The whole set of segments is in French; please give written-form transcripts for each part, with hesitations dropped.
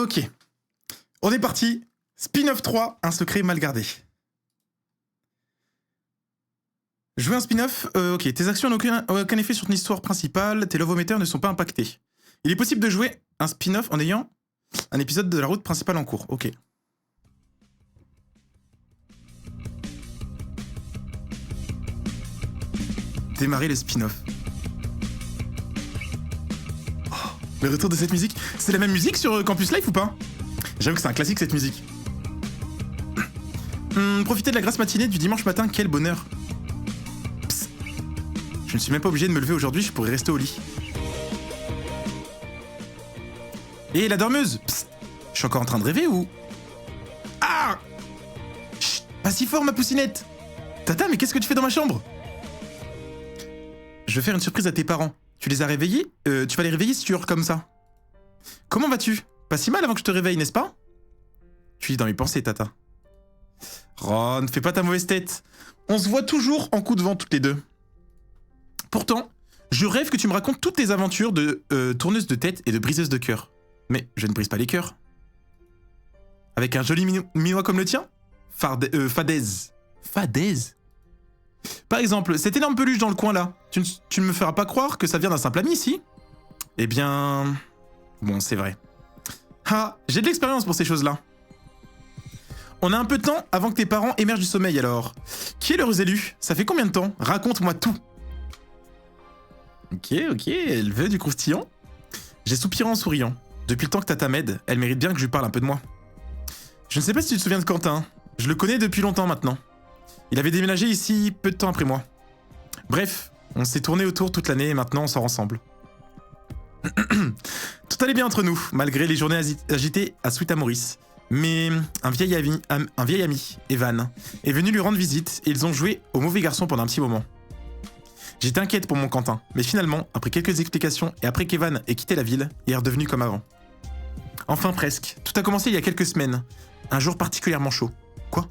Ok, on est parti. Spin-off 3, un secret mal gardé. Jouer un spin-off, ok, tes actions n'ont aucun effet sur ton histoire principale, tes love-o-meters ne sont pas impactés. Il est possible de jouer un spin-off en ayant un épisode de la route principale en cours, ok. Démarrer le spin-off. Oh, le retour de cette musique, c'est la même musique sur Campus Life ou pas? J'avoue que c'est un classique cette musique. Profiter de la grasse matinée du dimanche matin, quel bonheur. Psst. Je ne suis même pas obligé de me lever aujourd'hui, je pourrais rester au lit. Et la dormeuse. Psst. Je suis encore en train de rêver ou... Ah! Chut, pas si fort ma poussinette. Tata, mais qu'est-ce que tu fais dans ma chambre? Je vais faire une surprise à tes parents. Tu les as réveillés? Tu vas les réveiller si tu hurles comme ça. Comment vas-tu? Pas si mal avant que je te réveille, n'est-ce pas? Tu lis dans mes pensées, Tata. Ron, fais pas ta mauvaise tête. On se voit toujours en coup de vent toutes les deux. Pourtant, je rêve que tu me racontes toutes tes aventures de tourneuse de tête et de briseuse de cœur. Mais je ne brise pas les cœurs. Avec un joli minois comme le tien? Fadaise. Fadaise? Par exemple, cette énorme peluche dans le coin là, tu ne me feras pas croire que ça vient d'un simple ami, si? Eh bien... Bon, c'est vrai. Ah, j'ai de l'expérience pour ces choses-là. On a un peu de temps avant que tes parents émergent du sommeil alors. Qui est l'heureux élu? Ça fait combien de temps? Raconte-moi tout. Ok, elle veut du croustillant. J'ai soupiré en souriant. Depuis le temps que Tata m'aide, elle mérite bien que je lui parle un peu de moi. Je ne sais pas si tu te souviens de Quentin. Je le connais depuis longtemps maintenant. Il avait déménagé ici peu de temps après moi. Bref, on s'est tourné autour toute l'année et maintenant on sort ensemble. Tout allait bien entre nous, malgré les journées agitées à Sweet Amoris. Mais un vieil ami, Evan, est venu lui rendre visite et ils ont joué au mauvais garçon pendant un petit moment. J'étais inquiète pour mon Quentin, mais finalement, après quelques explications et après qu'Evan ait quitté la ville, il est redevenu comme avant. Enfin presque, tout a commencé il y a quelques semaines, un jour particulièrement chaud. Quoi?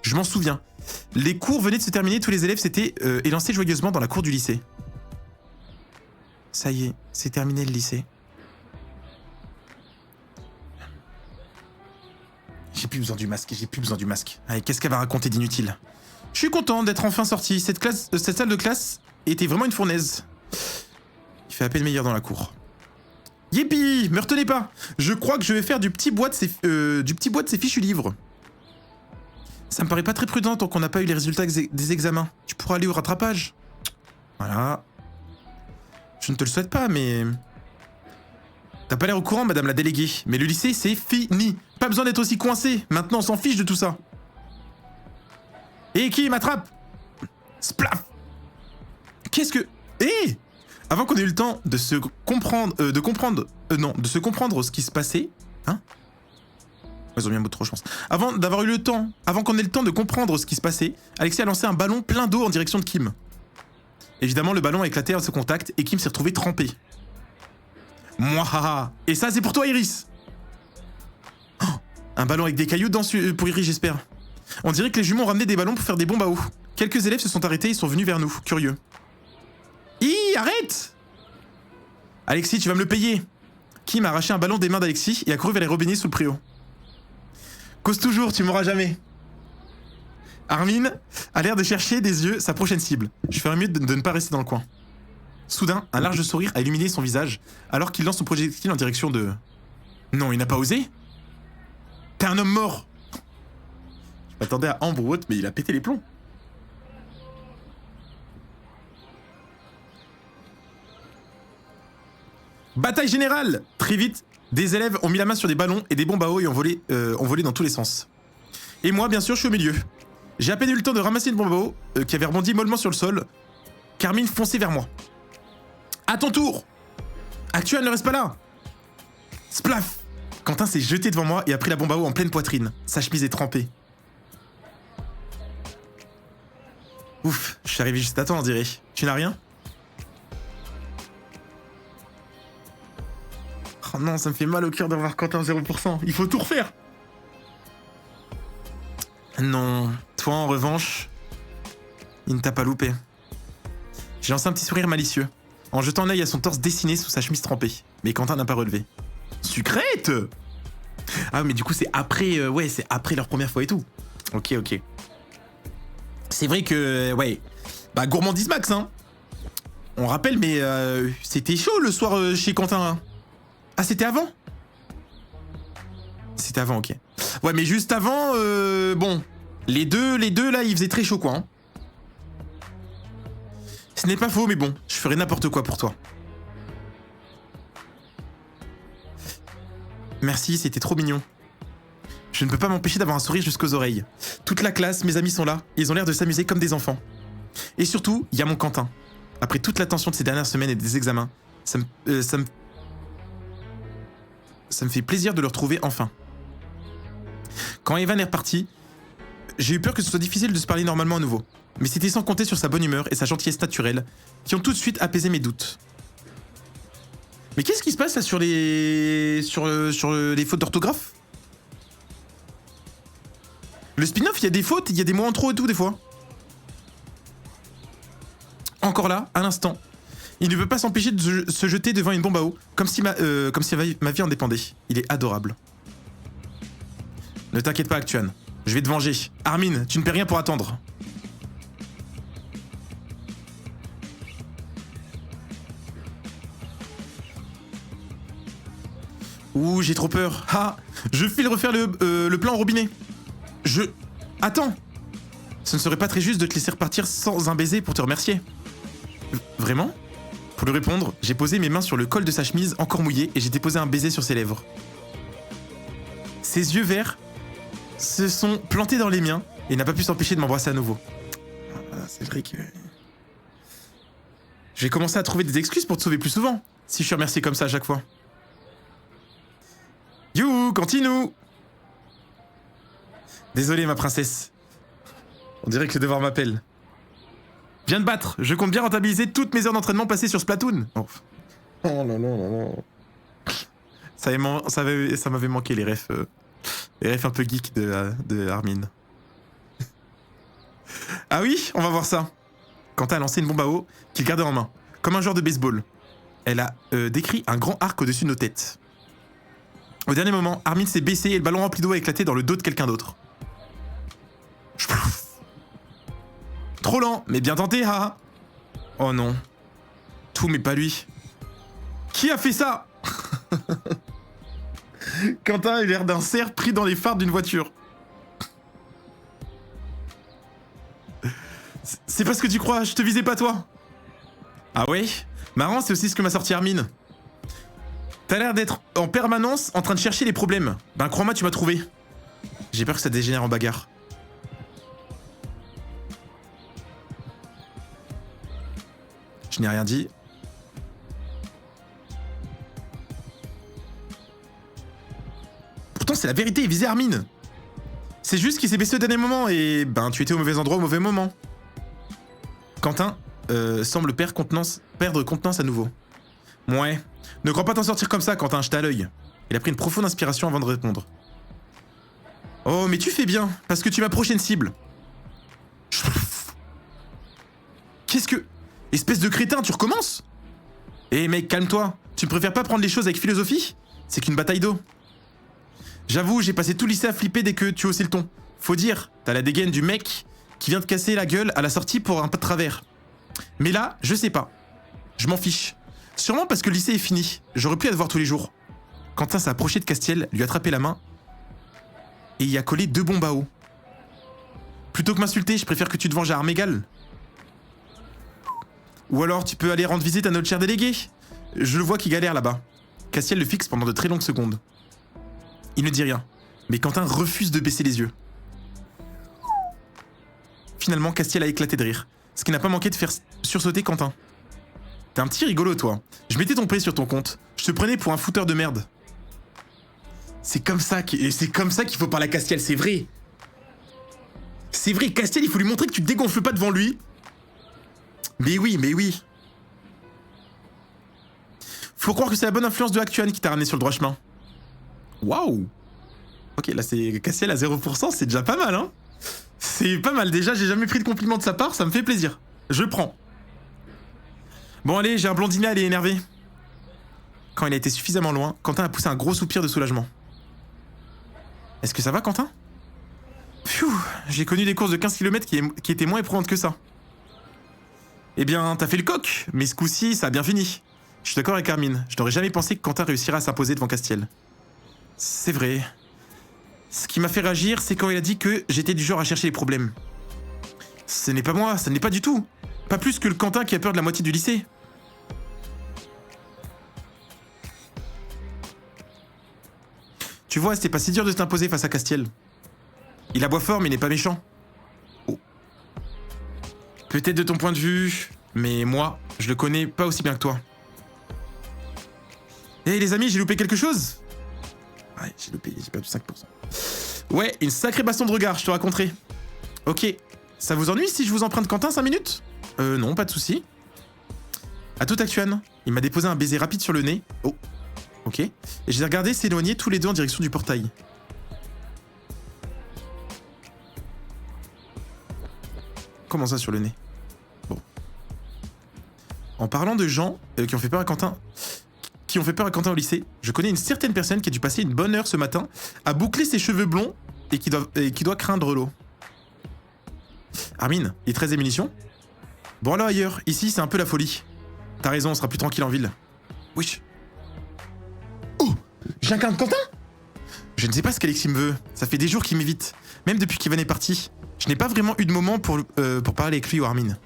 Je m'en souviens. Les cours venaient de se terminer, tous les élèves s'étaient élancés joyeusement dans la cour du lycée. Ça y est, c'est terminé le lycée. J'ai plus besoin du masque, Allez, qu'est-ce qu'elle va raconter d'inutile? Je suis content d'être enfin sorti. Cette salle de classe était vraiment une fournaise. Il fait à peine meilleur dans la cour. Yippee! Me retenez pas! Je crois que je vais faire du petit bois de ces fichus livres. Ça me paraît pas très prudent tant qu'on n'a pas eu les résultats des examens. Tu pourras aller au rattrapage. Voilà. Je ne te le souhaite pas, mais... T'as pas l'air au courant, madame la déléguée, mais le lycée, c'est fini. Pas besoin d'être aussi coincé. Maintenant, on s'en fiche de tout ça. Et qui m'attrape? Splaf! Qu'est-ce que... Eh! Avant qu'on ait eu le temps de se comprendre... de se comprendre ce qui se passait... Hein? Ils ont mis un mot de trop, je pense. Avant qu'on ait le temps de comprendre ce qui se passait, Alexis a lancé un ballon plein d'eau en direction de Kim. Évidemment, le ballon a éclaté à ce contact et Kim s'est retrouvé trempé. Mouahaha! Et ça, c'est pour toi, Iris! Oh, un ballon avec des cailloux pour Iris, j'espère. On dirait que les jumeaux ont ramené des ballons pour faire des bombes à eau. Quelques élèves se sont arrêtés et sont venus vers nous, curieux. Arrête! Alexis, tu vas me le payer! Kim a arraché un ballon des mains d'Alexis et a couru vers les robinets sous le préau. Cause toujours, tu m'auras jamais. Armin a l'air de chercher des yeux sa prochaine cible. Je ferais mieux de ne pas rester dans le coin. Soudain, un large sourire a illuminé son visage alors qu'il lance son projectile en direction de... Non, il n'a pas osé? T'es un homme mort! Je m'attendais à Ambre ou autre, mais il a pété les plombs. Bataille générale! Très vite, des élèves ont mis la main sur des ballons et des bombes à eau et ont volé dans tous les sens. Et moi, bien sûr, je suis au milieu. J'ai à peine eu le temps de ramasser une bombe à eau qui avait rebondi mollement sur le sol. Carmine fonçait vers moi. À ton tour! Actuel ne reste pas là! Splaf! Quentin s'est jeté devant moi et a pris la bombe à eau en pleine poitrine. Sa chemise est trempée. Ouf, je suis arrivé juste à temps, on dirait. Tu n'as rien? Oh non, ça me fait mal au cœur d'avoir Quentin 0%. Il faut tout refaire! Non, toi en revanche, il ne t'a pas loupé. J'ai lancé un petit sourire malicieux, en jetant un œil à son torse dessiné sous sa chemise trempée, mais Quentin n'a pas relevé. Sucrète. Ah mais du coup c'est après, ouais c'est après leur première fois et tout. Ok ok. C'est vrai que, ouais, bah gourmandise max hein. On rappelle mais c'était chaud le soir chez Quentin. Hein. Ah c'était avant. C'était avant ok. Ouais mais juste avant, bon, les deux là ils faisaient très chaud quoi. Hein. Ce n'est pas faux mais bon, je ferais n'importe quoi pour toi. Merci, c'était trop mignon. Je ne peux pas m'empêcher d'avoir un sourire jusqu'aux oreilles. Toute la classe, mes amis sont là, ils ont l'air de s'amuser comme des enfants. Et surtout, il y a mon Quentin. Après toute la tension de ces dernières semaines et des examens, ça me fait plaisir de le retrouver enfin. Quand Evan est reparti, j'ai eu peur que ce soit difficile de se parler normalement à nouveau. Mais c'était sans compter sur sa bonne humeur et sa gentillesse naturelle, qui ont tout de suite apaisé mes doutes. Mais qu'est-ce qui se passe là sur les fautes d'orthographe? Le spin-off, il y a des fautes, il y a des mots en trop et tout des fois. Encore là, à l'instant. Il ne peut pas s'empêcher de se jeter devant une bombe à eau, comme si ma vie en dépendait. Il est adorable. Ne t'inquiète pas, Actuan. Je vais te venger. Armin, tu ne perds rien pour attendre. Ouh, j'ai trop peur. Ah, je file refaire le plan au robinet. Attends. Ce ne serait pas très juste de te laisser repartir sans un baiser pour te remercier. Vraiment? Pour lui répondre, j'ai posé mes mains sur le col de sa chemise encore mouillé et j'ai déposé un baiser sur ses lèvres. Ses yeux verts se sont plantés dans les miens et n'a pas pu s'empêcher de m'embrasser à nouveau. Ah, c'est vrai que... Je vais commencer à trouver des excuses pour te sauver plus souvent, si je suis remercié comme ça à chaque fois. You, continue. Désolé ma princesse. On dirait que le devoir m'appelle. Viens de battre, je compte bien rentabiliser toutes mes heures d'entraînement passées sur Splatoon. Oh là là là là. Ça m'avait manqué les refs un peu geeks de Armin. Ah oui, on va voir ça. Quentin a lancé une bombe à eau qu'il gardait en main, comme un joueur de baseball. Elle a décrit un grand arc au-dessus de nos têtes. Au dernier moment, Armin s'est baissé et le ballon rempli d'eau a éclaté dans le dos de quelqu'un d'autre. Trop lent, mais bien tenté, haha. Oh non. Tout, mais pas lui. Qui a fait ça? Quentin a l'air d'un cerf pris dans les phares d'une voiture. C'est pas ce que tu crois, je te visais pas toi. Ah ouais? Marrant, c'est aussi ce que m'a sorti Armin. T'as l'air d'être en permanence en train de chercher les problèmes. Ben crois-moi, tu m'as trouvé. J'ai peur que ça dégénère en bagarre. Je n'ai rien dit. Pourtant, c'est la vérité, il visait Armin. C'est juste qu'il s'est baissé au dernier moment et ben tu étais au mauvais endroit au mauvais moment. Quentin semble perdre contenance à nouveau. Ouais. Ne crois pas t'en sortir comme ça, Quentin, je t'ai à l'œil. Il a pris une profonde inspiration avant de répondre. Oh, mais tu fais bien, parce que tu es ma prochaine cible. Qu'est-ce que... Espèce de crétin, tu recommences? Eh mec, calme-toi. Tu préfères pas prendre les choses avec philosophie? C'est qu'une bataille d'eau. J'avoue, j'ai passé tout le lycée à flipper dès que tu haussais le ton. Faut dire, t'as la dégaine du mec qui vient te casser la gueule à la sortie pour un pas de travers. Mais là, je sais pas. Je m'en fiche. Sûrement parce que le lycée est fini. J'aurais pu à te voir tous les jours. Quentin s'est approché de Castiel, lui a attrapé la main et y a collé 2 bombes à eau. Plutôt que m'insulter, je préfère que tu te venges à armes égales. Ou alors tu peux aller rendre visite à notre cher délégué. Je le vois qui galère là-bas. Castiel le fixe pendant de très longues secondes. Il ne dit rien, mais Quentin refuse de baisser les yeux. Finalement, Castiel a éclaté de rire, ce qui n'a pas manqué de faire sursauter Quentin. T'es un petit rigolo, toi. Je mettais ton prix sur ton compte. Je te prenais pour un fouteur de merde. C'est comme ça qu'il faut parler à Castiel, c'est vrai. C'est vrai, Castiel, il faut lui montrer que tu te dégonfles pas devant lui. Mais oui, mais oui. Faut croire que c'est la bonne influence de Actuan qui t'a ramené sur le droit chemin. Waouh. Ok, là c'est Castiel à 0%, c'est déjà pas mal, hein. C'est pas mal, déjà, j'ai jamais pris de compliment de sa part, ça me fait plaisir. Je prends. Bon allez, j'ai un blondinet, elle est énervée. Quand il a été suffisamment loin, Quentin a poussé un gros soupir de soulagement. Est-ce que ça va, Quentin? Pfiou, j'ai connu des courses de 15 km qui étaient moins éprouvantes que ça. Eh bien, t'as fait le coq, mais ce coup-ci, ça a bien fini. Je suis d'accord avec Armin, je n'aurais jamais pensé que Quentin réussirait à s'imposer devant Castiel. C'est vrai. Ce qui m'a fait réagir, c'est quand il a dit que j'étais du genre à chercher les problèmes. Ce n'est pas moi, ça n'est pas du tout. Pas plus que le Quentin qui a peur de la moitié du lycée. Tu vois, c'était pas si dur de t'imposer face à Castiel. Il aboie fort, mais il n'est pas méchant. Oh. Peut-être de ton point de vue, mais moi, je le connais pas aussi bien que toi. Hé les amis, j'ai loupé quelque chose? Ouais, j'ai perdu 5%. Ouais, une sacrée baston de regard, je te raconterai. Ok, ça vous ennuie si je vous emprunte Quentin 5 minutes? Non, pas de souci. À tout Actuan, il m'a déposé un baiser rapide sur le nez. Oh, ok. Et je les ai regardés s'éloigner tous les deux en direction du portail. Comment ça sur le nez? Bon. En parlant de gens qui ont fait peur à Quentin... qui ont fait peur à Quentin au lycée, je connais une certaine personne qui a dû passer une bonne heure ce matin à boucler ses cheveux blonds et qui doit craindre l'eau. Armin, il est 13 des munitions? Bon alors ailleurs, ici c'est un peu la folie. T'as raison, on sera plus tranquille en ville. Wesh. Oh, j'incarne Quentin? Je ne sais pas ce qu'Alexis me veut, ça fait des jours qu'il m'évite. Même depuis qu'Ivan est parti. Je n'ai pas vraiment eu de moment pour parler avec lui ou Armin.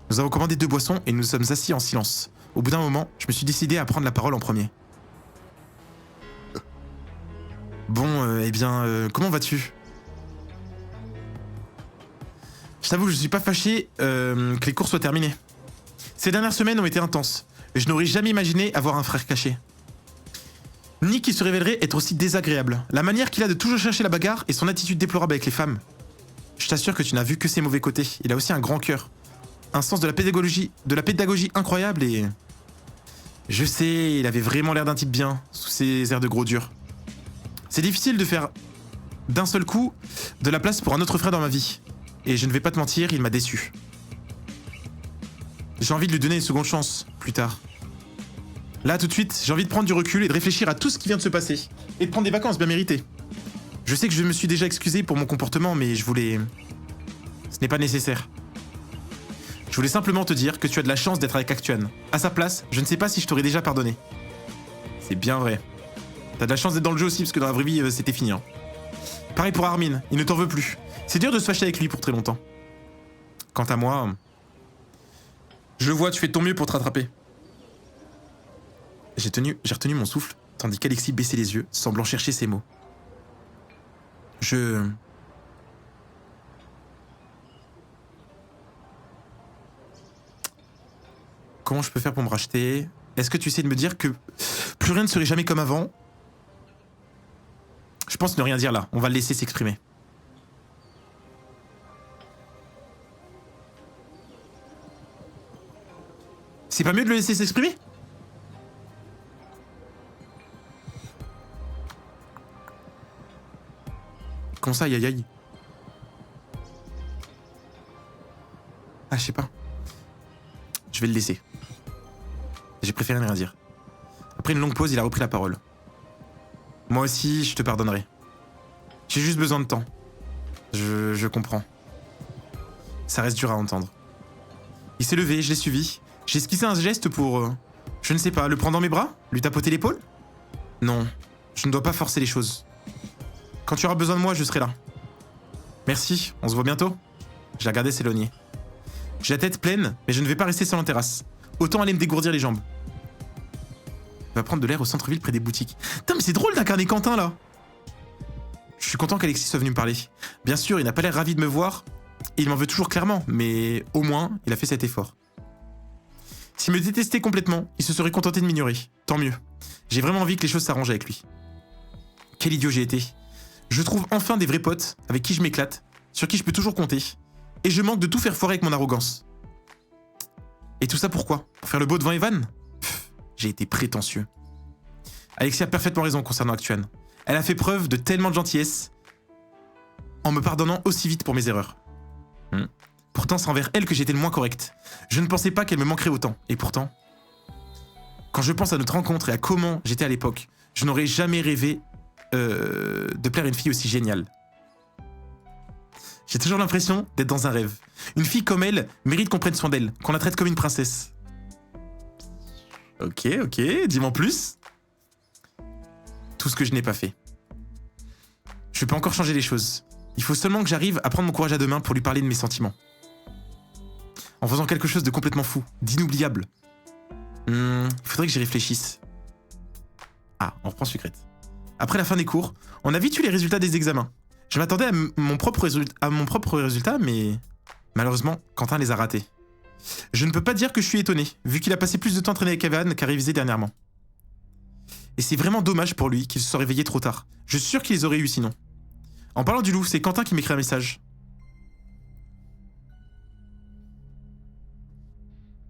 Nous avons commandé 2 boissons et nous sommes assis en silence. Au bout d'un moment, je me suis décidé à prendre la parole en premier. Bon, eh bien, comment vas-tu? Je t'avoue que je suis pas fâché que les cours soient terminés. Ces dernières semaines ont été intenses. Je n'aurais jamais imaginé avoir un frère caché. Ni qu'il se révélerait être aussi désagréable. La manière qu'il a de toujours chercher la bagarre et son attitude déplorable avec les femmes. Je t'assure que tu n'as vu que ses mauvais côtés. Il a aussi un grand cœur. Un sens de la pédagogie incroyable et... Je sais, il avait vraiment l'air d'un type bien, sous ses airs de gros dur. C'est difficile de faire d'un seul coup de la place pour un autre frère dans ma vie. Et je ne vais pas te mentir, il m'a déçu. J'ai envie de lui donner une seconde chance, plus tard. Là, tout de suite, j'ai envie de prendre du recul et de réfléchir à tout ce qui vient de se passer. Et de prendre des vacances bien méritées. Je sais que je me suis déjà excusé pour mon comportement, mais je voulais... Ce n'est pas nécessaire. Je voulais simplement te dire que tu as de la chance d'être avec Actuan. À sa place, je ne sais pas si je t'aurais déjà pardonné. C'est bien vrai. T'as de la chance d'être dans le jeu aussi, parce que dans la vraie vie, c'était fini. Hein. Pareil pour Armin, il ne t'en veut plus. C'est dur de se fâcher avec lui pour très longtemps. Quant à moi... Je vois, tu fais de ton mieux pour te rattraper. J'ai retenu mon souffle, tandis qu'Alexis baissait les yeux, semblant chercher ses mots. Comment je peux faire pour me racheter? Est-ce que tu essaies de me dire que plus rien ne serait jamais comme avant? Je pense ne rien dire là, on va le laisser s'exprimer. C'est pas mieux de le laisser s'exprimer? Comment ça, aïe aïe aïe? Ah, je sais pas. Je vais le laisser. J'ai préféré ne rien dire. Après une longue pause, il a repris la parole. Moi aussi, je te pardonnerai. J'ai juste besoin de temps. Je comprends. Ça reste dur à entendre. Il s'est levé, je l'ai suivi. J'ai esquissé un geste pour... je ne sais pas, le prendre dans mes bras? Lui tapoter l'épaule? Non, je ne dois pas forcer les choses. Quand tu auras besoin de moi, je serai là. Merci, on se voit bientôt. J'ai regardé s'éloigner. J'ai la tête pleine, mais je ne vais pas rester seul en terrasse. Autant aller me dégourdir les jambes. Il va prendre de l'air au centre-ville près des boutiques. Putain, mais c'est drôle d'incarner Quentin, là. Je suis content qu'Alexis soit venu me parler. Bien sûr, il n'a pas l'air ravi de me voir, et il m'en veut toujours clairement, mais au moins, il a fait cet effort. S'il me détestait complètement, il se serait contenté de m'ignorer. Tant mieux. J'ai vraiment envie que les choses s'arrangent avec lui. Quel idiot j'ai été. Je trouve enfin des vrais potes, avec qui je m'éclate, sur qui je peux toujours compter, et je manque de tout faire foirer avec mon arrogance. Et tout ça pourquoi? Pour faire le beau devant Evan? J'ai été prétentieux. Alexis a parfaitement raison concernant Actuan. Elle a fait preuve de tellement de gentillesse en me pardonnant aussi vite pour mes erreurs. Pourtant, c'est envers elle que j'étais le moins correct. Je ne pensais pas qu'elle me manquerait autant. Et pourtant... Quand je pense à notre rencontre et à comment j'étais à l'époque, je n'aurais jamais rêvé de plaire à une fille aussi géniale. J'ai toujours l'impression d'être dans un rêve. Une fille comme elle mérite qu'on prenne soin d'elle, qu'on la traite comme une princesse. Ok, dis-moi en plus. Tout ce que je n'ai pas fait. Je peux encore changer les choses. Il faut seulement que j'arrive à prendre mon courage à deux mains pour lui parler de mes sentiments. En faisant quelque chose de complètement fou, d'inoubliable. Il faudrait que j'y réfléchisse. Ah, on reprend Sucrète. Après la fin des cours, on a vite eu les résultats des examens. Je m'attendais à mon propre résultat, mais malheureusement, Quentin les a ratés. Je ne peux pas dire que je suis étonné, vu qu'il a passé plus de temps à traîner avec Evan qu'à réviser dernièrement. Et c'est vraiment dommage pour lui qu'il se soit réveillé trop tard. Je suis sûr qu'il les aurait eu sinon. En parlant du loup, c'est Quentin qui m'écrit un message.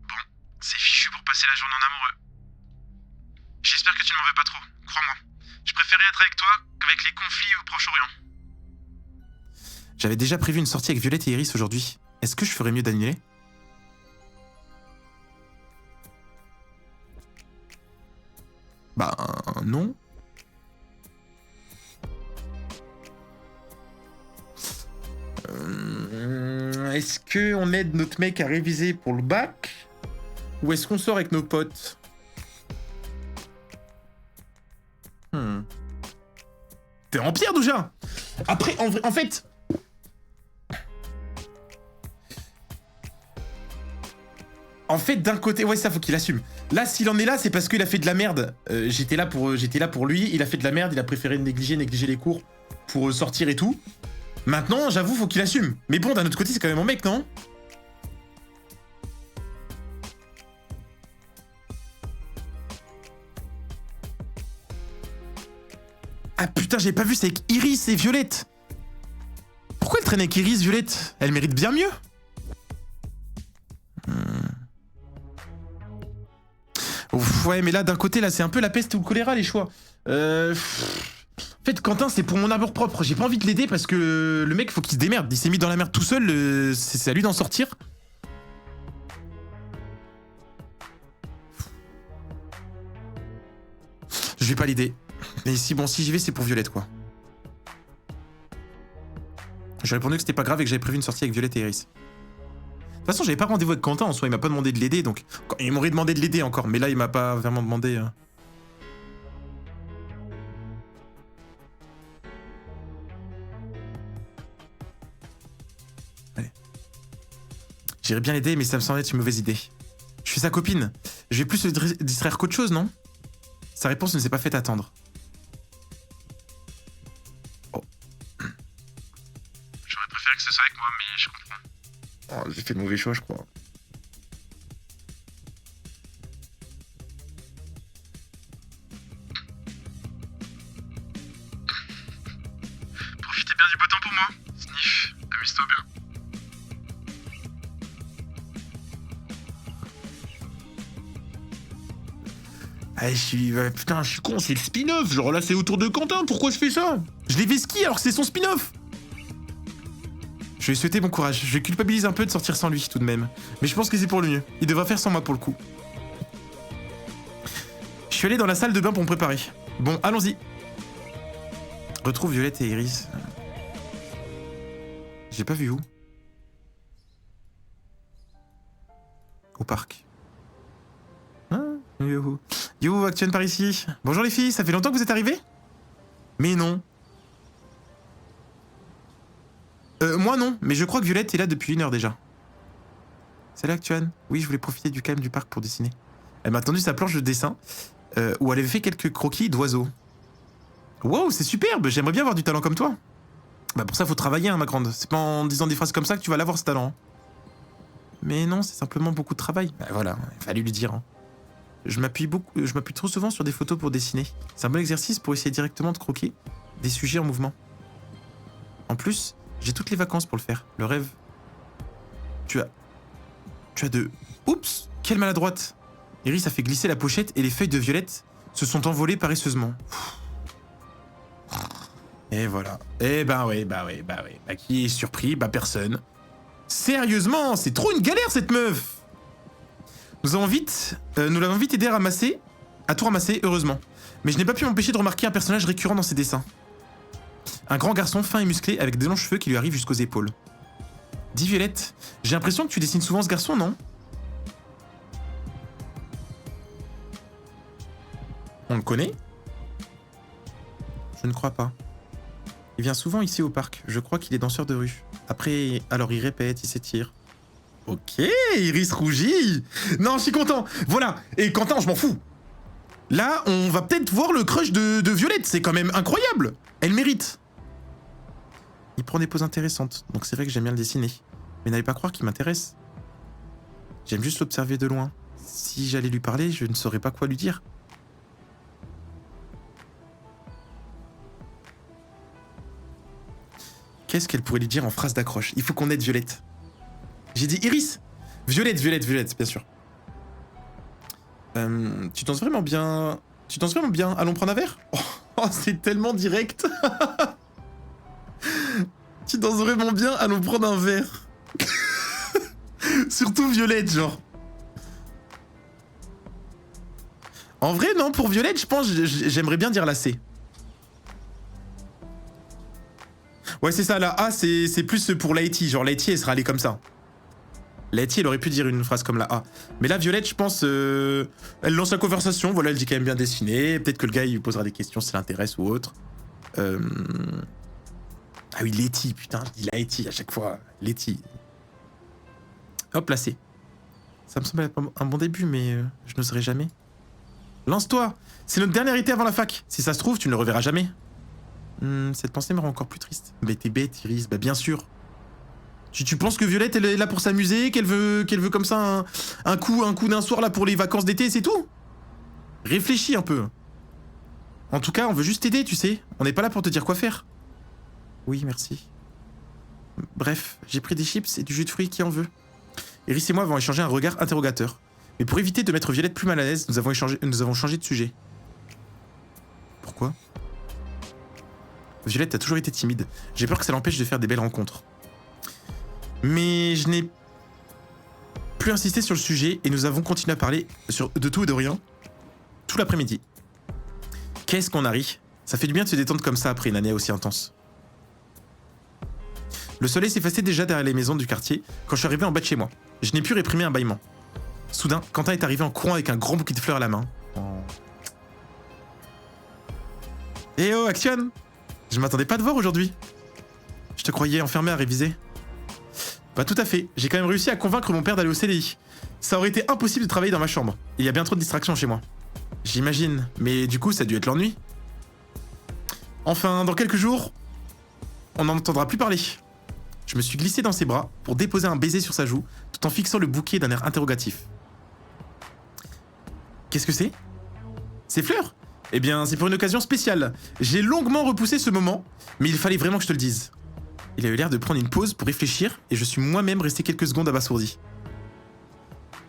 Bon, c'est fichu pour passer la journée en amoureux. J'espère que tu ne m'en veux pas trop, crois-moi. Je préférais être avec toi qu'avec les conflits au Proche-Orient. J'avais déjà prévu une sortie avec Violette et Iris aujourd'hui. Est-ce que je ferais mieux d'annuler ? Bah non. Est-ce qu'on aide notre mec à réviser pour le bac ? Ou est-ce qu'on sort avec nos potes ? T'es en pire déjà. Après, en fait... En fait, d'un côté... Ouais, ça, faut qu'il assume. Là, s'il en est là, c'est parce qu'il a fait de la merde. J'étais là pour lui, il a fait de la merde, il a préféré négliger les cours pour sortir et tout. Maintenant, j'avoue, faut qu'il assume. Mais bon, d'un autre côté, c'est quand même mon mec, non ? Ah putain, j'ai pas vu, c'est avec Iris et Violette. Pourquoi elle traîne avec Iris, Violette ? Elle mérite bien mieux. Ouf, ouais, mais là, d'un côté, là, c'est un peu la peste ou le choléra, les choix. En fait, Quentin, c'est pour mon amour propre. J'ai pas envie de l'aider parce que le mec, faut qu'il se démerde. Il s'est mis dans la merde tout seul, c'est à lui d'en sortir. Je vais pas l'aider. Mais si j'y vais, c'est pour Violette, quoi. J'ai répondu que c'était pas grave et que j'avais prévu une sortie avec Violette et Iris. De toute façon, j'avais pas rendez-vous avec Quentin en soi, il m'a pas demandé de l'aider, donc... Il m'aurait demandé de l'aider encore, mais là, il m'a pas vraiment demandé... Allez. J'irais bien l'aider, mais ça me semble être une mauvaise idée. Je suis sa copine. Je vais plus se distraire qu'autre chose, non ? Sa réponse ne s'est pas fait attendre. Oh. J'aurais préféré que ce soit avec moi, mais je comprends. Oh, j'ai fait le mauvais choix, je crois. Profitez bien du beau temps pour moi. Sniff, amuse-toi bien. Ah, putain, je suis con, c'est le spin-off. Genre là, c'est autour de Quentin. Pourquoi je fais ça ? Je l'ai fait ski alors que c'est son spin-off. Je vais lui souhaiter bon courage. Je culpabilise un peu de sortir sans lui, tout de même. Mais je pense que c'est pour le mieux. Il devra faire sans moi pour le coup. Je suis allé dans la salle de bain pour me préparer. Bon, allons-y. Retrouve Violette et Iris. J'ai pas vu où. Au parc. Yo, Actuen par ici. Bonjour les filles, ça fait longtemps que vous êtes arrivées ? Mais non. Moi non, mais je crois que Violette est là depuis 1 heure déjà. Salut Actuan. Oui, je voulais profiter du calme du parc pour dessiner. Elle m'a tendu sa planche de dessin, où elle avait fait quelques croquis d'oiseaux. Wow, c'est superbe, j'aimerais bien avoir du talent comme toi. Bah pour ça, faut travailler, hein, ma grande. C'est pas en disant des phrases comme ça que tu vas l'avoir ce talent. Mais non, c'est simplement beaucoup de travail. Bah voilà, il fallait lui dire. Hein. Je m'appuie trop souvent sur des photos pour dessiner. C'est un bon exercice pour essayer directement de croquer des sujets en mouvement. En plus, j'ai toutes les vacances pour le faire. Le rêve. Tu as de... Oups, quelle maladroite. Iris a fait glisser la pochette et les feuilles de Violette se sont envolées paresseusement. Et voilà. Eh bah oui. Bah qui est surpris ? Bah personne. Sérieusement, c'est trop une galère cette meuf. Nous l'avons vite aidé à ramasser à tout ramasser, heureusement. Mais je n'ai pas pu m'empêcher de remarquer un personnage récurrent dans ses dessins. Un grand garçon fin et musclé avec des longs cheveux qui lui arrivent jusqu'aux épaules. Dis Violette, j'ai l'impression que tu dessines souvent ce garçon, non? On le connaît? Je ne crois pas. Il vient souvent ici au parc. Je crois qu'il est danseur de rue. Après, alors il répète, il s'étire. Ok, Iris rougit. Non, je suis content. Voilà. Et Quentin, je m'en fous. Là, on va peut-être voir le crush de Violette. C'est quand même incroyable. Elle mérite. Il prend des poses intéressantes. Donc c'est vrai que j'aime bien le dessiner. Mais n'allez pas croire qu'il m'intéresse. J'aime juste l'observer de loin. Si j'allais lui parler, je ne saurais pas quoi lui dire. Qu'est-ce qu'elle pourrait lui dire en phrase d'accroche? Il faut qu'on aide Violette. J'ai dit Iris. Violette, bien sûr. Tu danses vraiment bien. Tu danses vraiment bien. Allons prendre un verre? Oh, c'est tellement direct. Tu danses vraiment bien. Allons prendre un verre. Surtout Violette, genre. En vrai, non, pour Violette, je pense, j'aimerais bien dire la C. Ouais, c'est ça, la A, c'est plus pour Laïti. Genre, Laïti, elle sera allée comme ça. Laïti, elle aurait pu dire une phrase comme la A. Mais là, Violette, je pense, elle lance la conversation. Voilà, elle dit qu'elle aime bien dessiner. Peut-être que le gars, il lui posera des questions si ça l'intéresse ou autre. Ah oui, Laïti, putain, je dis Laïti à chaque fois. Laïti. Hop, là, C. Ça me semble être un bon début, mais je n'oserais jamais. Lance-toi! C'est notre dernier été avant la fac. Si ça se trouve, tu ne le reverras jamais. Cette pensée me rend encore plus triste. Mais t'es bête, Iris, bah bien sûr. Tu penses que Violette, elle est là pour s'amuser, qu'elle veut comme ça un coup d'un soir là pour les vacances d'été, c'est tout? Réfléchis un peu. En tout cas, on veut juste t'aider, tu sais. On n'est pas là pour te dire quoi faire. Oui, merci. Bref, j'ai pris des chips et du jus de fruits, qui en veut? Iris et moi avons échangé un regard interrogateur. Mais pour éviter de mettre Violette plus mal à l'aise, nous avons changé de sujet. Pourquoi? Violette a toujours été timide. J'ai peur que ça l'empêche de faire des belles rencontres. Mais je n'ai plus insisté sur le sujet et nous avons continué à parler de tout et de rien tout l'après-midi. Qu'est-ce qu'on a ri? Ça fait du bien de se détendre comme ça après une année aussi intense. Le soleil s'effaçait déjà derrière les maisons du quartier quand je suis arrivé en bas de chez moi. Je n'ai pu réprimer un bâillement. Soudain, Quentin est arrivé en courant avec un grand bouquet de fleurs à la main. Eh oh, Action! Je m'attendais pas à te voir aujourd'hui. Je te croyais enfermé à réviser. Pas tout à fait. J'ai quand même réussi à convaincre mon père d'aller au CDI. Ça aurait été impossible de travailler dans ma chambre. Il y a bien trop de distractions chez moi. J'imagine. Mais du coup, ça a dû être l'ennui. Enfin, dans quelques jours, on n'en entendra plus parler. Je me suis glissé dans ses bras pour déposer un baiser sur sa joue, tout en fixant le bouquet d'un air interrogatif. Qu'est-ce que c'est? Ces fleurs? Eh bien, c'est pour une occasion spéciale. J'ai longuement repoussé ce moment, mais il fallait vraiment que je te le dise. Il a eu l'air de prendre une pause pour réfléchir, et je suis moi-même resté quelques secondes abasourdi.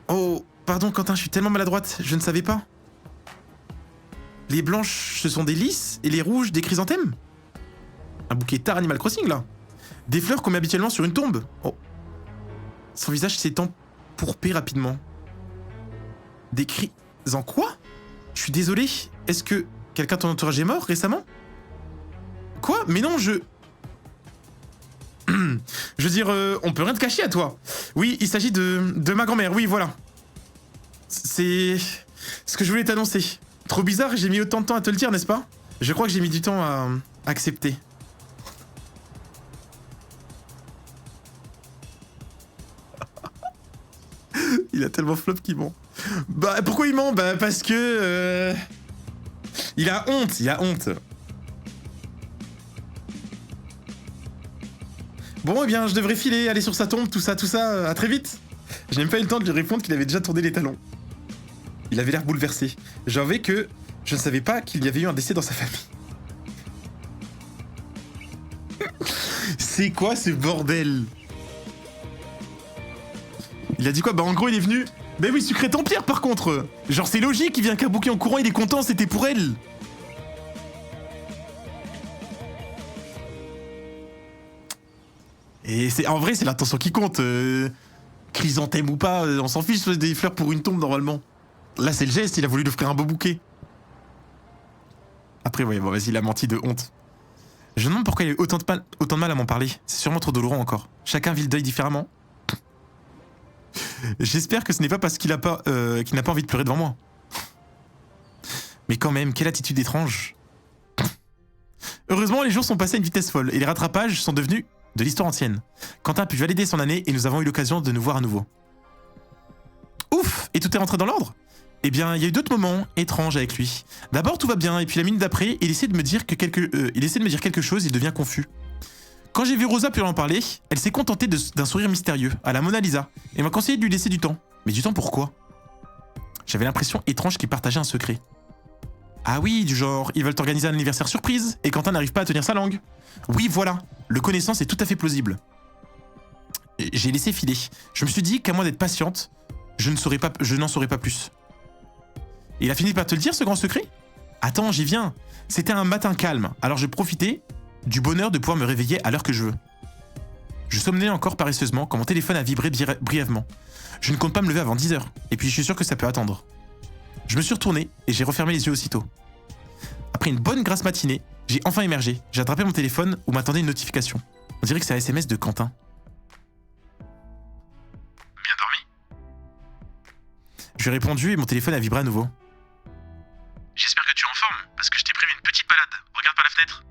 Oh, pardon Quentin, je suis tellement maladroite, je ne savais pas. Les blanches, ce sont des lys, et les rouges, des chrysanthèmes? Un bouquet tard Animal Crossing, là. Des fleurs qu'on met habituellement sur une tombe. Oh. Son visage s'étend pourpé rapidement. Des cris... En quoi? Je suis désolé, est-ce que quelqu'un de ton entourage est mort récemment? Quoi? Mais non, je veux dire, on peut rien te cacher à toi. Oui, il s'agit de ma grand-mère, oui, voilà. C'est ce que je voulais t'annoncer. Trop bizarre, j'ai mis autant de temps à te le dire, n'est-ce pas? Je crois que j'ai mis du temps à accepter. Il a tellement flop qu'il ment. Bah, pourquoi il ment? Bah, parce que... Il a honte. Bon, eh bien, je devrais filer, aller sur sa tombe, tout ça, à très vite. Je n'ai même pas eu le temps de lui répondre qu'il avait déjà tourné les talons. Il avait l'air bouleversé. J'avoue que je ne savais pas qu'il y avait eu un décès dans sa famille. C'est quoi ce bordel? Il a dit quoi? Bah en gros il est venu... Bah oui, sucré Tempire par contre. Genre c'est logique, il vient qu'un bouquet en courant, il est content, c'était pour elle. Et c'est en vrai c'est l'intention qui compte. Chrysanthème ou pas, on s'en fiche des fleurs pour une tombe normalement. Là c'est le geste, il a voulu lui offrir un beau bouquet. Après, ouais, bon, vas-y, il a menti de honte. Je me demande pourquoi il a eu autant de mal à m'en parler. C'est sûrement trop douloureux encore. Chacun vit le deuil différemment. J'espère que ce n'est pas parce qu'il n'a pas envie de pleurer devant moi. Mais quand même, quelle attitude étrange. Heureusement, les jours sont passés à une vitesse folle et les rattrapages sont devenus de l'histoire ancienne. Quentin a pu valider son année et nous avons eu l'occasion de nous voir à nouveau. Ouf! Et tout est rentré dans l'ordre? Eh bien, il y a eu d'autres moments étranges avec lui. D'abord, tout va bien, et puis la minute d'après, il essaie de me dire quelque chose, il devient confus. Quand j'ai vu Rosa lui en parler, elle s'est contentée d'un sourire mystérieux, à la Mona Lisa, et m'a conseillé de lui laisser du temps. Mais du temps pourquoi? J'avais l'impression étrange qu'il partageait un secret. Ah oui, du genre, ils veulent organiser un anniversaire surprise, et Quentin n'arrive pas à tenir sa langue. Oui, voilà, le connaissance est tout à fait plausible. J'ai laissé filer. Je me suis dit qu'à moins d'être patiente, je n'en saurais pas plus. Il a fini par te le dire, ce grand secret? Attends, j'y viens. C'était un matin calme, alors je profitais du bonheur de pouvoir me réveiller à l'heure que je veux. Je somnolais encore paresseusement quand mon téléphone a vibré brièvement. Je ne compte pas me lever avant 10h, et puis je suis sûr que ça peut attendre. Je me suis retourné et j'ai refermé les yeux aussitôt. Après une bonne grasse matinée, j'ai enfin émergé. J'ai attrapé mon téléphone où m'attendait une notification. On dirait que c'est un SMS de Quentin. Bien dormi? Je lui ai répondu et mon téléphone a vibré à nouveau. J'espère que tu es en forme, parce que je t'ai prévu une petite balade. Regarde par la fenêtre.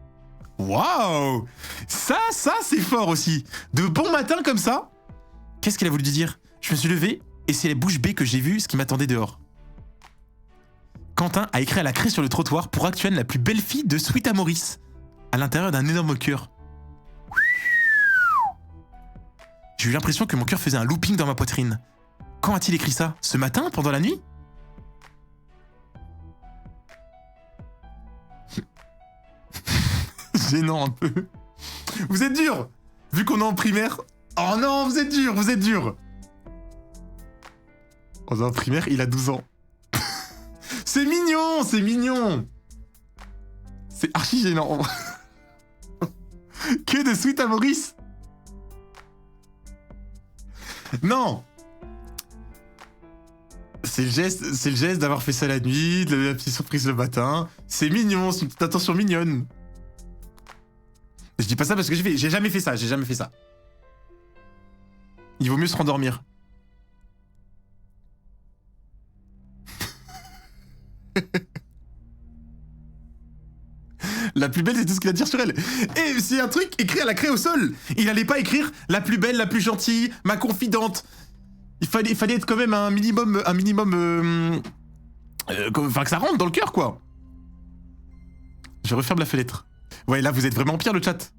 Waouh! Ça c'est fort aussi. De bon matin comme ça. Qu'est-ce qu'elle a voulu dire? Je me suis levé et c'est la bouche bée que j'ai vu ce qui m'attendait dehors. Quentin a écrit à la craie sur le trottoir pour Actuane la plus belle fille de Sweet Amoris, à l'intérieur d'un énorme cœur. J'ai eu l'impression que mon cœur faisait un looping dans ma poitrine. Quand a-t-il écrit ça? Ce matin, pendant la nuit? Gênant un peu. Vous êtes dur. Vu qu'on est en primaire. Oh non, vous êtes dur, vous êtes dur. On est en primaire, il a 12 ans. C'est mignon, c'est mignon. C'est archi gênant. Que de Sweet Amoris. Non. C'est le geste d'avoir fait ça la nuit, de la petite surprise le matin. C'est mignon, c'est une petite attention mignonne. Je dis pas ça parce que j'ai jamais fait ça, j'ai jamais fait ça. Il vaut mieux se rendormir. La plus belle, c'est tout ce qu'il a à dire sur elle. Et c'est un truc écrit à la craie au sol. Il allait pas écrire la plus belle, la plus gentille, ma confidente. Il fallait être quand même un minimum, enfin que ça rentre dans le cœur, quoi. Je referme la fenêtre. Ouais, là, vous êtes vraiment en pierre, le chat.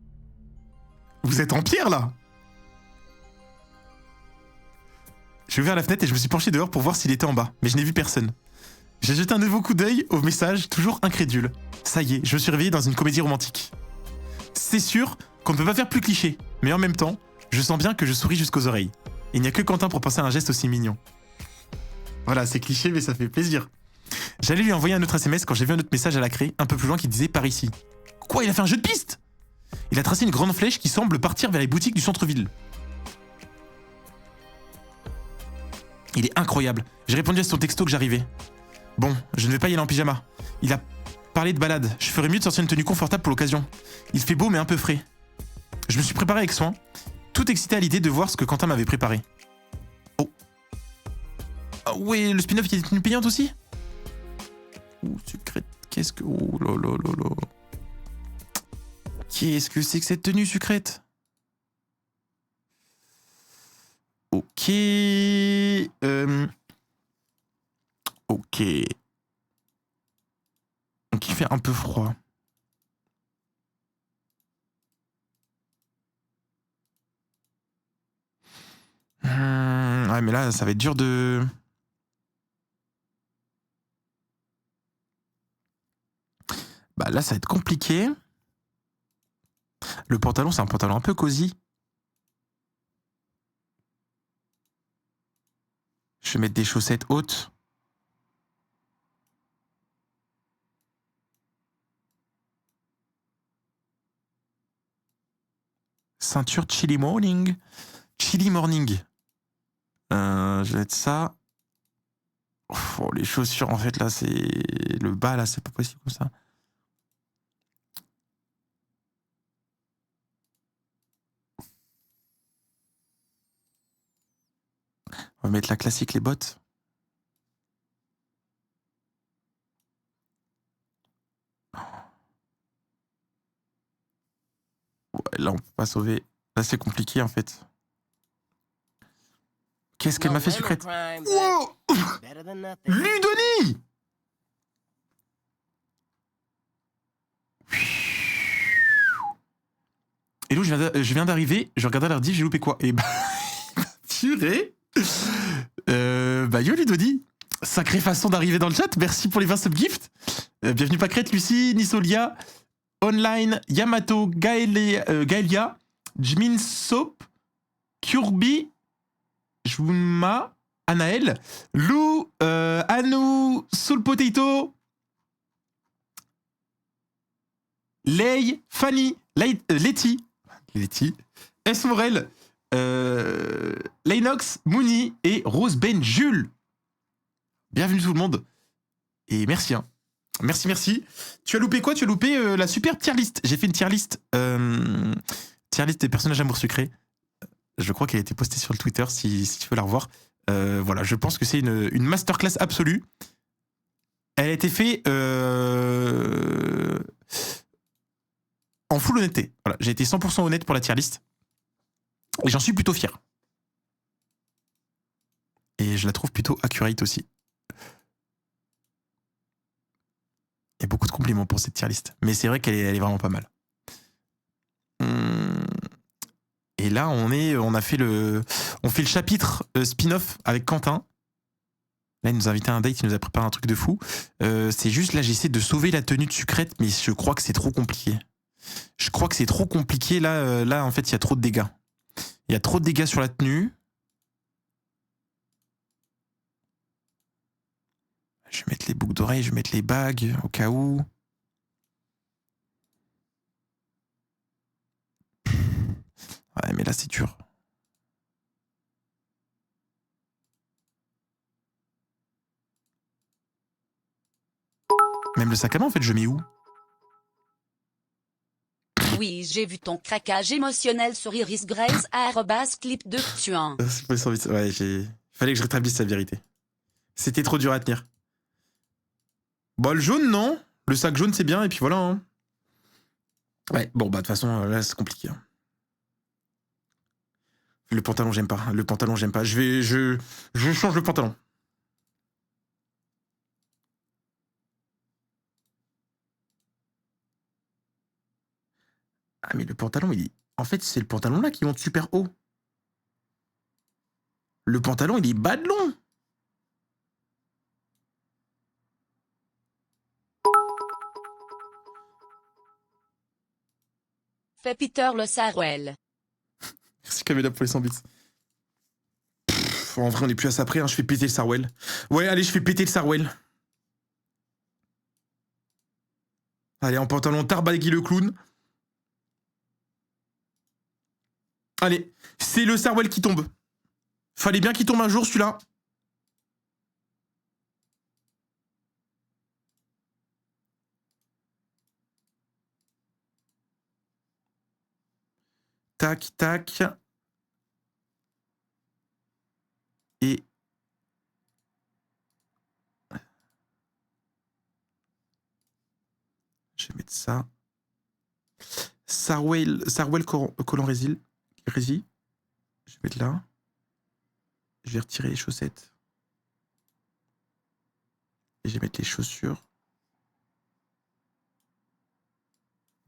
Vous êtes en pierre, là. J'ai ouvert la fenêtre et je me suis penché dehors pour voir s'il était en bas. Mais je n'ai vu personne. J'ai jeté un nouveau coup d'œil au message, toujours incrédule. Ça y est, je me suis réveillé dans une comédie romantique. C'est sûr qu'on ne peut pas faire plus cliché. Mais en même temps, je sens bien que je souris jusqu'aux oreilles. Il n'y a que Quentin pour penser à un geste aussi mignon. Voilà, c'est cliché, mais ça fait plaisir. J'allais lui envoyer un autre SMS quand j'ai vu un autre message à la craie, un peu plus loin, qui disait par ici. Quoi, il a fait un jeu de piste? Il a tracé une grande flèche qui semble partir vers les boutiques du centre-ville. Il est incroyable. J'ai répondu à son texto que j'arrivais. Bon, je ne vais pas y aller en pyjama. Il a parlé de balade. Je ferais mieux de sortir une tenue confortable pour l'occasion. Il fait beau mais un peu frais. Je me suis préparé avec soin, tout excité à l'idée de voir ce que Quentin m'avait préparé. Oh. Ah ouais, le spin-off, il est une payante aussi? Ouh, sucrète, qu'est-ce que... Oh là là là là. Qu'est-ce que c'est que cette tenue sucrète? Ok... Ok. Donc il fait un peu froid. Ouais, mais là, ça va être dur de... Bah là, ça va être compliqué. Le pantalon, c'est un pantalon un peu cosy. Je vais mettre des chaussettes hautes. Ceinture chilly morning. Chilly morning. Je vais mettre ça. Oh, les chaussures, en fait, là, c'est... Le bas, là, c'est pas possible comme ça. On va mettre la classique, les bottes. Ouais, là, on peut pas sauver. Là, c'est compliqué, en fait. Qu'est-ce qu'elle m'a fait, Sucrète? Wow! Ludoni! Hello, je viens d'arriver, je regardais leur dit, j'ai loupé quoi? Et bah, purée! Bah yo Ludoni, sacrée façon d'arriver dans le chat, merci pour les 20 subgifts. Bienvenue Pâquerette, Lucie, Nisolia, Online, Yamato, Gaelia, Jmin Soap, Kirby, Juma, Anaël, Lou, Anou, Soul Potato, Lei, Fanny, Letty, S. Morel, Leinox, Mouni et Rose Ben Jules. Bienvenue tout le monde. Et merci. Hein. Merci. Tu as loupé quoi? Tu as loupé la super tier list. J'ai fait une tier list. Tier list des personnages amour sucrés. Je crois qu'elle a été postée sur le Twitter si tu veux la revoir. Voilà, je pense que c'est une masterclass absolue. Elle a été faite en full honnêteté. Voilà, j'ai été 100% honnête pour la tier list. Et j'en suis plutôt fier. Et je la trouve plutôt accurate aussi. Il y a beaucoup de compliments pour cette tier list. Mais c'est vrai qu'elle est vraiment pas mal. Et là, on fait le chapitre spin-off avec Quentin. Là, il nous a invité à un date, il nous a préparé un truc de fou. C'est juste, là, j'essaie de sauver la tenue de Sucrète, mais je crois que c'est trop compliqué. Là, en fait, il y a trop de dégâts. Il y a trop de dégâts sur la tenue. Je vais mettre les boucles d'oreilles, je vais mettre les bagues, au cas où. Ouais, mais là, c'est dur. Même le sac à main, en fait, je mets où? Oui, j'ai vu ton craquage émotionnel sur Iris Grace @clip de tuant. Ouais, fallait que je rétablisse la vérité. C'était trop dur à tenir. Bon, le jaune, non. Le sac jaune, c'est bien, et puis voilà. Hein. Ouais, bon, bah, de toute façon, là, c'est compliqué. Hein. Le pantalon, j'aime pas. Je change le pantalon. Ah, mais le pantalon, en fait, c'est le pantalon là qui monte super haut. Le pantalon, il est bas de long. Fait Peter le Sarwell. Merci Camilla pour les 100 bits. En vrai, on est plus à ça près, hein. Je fais péter le Sarwell. Ouais, allez, je fais péter le Sarwell. Allez, en pantalon Tarbagui le clown. Allez, c'est le Sarwell qui tombe. Fallait bien qu'il tombe un jour, celui-là. Tac, tac. Et... je vais mettre ça. Sarwell collant résil. Je vais mettre là. Je vais retirer les chaussettes. Et je vais mettre les chaussures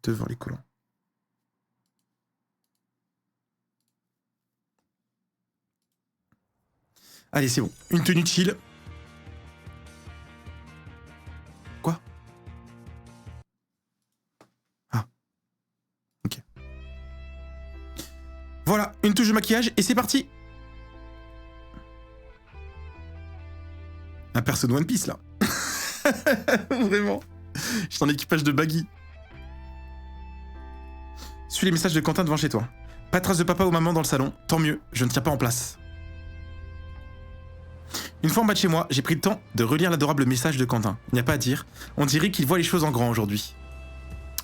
devant les collants. Allez, c'est bon. Une tenue chill. Quoi? Ah. Ok. Voilà, une touche de maquillage et c'est parti. Un perso de One Piece, là. Vraiment. Je suis en équipage de baggy. Suis les messages de Quentin devant chez toi. Pas de trace de papa ou maman dans le salon. Tant mieux, je ne tiens pas en place. Une fois en bas de chez moi, j'ai pris le temps de relire l'adorable message de Quentin. Il n'y a pas à dire, on dirait qu'il voit les choses en grand aujourd'hui.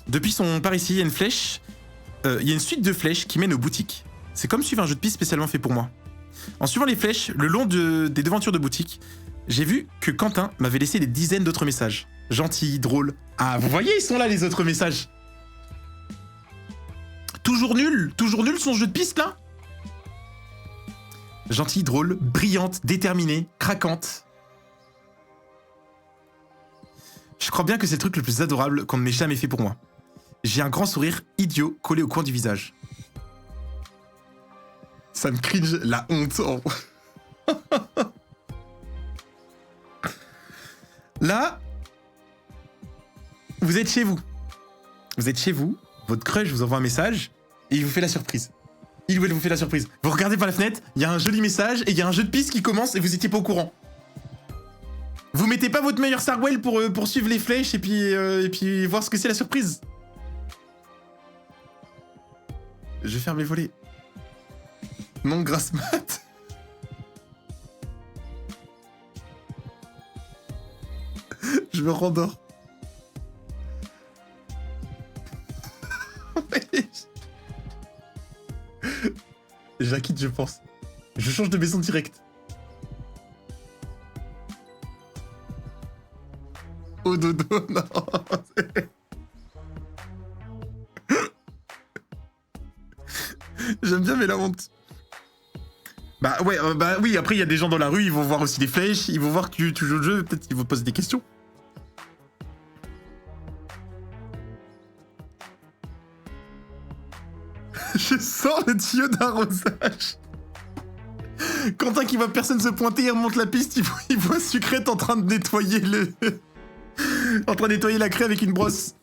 Depuis son par ici, il y a une flèche... il y a une suite de flèches qui mènent aux boutiques. C'est comme suivre un jeu de piste spécialement fait pour moi. En suivant les flèches, le long des devantures de boutique, j'ai vu que Quentin m'avait laissé des dizaines d'autres messages. Gentils, drôles. Ah, vous voyez, ils sont là les autres messages. Toujours nul son jeu de piste là. Gentille, drôle, brillante, déterminée, craquante. Je crois bien que c'est le truc le plus adorable qu'on ne m'ait jamais fait pour moi. J'ai un grand sourire idiot collé au coin du visage. Ça me cringe la honte. Oh. Là, vous êtes chez vous. Vous êtes chez vous, votre crush vous envoie un message et il vous fait la surprise. Il ou elle vous fait la surprise. Vous regardez par la fenêtre, il y a un joli message et il y a un jeu de piste qui commence et vous étiez pas au courant. Vous mettez pas votre meilleur Sarwell pour suivre les flèches et puis voir ce que c'est la surprise. Je vais faire mes volets. Non, grasse mat. Je me rendors. Je la quitte, je pense. Je change de maison direct. Oh dodo, non. J'aime bien, mais la honte. Bah ouais, bah oui, après il y a des gens dans la rue, ils vont voir aussi les flèches, ils vont voir que tu joues le jeu, peut-être qu'ils vont te poser des questions. Je sens le tuyau d'arrosage. Quentin qui voit personne se pointer, il remonte la piste, il voit Sucrète en train de nettoyer en train de nettoyer la craie avec une brosse.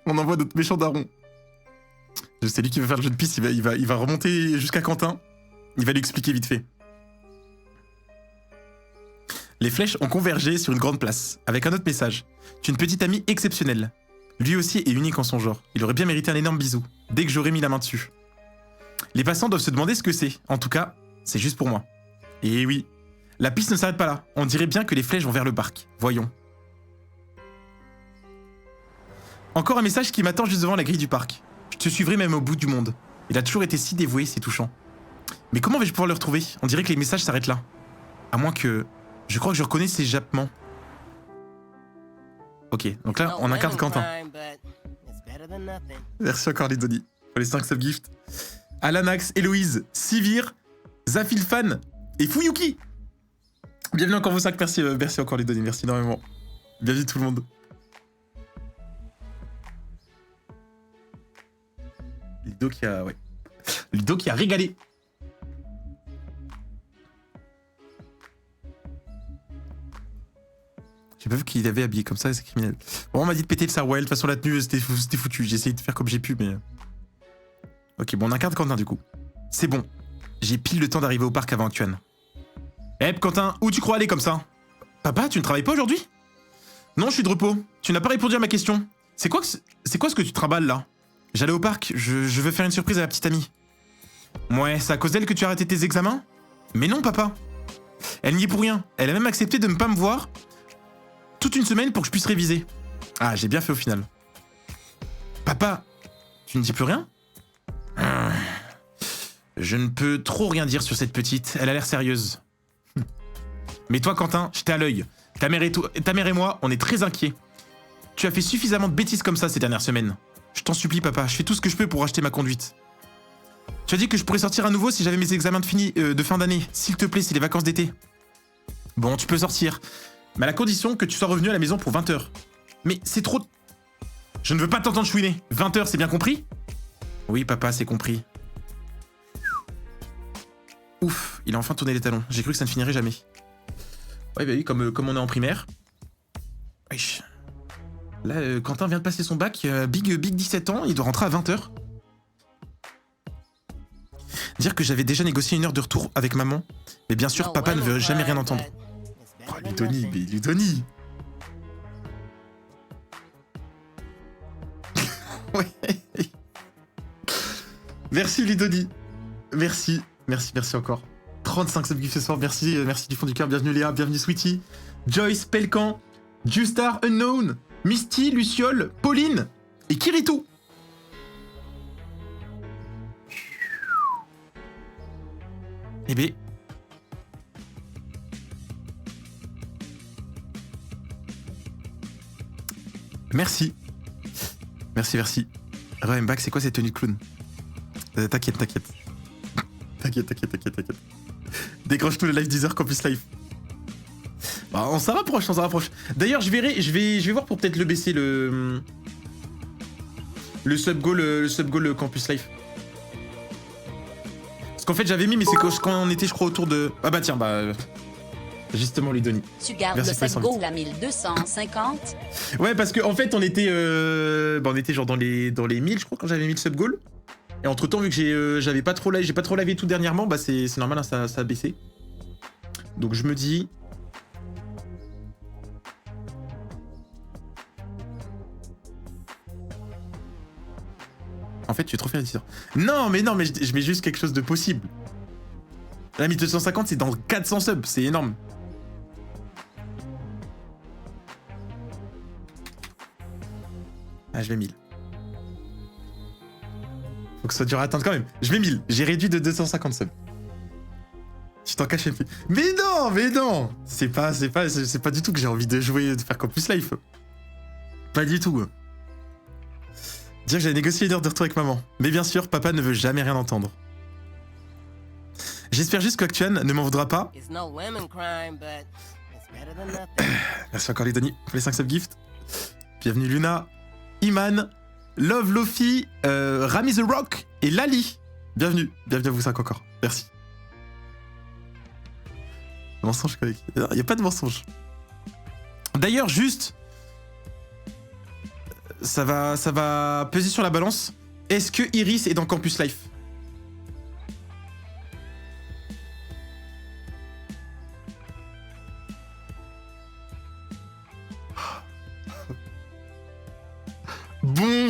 On envoie d'autres méchants darons. C'est lui qui va faire le jeu de piste, il va remonter jusqu'à Quentin. Il va lui expliquer vite fait. Les flèches ont convergé sur une grande place, avec un autre message. Tu es une petite amie exceptionnelle. Lui aussi est unique en son genre. Il aurait bien mérité un énorme bisou, dès que j'aurais mis la main dessus. Les passants doivent se demander ce que c'est. En tout cas, c'est juste pour moi. Et oui, la piste ne s'arrête pas là. On dirait bien que les flèches vont vers le parc. Voyons. Encore un message qui m'attend juste devant la grille du parc. Je te suivrai même au bout du monde. Il a toujours été si dévoué, c'est touchant. Mais comment vais-je pouvoir le retrouver? On dirait que les messages s'arrêtent là. À moins que... Je crois que je reconnais ses jappements. Ok, donc là, on incarne Quentin. Merci encore les Donny. Pour les 5 subgifts. Alanax, Héloïse, Sivir, Zafilfan et Fuyuki. Bienvenue encore vous 5, merci encore les Donny, merci énormément. Bienvenue tout le monde. Ludo qui a... Ouais. Ludo qui a régalé. J'ai pas vu qu'il avait habillé comme ça, c'est criminel. Bon, on m'a dit de péter le Sarwell, de toute façon la tenue c'était foutu, j'ai essayé de faire comme j'ai pu, mais... Ok, bon, on incarne Quentin du coup. C'est bon, j'ai pile le temps d'arriver au parc avant Actuan. Hep, Quentin, où tu crois aller comme ça? Papa, tu ne travailles pas aujourd'hui? Non, je suis de repos, tu n'as pas répondu à ma question. C'est quoi ce que tu trimbales là? J'allais au parc, je veux faire une surprise à la petite amie. Ouais, c'est à cause d'elle que tu as arrêté tes examens? Mais non, papa. Elle n'y est pour rien, elle a même accepté de ne pas me voir toute une semaine pour que je puisse réviser. Ah, j'ai bien fait au final. Papa, tu ne dis plus rien? Je ne peux trop rien dire sur cette petite, elle a l'air sérieuse. Mais toi, Quentin, j'étais à l'œil. Ta mère et moi, on est très inquiets. Tu as fait suffisamment de bêtises comme ça ces dernières semaines. Je t'en supplie, papa, je fais tout ce que je peux pour racheter ma conduite. Tu as dit que je pourrais sortir à nouveau si j'avais mes examens de fin d'année. S'il te plaît, c'est les vacances d'été. Bon, tu peux sortir. Mais à la condition que tu sois revenu à la maison pour 20h. Mais c'est trop... Je ne veux pas t'entendre chouiner. 20h, c'est bien compris? Oui, papa, c'est compris. Ouf, il a enfin tourné les talons. J'ai cru que ça ne finirait jamais. Ouais, bah oui, comme on est en primaire. Wesh. Là, Quentin vient de passer son bac, big 17 ans, il doit rentrer à 20h. Dire que j'avais déjà négocié une heure de retour avec maman. Mais bien sûr, papa ne veut jamais rien entendre. Oh, Ludoni, mais Ludoni. Ouais. Merci Ludoni. Merci encore. 35 subgifts ce soir, merci du fond du cœur. Bienvenue Léa, bienvenue Sweetie. Joyce, Pelcan, Justar, Unknown, Misty, Luciole, Pauline et Kirito. Eh ben... Merci. Merci. Remback, c'est quoi cette tenue de clown? T'inquiète. T'inquiète. Décroche tout le live 10h Campus Live. Bah, on s'en rapproche. D'ailleurs, je vais voir pour peut-être le baisser le sub goal Campus Live. Parce qu'en fait, j'avais mis, mais c'est quand on était, je crois, autour de... Ah bah tiens, justement, Ludoni. Tu gardes Merci le pour les sub goal à 1250. Ouais, parce qu'en fait, on était genre dans les 1000, je crois, quand j'avais mis le sub goal. Et entre temps, vu que j'ai pas trop lavé tout dernièrement, bah c'est normal, hein, ça a baissé. Donc je me dis... En fait, tu es trop fier d'éditeur. Non, mais je mets juste quelque chose de possible. La 1250, c'est dans 400 subs, c'est énorme. Ah, je vais 1000. Faut que ce soit dur à atteindre quand même. Je vais 1000. J'ai réduit de 250 subs. Tu t'en caches un peu. Mais non. C'est pas du tout que j'ai envie de jouer, de faire Campus Life. Pas du tout. Dire que j'avais négocié une heure de retour avec maman. Mais bien sûr, papa ne veut jamais rien entendre. J'espère juste qu'Actuan ne m'en voudra pas. Merci encore les Denis pour les 5 subgifts. Bienvenue Luna, Iman, Love Lofi, Rami The Rock et Lali. Bienvenue à vous 5 encore. Merci. Mensonge avec... Il n'y a pas de mensonge. D'ailleurs, juste... Ça va peser sur la balance. Est-ce que Iris est dans Campus Life? Bon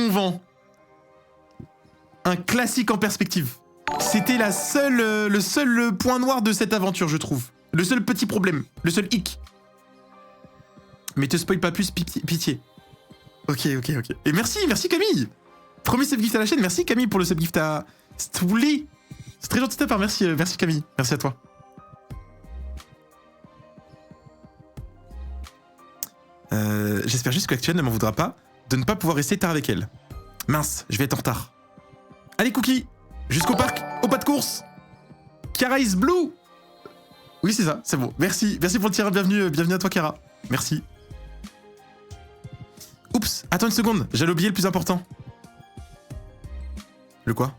vent. Un classique en perspective. C'était le seul point noir de cette aventure, je trouve. Le seul petit problème. Le seul hic. Mais te spoil pas plus, pitié. Ok. Et merci Camille. Premier subgift à la chaîne, merci Camille pour le subgift à Stouli. C'est très gentil de ta part, merci Camille. Merci à toi. J'espère juste que l'Actuelle ne m'en voudra pas de ne pas pouvoir rester tard avec elle. Mince, je vais être en retard. Allez Cookie, jusqu'au parc, au pas de course. Chiara is blue. Oui c'est ça, c'est bon. Merci pour le tir, bienvenue à toi Chiara. Merci. Oups, attends une seconde, j'allais oublier le plus important. Le quoi?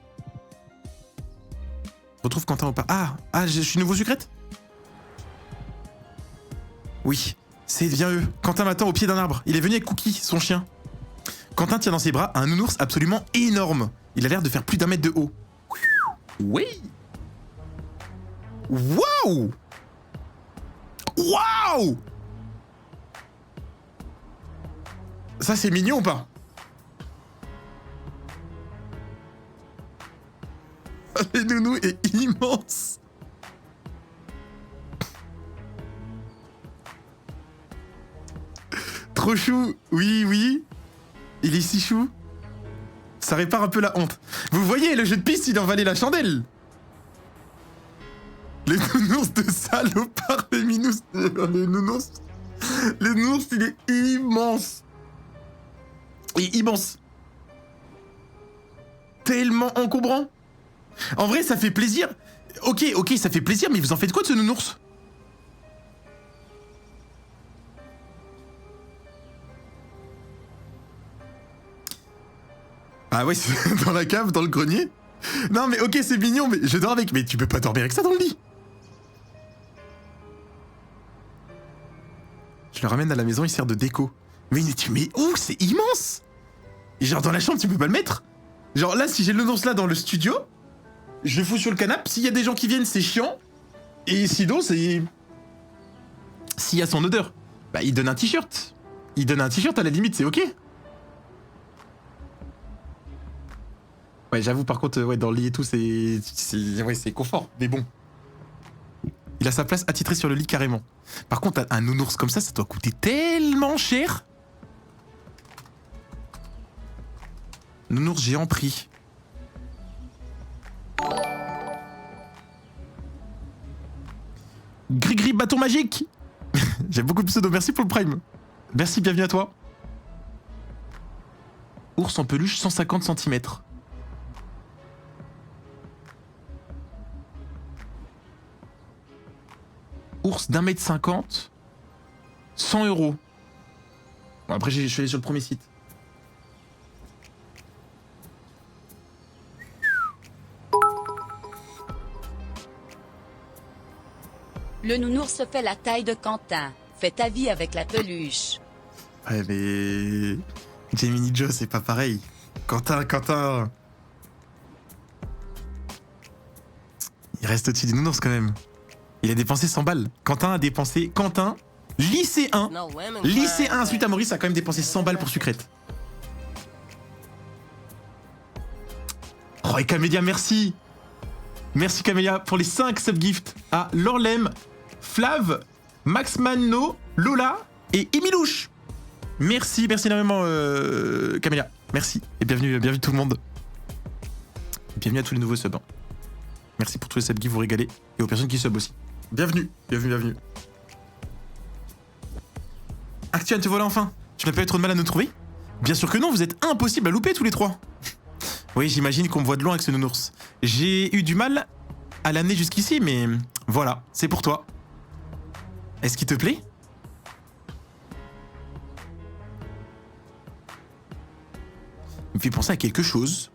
Retrouve Quentin au pas. Ah, je suis nouveau sucrète? Oui, c'est bien eux. Quentin m'attend au pied d'un arbre. Il est venu avec Cookie, son chien. Quentin tient dans ses bras un nounours absolument énorme. Il a l'air de faire plus d'1 mètre de haut. Oui. Waouh. Ça, c'est mignon ou pas? Le nounou est immense. Trop chou. Oui. Il est si chou. Ça répare un peu la honte. Vous voyez, le jeu de piste, il en valait la chandelle. Les nounours de salopard, les nounours, il est immense. Tellement encombrant. En vrai, ça fait plaisir. Ok, ça fait plaisir, mais vous en faites quoi de ce nounours? Ah ouais, c'est dans la cave, dans le grenier? Non mais ok, c'est mignon, mais je dors avec. Mais tu peux pas dormir avec ça dans le lit. Je le ramène à la maison, il sert de déco. Mais où? C'est immense. Et genre dans la chambre, tu peux pas le mettre? Genre là, si j'ai le nounours là dans le studio, je le fous sur le canapé. S'il y a des gens qui viennent, c'est chiant. Et sinon, c'est... S'il y a son odeur, bah il donne un t-shirt. Il donne un t-shirt à la limite, c'est ok. Ouais, j'avoue, par contre, ouais, dans le lit et tout, c'est confort. Mais bon. Il a sa place attitrée sur le lit carrément. Par contre, un nounours comme ça doit coûter tellement cher. Nounours géant prix. Gris-gris bâton magique. J'ai beaucoup de pseudo, merci pour le prime. Merci, bienvenue à toi. Ours en peluche 150 cm. Ours d'1,50 m. 100 €. Bon, après, je suis allé sur le premier site. Le nounours fait la taille de Quentin. Fais ta vie avec la peluche. Ouais, mais... Gemini Joe, c'est pas pareil. Quentin... Il reste au-dessus du nounours quand même. Il a dépensé 100 balles. Quentin, lycéen, suite à Maurice, a quand même dépensé 100 balles pour sucrète. Oh, et Camélia, merci. Merci Camélia pour les 5 subgifts à Lorlem, Flav, Max Manno, Lola et Emilouche. Merci énormément Camélia. Merci et bienvenue tout le monde. Bienvenue à tous les nouveaux subs. Merci pour tous les subgifts, vous régalez. Et aux personnes qui sub aussi. Bienvenue. Actuan, te voilà enfin. Tu n'as pas eu trop de mal à nous trouver? Bien sûr que non, vous êtes impossible à louper tous les trois. Oui, j'imagine qu'on me voit de loin avec ce nounours. J'ai eu du mal à l'amener jusqu'ici, mais voilà, c'est pour toi. Est-ce qu'il te plaît? Il me fait penser à quelque chose.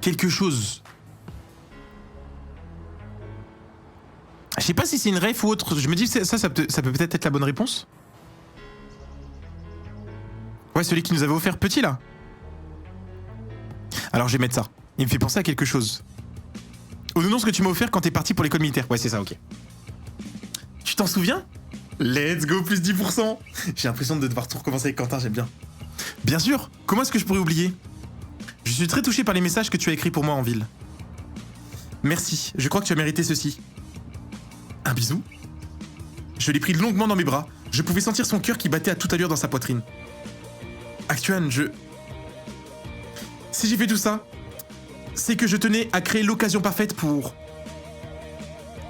Quelque chose. Je sais pas si c'est une ref ou autre. Je me dis que ça peut peut-être être la bonne réponse. Ouais, celui qui nous avait offert petit là. Alors je vais mettre ça. Il me fait penser à quelque chose. Au nounours que tu m'as offert quand t'es parti pour l'école militaire. Ouais, c'est ça, ok. Tu t'en souviens? Let's go, plus 10%. J'ai l'impression de devoir tout recommencer avec Quentin, j'aime bien. Bien sûr, comment est-ce que je pourrais oublier? Je suis très touché par les messages que tu as écrits pour moi en ville. Merci, je crois que tu as mérité ceci. Un bisou? Je l'ai pris longuement dans mes bras. Je pouvais sentir son cœur qui battait à toute allure dans sa poitrine. Actuan, si j'ai fait tout ça, c'est que je tenais à créer l'occasion parfaite pour...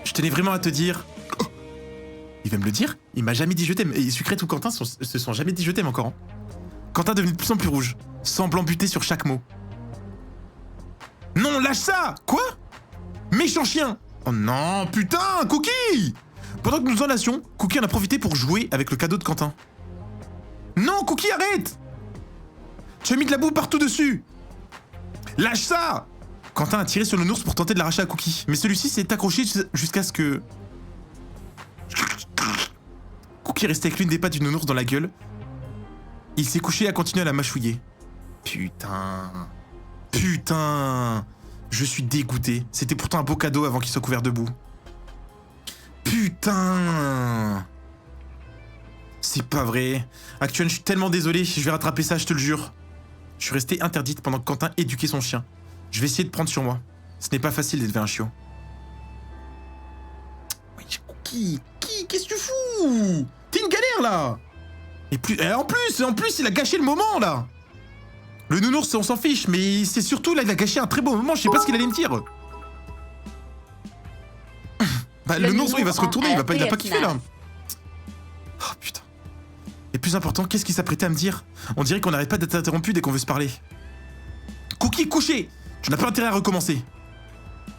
Je tenais vraiment à te dire... Oh, il va me le dire? Il m'a jamais dit je t'aime. Et Sucrète ou Quentin se sont jamais dit je t'aime encore. Hein. Quentin devenait de plus en plus rouge, semblant buter sur chaque mot. Non, lâche ça! Quoi? Méchant chien! Oh non, putain, Cookie! Pendant que nous en lassions, Cookie en a profité pour jouer avec le cadeau de Quentin. Non, Cookie, arrête! Tu as mis de la boue partout dessus! Lâche ça! Quentin a tiré sur le nounours pour tenter de l'arracher à Cookie, mais celui-ci s'est accroché jusqu'à ce que... Cookie est resté avec l'une des pattes du nounours dans la gueule. Il s'est couché et a continué à la mâchouiller. Putain... Je suis dégoûté. C'était pourtant un beau cadeau avant qu'il soit couvert de boue. Putain... C'est pas vrai. Actuellement, je suis tellement désolé. Je vais rattraper ça, je te le jure. Je suis restée interdite pendant que Quentin éduquait son chien. Je vais essayer de prendre sur moi. Ce n'est pas facile d'élever un chiot. Oui, qu'est-ce que tu fous? T'es une galère, là. Et en plus, il a gâché le moment, là. Le nounours, on s'en fiche, mais c'est surtout, là, il a gâché un très beau moment. Je sais pas ce qu'il allait me dire. Bah, le nounours, il va se retourner, il a pas kiffé, là. Oh, putain. Et plus important, qu'est-ce qu'il s'apprêtait à me dire? On dirait qu'on n'arrête pas d'être interrompu dès qu'on veut se parler. Cookie, couché! Tu n'as pas intérêt à recommencer.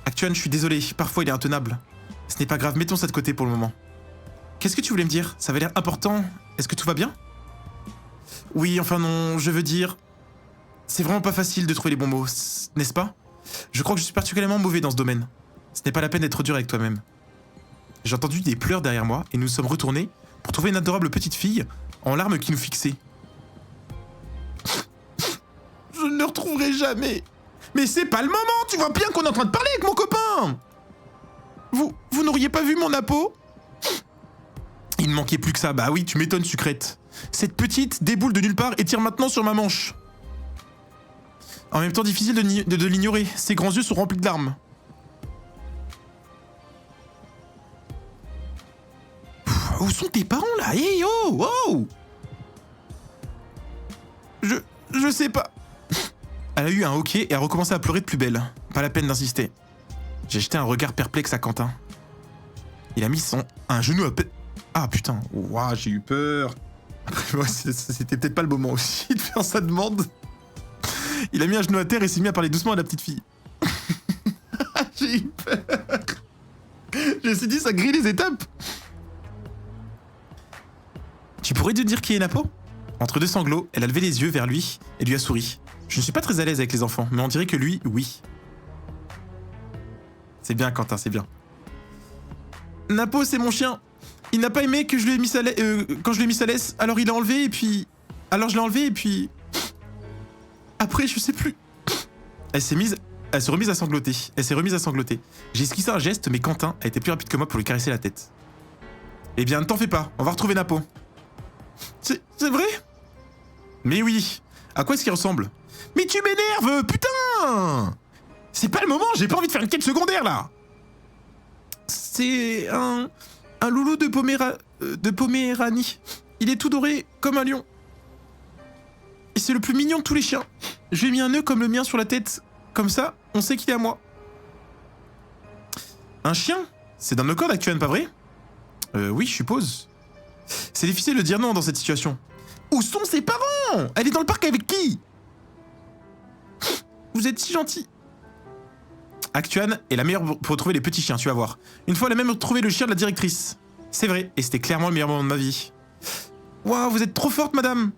Actuan, je suis désolé, parfois il est intenable. Ce n'est pas grave, mettons ça de côté pour le moment. Qu'est-ce que tu voulais me dire? Ça avait l'air important. Est-ce que tout va bien? Oui, enfin non, je veux dire... C'est vraiment pas facile de trouver les bons mots, n'est-ce pas? Je crois que je suis particulièrement mauvais dans ce domaine. Ce n'est pas la peine d'être dur avec toi-même. J'ai entendu des pleurs derrière moi et nous sommes retournés pour trouver une adorable petite fille en larmes qui nous fixait. Je ne le retrouverai jamais. Mais c'est pas le moment, tu vois bien qu'on est en train de parler avec mon copain. Vous n'auriez pas vu mon apo? Il ne manquait plus que ça, bah oui, tu m'étonnes, Sucrète. Cette petite déboule de nulle part et tire maintenant sur ma manche. En même temps, difficile de l'ignorer. Ses grands yeux sont remplis de larmes. Pff, où sont tes parents là? Hey oh oh! Je sais pas. Elle a eu un hoquet et a recommencé à pleurer de plus belle. Pas la peine d'insister. J'ai jeté un regard perplexe à Quentin. Il a mis un genou à peine. Ah putain, ouah, j'ai eu peur. Après, moi, c'était peut-être pas le moment aussi de faire sa demande. Il a mis un genou à terre et s'est mis à parler doucement à la petite fille. J'ai eu peur. Je me suis dit, ça grille les étapes. Tu pourrais te dire qui est Napo? Entre deux sanglots, elle a levé les yeux vers lui et lui a souri. Je ne suis pas très à l'aise avec les enfants, mais on dirait que lui, oui. C'est bien, Quentin, c'est bien. Napo, c'est mon chien. Il n'a pas aimé que je lui ai mis sa quand je lui ai mis sa laisse, alors il l'a enlevé et puis... Alors je l'ai enlevé et puis... Après, je sais plus. Elle s'est remise à sangloter. J'ai esquissé un geste, mais Quentin a été plus rapide que moi pour lui caresser la tête. Eh bien, ne t'en fais pas, on va retrouver Napo. C'est vrai? Mais oui. À quoi est-ce qu'il ressemble? Mais tu m'énerves, putain! C'est pas le moment, j'ai pas envie de faire une quête secondaire, là! C'est un loulou de Poméranie. Il est tout doré, comme un lion. Et c'est le plus mignon de tous les chiens. Je lui ai mis un nœud comme le mien sur la tête. Comme ça, on sait qu'il est à moi. Un chien? C'est dans nos cordes actuellement, pas vrai? Oui, je suppose. C'est difficile de dire non dans cette situation. Où sont ses parents? Elle est dans le parc avec qui? Vous êtes si gentil. Actuan est la meilleure pour retrouver les petits chiens, tu vas voir. Une fois, elle a même retrouvé le chien de la directrice. C'est vrai, et c'était clairement le meilleur moment de ma vie. Waouh, vous êtes trop forte, madame.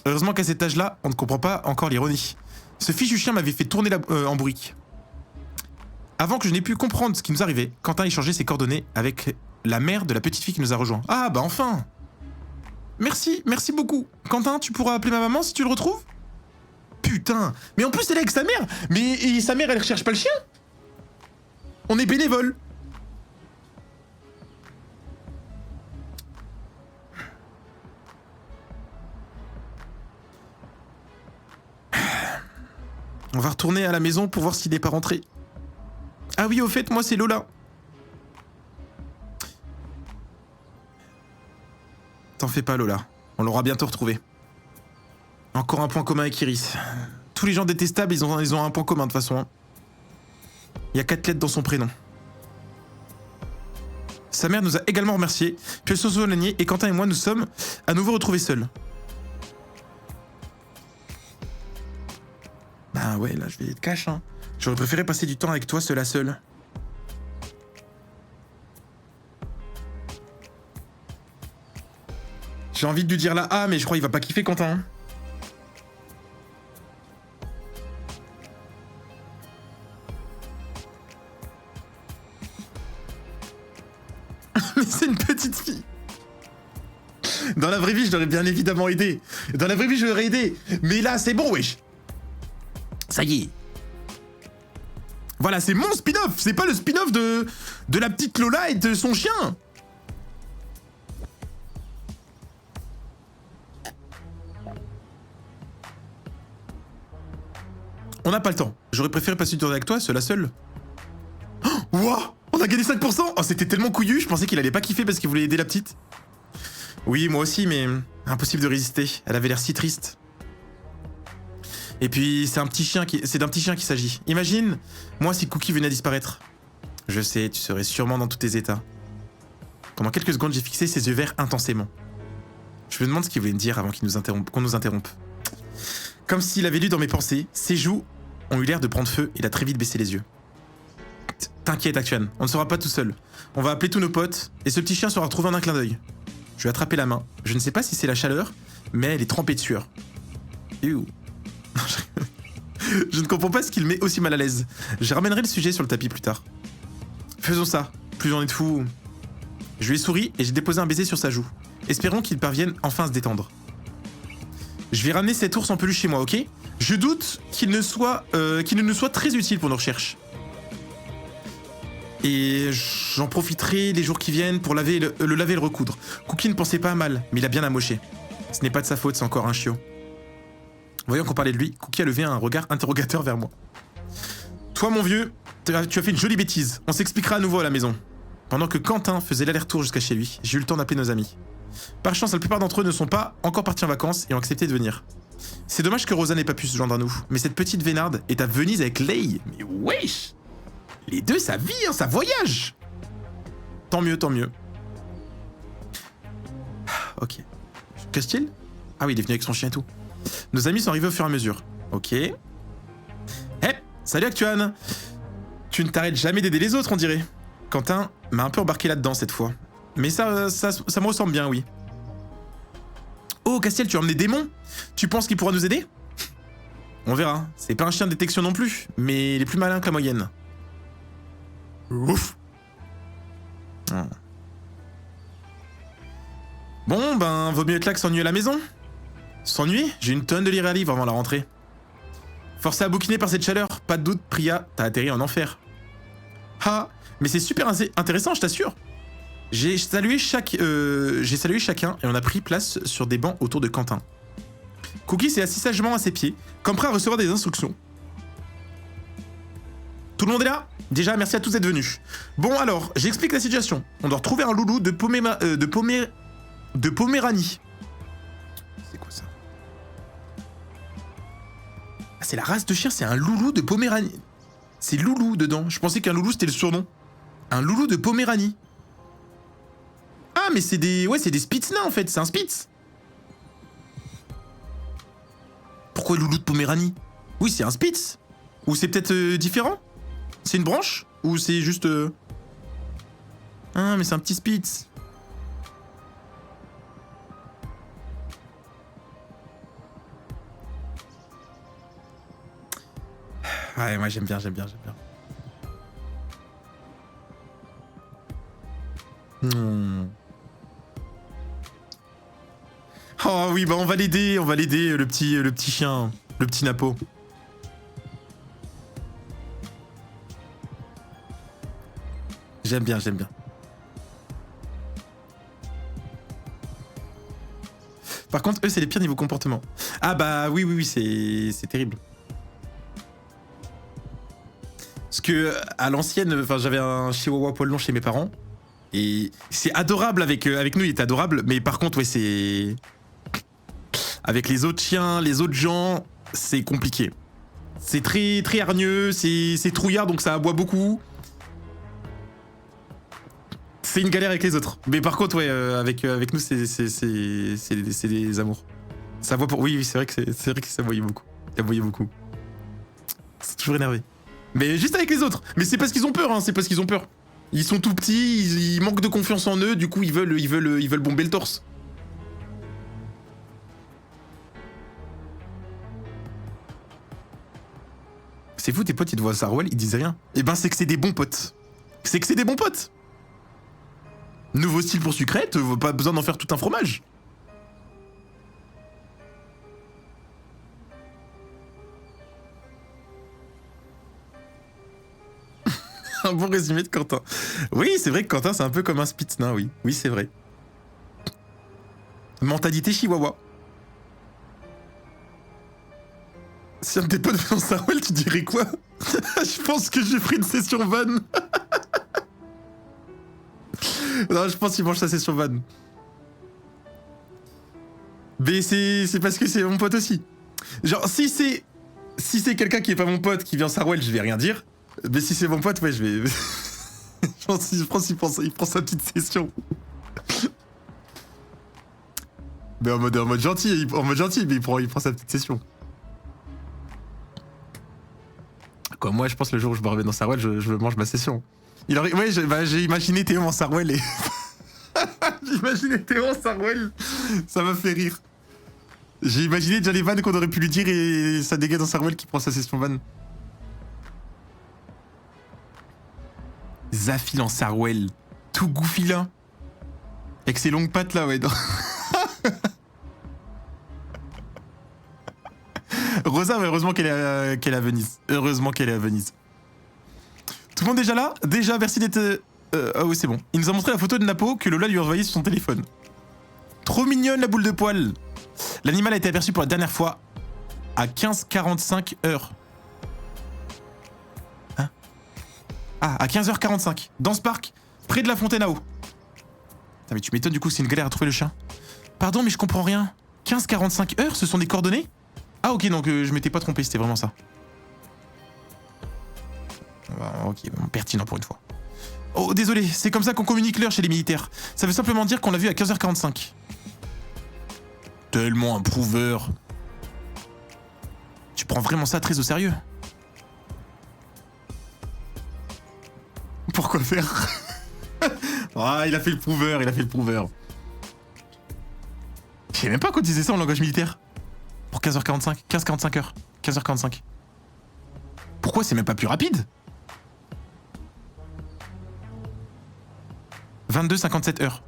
Heureusement qu'à cet âge-là, on ne comprend pas encore l'ironie. Ce fichu chien m'avait fait tourner en bourrique. Avant que je n'ai pu comprendre ce qui nous arrivait, Quentin a échangé ses coordonnées avec la mère de la petite fille qui nous a rejoint. Ah bah enfin. Merci beaucoup. Quentin, tu pourras appeler ma maman si tu le retrouves? Putain, mais en plus elle est avec sa mère. Mais et sa mère, elle recherche pas le chien? On est bénévole. On va retourner à la maison pour voir s'il n'est pas rentré. Ah oui, au fait, moi c'est Lola. T'en fais pas, Lola. On l'aura bientôt retrouvé. Encore un point commun avec Iris. Tous les gens détestables, ils ont un point commun de toute façon. Il y a 4 lettres dans son prénom. Sa mère nous a également remerciés, puis elle se soignée et Quentin et moi nous sommes à nouveau retrouvés seuls. Ah ouais, là je vais être cash, hein. J'aurais préféré passer du temps avec toi seul à seul. J'ai envie de lui dire là, ah mais je crois qu'il va pas kiffer Quentin. Mais c'est une petite fille. Dans la vraie vie, je l'aurais bien évidemment aidé. Dans la vraie vie, je l'aurais aidé. Mais là, c'est bon, wesh. Ça y est. Voilà, c'est mon spin-off. C'est pas le spin-off de la petite Lola et de son chien. On n'a pas le temps. J'aurais préféré passer du temps avec toi, seul à seul. Oh, wow, on a gagné 5%. Oh, c'était tellement couillu, je pensais qu'il allait pas kiffer parce qu'il voulait aider la petite. Oui, moi aussi, mais impossible de résister. Elle avait l'air si triste. Et puis, c'est d'un petit chien qu'il s'agit. Imagine, moi, si Cookie venait à disparaître. Je sais, tu serais sûrement dans tous tes états. Pendant quelques secondes, j'ai fixé ses yeux verts intensément. Je me demande ce qu'il voulait me dire avant qu'on nous interrompe. Comme s'il avait lu dans mes pensées, ses joues ont eu l'air de prendre feu et il a très vite baissé les yeux. T'inquiète, Actuan, on ne sera pas tout seul. On va appeler tous nos potes et ce petit chien sera retrouvé en un clin d'œil. Je lui ai attrapé la main. Je ne sais pas si c'est la chaleur, mais elle est trempée de sueur. Ew. Je ne comprends pas ce qui le met aussi mal à l'aise. Je ramènerai le sujet sur le tapis plus tard. Faisons ça, plus j'en ai de fou. Je lui ai souri et j'ai déposé un baiser sur sa joue. Espérons qu'il parvienne enfin à se détendre. Je vais ramener cet ours en peluche chez moi, ok? Je doute qu'il ne nous soit très utile pour nos recherches. Et j'en profiterai les jours qui viennent pour le laver et le recoudre. Cookie ne pensait pas à mal, mais il a bien amoché. Ce n'est pas de sa faute, c'est encore un chiot. Voyant qu'on parlait de lui, Cookie a levé un regard interrogateur vers moi. Toi, mon vieux, tu as fait une jolie bêtise. On s'expliquera à nouveau à la maison. Pendant que Quentin faisait l'aller-retour jusqu'à chez lui, j'ai eu le temps d'appeler nos amis. Par chance, la plupart d'entre eux ne sont pas encore partis en vacances et ont accepté de venir. C'est dommage que Rosa n'ait pas pu se joindre à nous, mais cette petite Vénarde est à Venise avec Lei. Mais wesh! Les deux, ça vit, hein, ça voyage! Tant mieux, tant mieux. Ok. Qu'est-ce-t-il? Ah oui, il est venu avec son chien et tout. Nos amis sont arrivés au fur et à mesure. Ok. Eh, salut Actuan. Tu ne t'arrêtes jamais d'aider les autres, on dirait. Quentin m'a un peu embarqué là-dedans cette fois. Mais ça me ressemble bien, oui. Oh, Castiel, tu as emmené Démon? Tu penses qu'il pourra nous aider? On verra. C'est pas un chien de détection non plus, mais il est plus malin que la moyenne. Ouf. Oh. Bon, ben, vaut mieux être là que s'ennuyer à la maison. S'ennuyer? J'ai une tonne de lire à livre avant la rentrée. Forcé à bouquiner par cette chaleur, pas de doute, Priya, t'as atterri en enfer. Ah, mais c'est super intéressant, je t'assure. J'ai salué chacun et on a pris place sur des bancs autour de Quentin. Cookie s'est assis sagement à ses pieds, comme prêt à recevoir des instructions. Tout le monde est là? Déjà, merci à tous d'être venus. Bon alors, j'explique la situation. On doit retrouver un loulou de Poméranie. C'est quoi ça? Ah, c'est la race de chien, c'est un loulou de Poméranie. C'est loulou dedans. Je pensais qu'un loulou c'était le surnom. Un loulou de Poméranie. Ah, mais c'est des... Ouais, c'est des Spitz nains en fait, c'est un Spitz. Pourquoi loulou de Poméranie? Oui, c'est un Spitz. Ou c'est peut-être différent? C'est une branche? Ou c'est juste... Ah, mais c'est un petit Spitz. Ouais, moi j'aime bien. Oh oui, bah on va l'aider, le petit chien, le petit Napo. J'aime bien. Par contre, eux, c'est les pires niveau comportement. Ah bah oui, c'est terrible. Parce que à l'ancienne, enfin j'avais un chihuahua poil long chez mes parents. Et c'est adorable avec nous, il est adorable. Mais par contre, ouais, c'est... Avec les autres chiens, les autres gens, c'est compliqué. C'est très hargneux, c'est trouillard, donc ça aboie beaucoup. C'est une galère avec les autres. Mais par contre, ouais, avec nous, c'est des amours. Ça aboie pour... Oui, c'est vrai que ça aboyait beaucoup. Ça aboyait beaucoup. C'est toujours énervé. Mais juste avec les autres. Mais c'est parce qu'ils ont peur, hein, c'est parce qu'ils ont peur. Ils sont tout petits, ils manquent de confiance en eux, du coup ils veulent bomber le torse. C'est fou, tes potes ils te voient Sarwell, ils disent rien. Eh ben c'est que c'est des bons potes. Nouveau style pour sucrète, pas besoin d'en faire tout un fromage. Un bon résumé de Quentin. Oui, c'est vrai que Quentin, c'est un peu comme un Spitz nain, oui. Oui, c'est vrai. Mentalité chihuahua. Si un de tes potes veut dans Sarwell, tu dirais quoi? Je pense que j'ai pris une session van. Non, je pense qu'il mange sa session van. Mais c'est parce que c'est mon pote aussi. Genre, si c'est quelqu'un qui est pas mon pote qui vient Sarwell, je vais rien dire. Mais si c'est mon pote, ouais, je vais... je pense qu'il prend sa petite session. Mais en mode gentil, mais il prend sa petite session. Quoi, moi, je pense le jour où je me remets dans Sarwell, je mange ma session. Ouais, j'ai imaginé Théo en Sarwell et... J'ai imaginé Théo en Sarwell. Ça m'a fait rire. J'ai imaginé déjà les vannes qu'on aurait pu lui dire et ça dégage dans Sarwell qui prend sa session vanne. Zafil en Sarwell. Tout goofy là. Avec ses longues pattes là, ouais. Rosa, ouais, heureusement qu'elle est à Venise. Heureusement qu'elle est à Venise. Tout le monde déjà là? Déjà, merci d'être... Ah oui, c'est bon. Il nous a montré la photo de Napo que Lola lui a envoyée sur son téléphone. Trop mignonne la boule de poil. L'animal a été aperçu pour la dernière fois à 15h45 heures. Hein? Ah, à 15h45, dans ce parc, près de la fontaine à eau. Putain, mais tu m'étonnes, du coup, c'est une galère à trouver le chien. Pardon, mais je comprends rien. 15h45 heures, ce sont des coordonnées? Ah, ok, donc je m'étais pas trompé, c'était vraiment ça. Ok, bon, pertinent pour une fois. Oh, désolé, c'est comme ça qu'on communique l'heure chez les militaires. Ça veut simplement dire qu'on l'a vu à 15h45. Tellement un prouveur. Tu prends vraiment ça très au sérieux? Pourquoi faire? Ah, il a fait le prouveur, il a fait le prouveur. Je sais même pas qu'on disait ça en langage militaire. Pour 15h45, 15h45 heures. 15h45. Pourquoi c'est même pas plus rapide? 22h57 heures.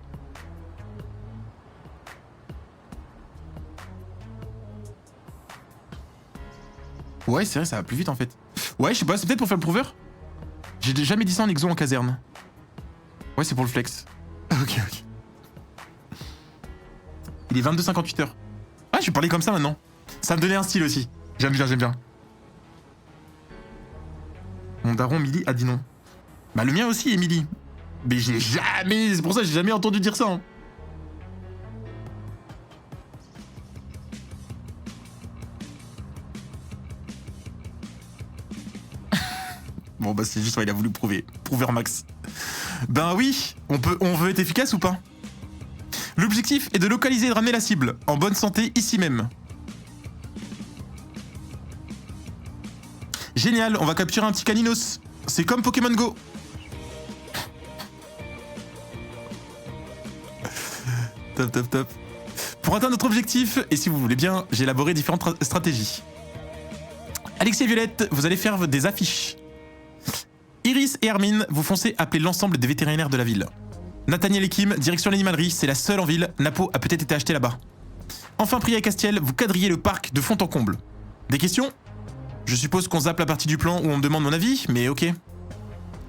Ouais, c'est vrai, ça va plus vite en fait. Ouais, je sais pas, c'est peut-être pour faire le prouveur. J'ai jamais dit ça en exo en caserne. Ouais, c'est pour le flex. Ok, ok. Il est 22h58 heures. Ah, je vais parler comme ça maintenant. Ça me donnait un style aussi. J'aime bien, j'aime bien. Mon daron, Milly, a dit non. Bah, le mien aussi, Emily. Mais j'ai jamais... C'est pour ça que j'ai jamais entendu dire ça. Hein. Bon, bah, c'est juste, ouais, il a voulu prouver. Prouveur max. Ben oui, on veut être efficace ou pas? L'objectif est de localiser et de ramener la cible, en bonne santé, ici même. Génial, on va capturer un petit caninos. C'est comme Pokémon Go. Top, top, top. Pour atteindre notre objectif, et si vous voulez bien, j'ai élaboré différentes stratégies. Alexis et Violette, vous allez faire des affiches. Iris et Hermine, vous foncez appeler l'ensemble des vétérinaires de la ville. Nathaniel et Kim, direction l'animalerie, c'est la seule en ville, Napo a peut-être été acheté là-bas. Enfin, Priya et Castiel, vous quadrillez le parc de fond en comble. Des questions? Je suppose qu'on zappe la partie du plan où on me demande mon avis, mais ok.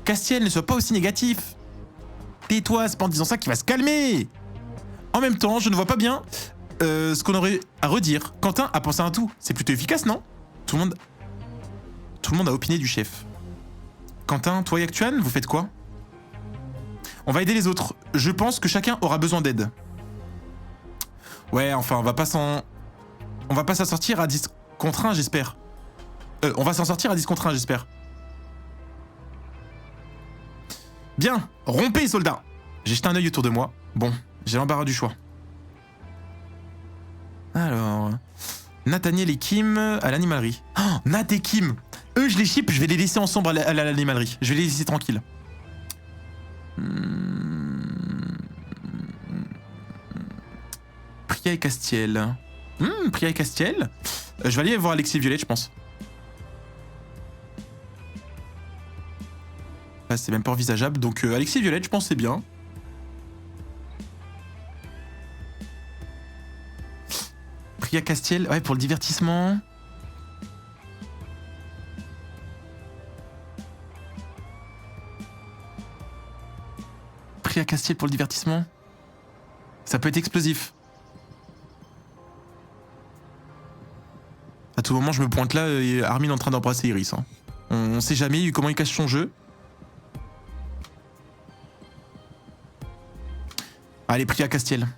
Castiel, ne sois pas aussi négatif. Tais-toi, c'est pas en disant ça qu'il va se calmer. En même temps, je ne vois pas bien ce qu'on aurait à redire. Quentin a pensé à un tout, c'est plutôt efficace, non? Tout le monde a opiné du chef. Quentin, toi et Actuan, vous faites quoi? On va aider les autres. Je pense que chacun aura besoin d'aide. Ouais, enfin, on va pas s'en sortir à 10 contre 1, j'espère. On va s'en sortir à 10 contre 1, j'espère. Bien, rompez, soldats. J'ai jeté un œil autour de moi. Bon, j'ai l'embarras du choix. Alors... Nathaniel et Kim à l'animalerie. Oh, Nat et Kim. Eux, je les ship, je vais les laisser ensemble à l'animalerie. Je vais les laisser tranquilles. Priya et Castiel. Priya et Castiel. Je vais aller voir Alexis et Violette, je pense. Là, c'est même pas envisageable. Donc, Alexis et Violette, je pense c'est bien. Priya Castiel, ouais, pour le divertissement. Priya Castiel pour le divertissement. Ça peut être explosif. À tout moment, je me pointe là et Armin est en train d'embrasser Iris. Hein. On sait jamais comment il cache son jeu. Allez, Priya Castiel.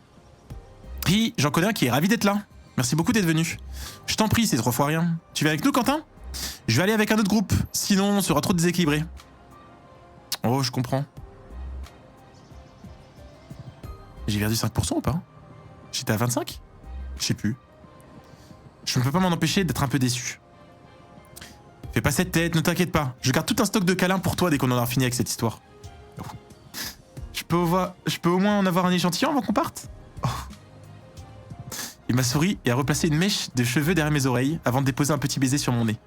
Puis, j'en connais un qui est ravi d'être là. Merci beaucoup d'être venu. Je t'en prie, c'est 3 fois rien. Tu viens avec nous, Quentin? Je vais aller avec un autre groupe, sinon on sera trop déséquilibré. Oh, je comprends. J'ai perdu 5% ou pas? J'étais à 25? Je sais plus. Je ne peux pas m'en empêcher d'être un peu déçu. Fais pas cette tête, ne t'inquiète pas. Je garde tout un stock de câlins pour toi dès qu'on en aura fini avec cette histoire. Je peux au moins en avoir un échantillon avant qu'on parte? Oh. Il m'a souri et a replacé une mèche de cheveux derrière mes oreilles avant de déposer un petit baiser sur mon nez.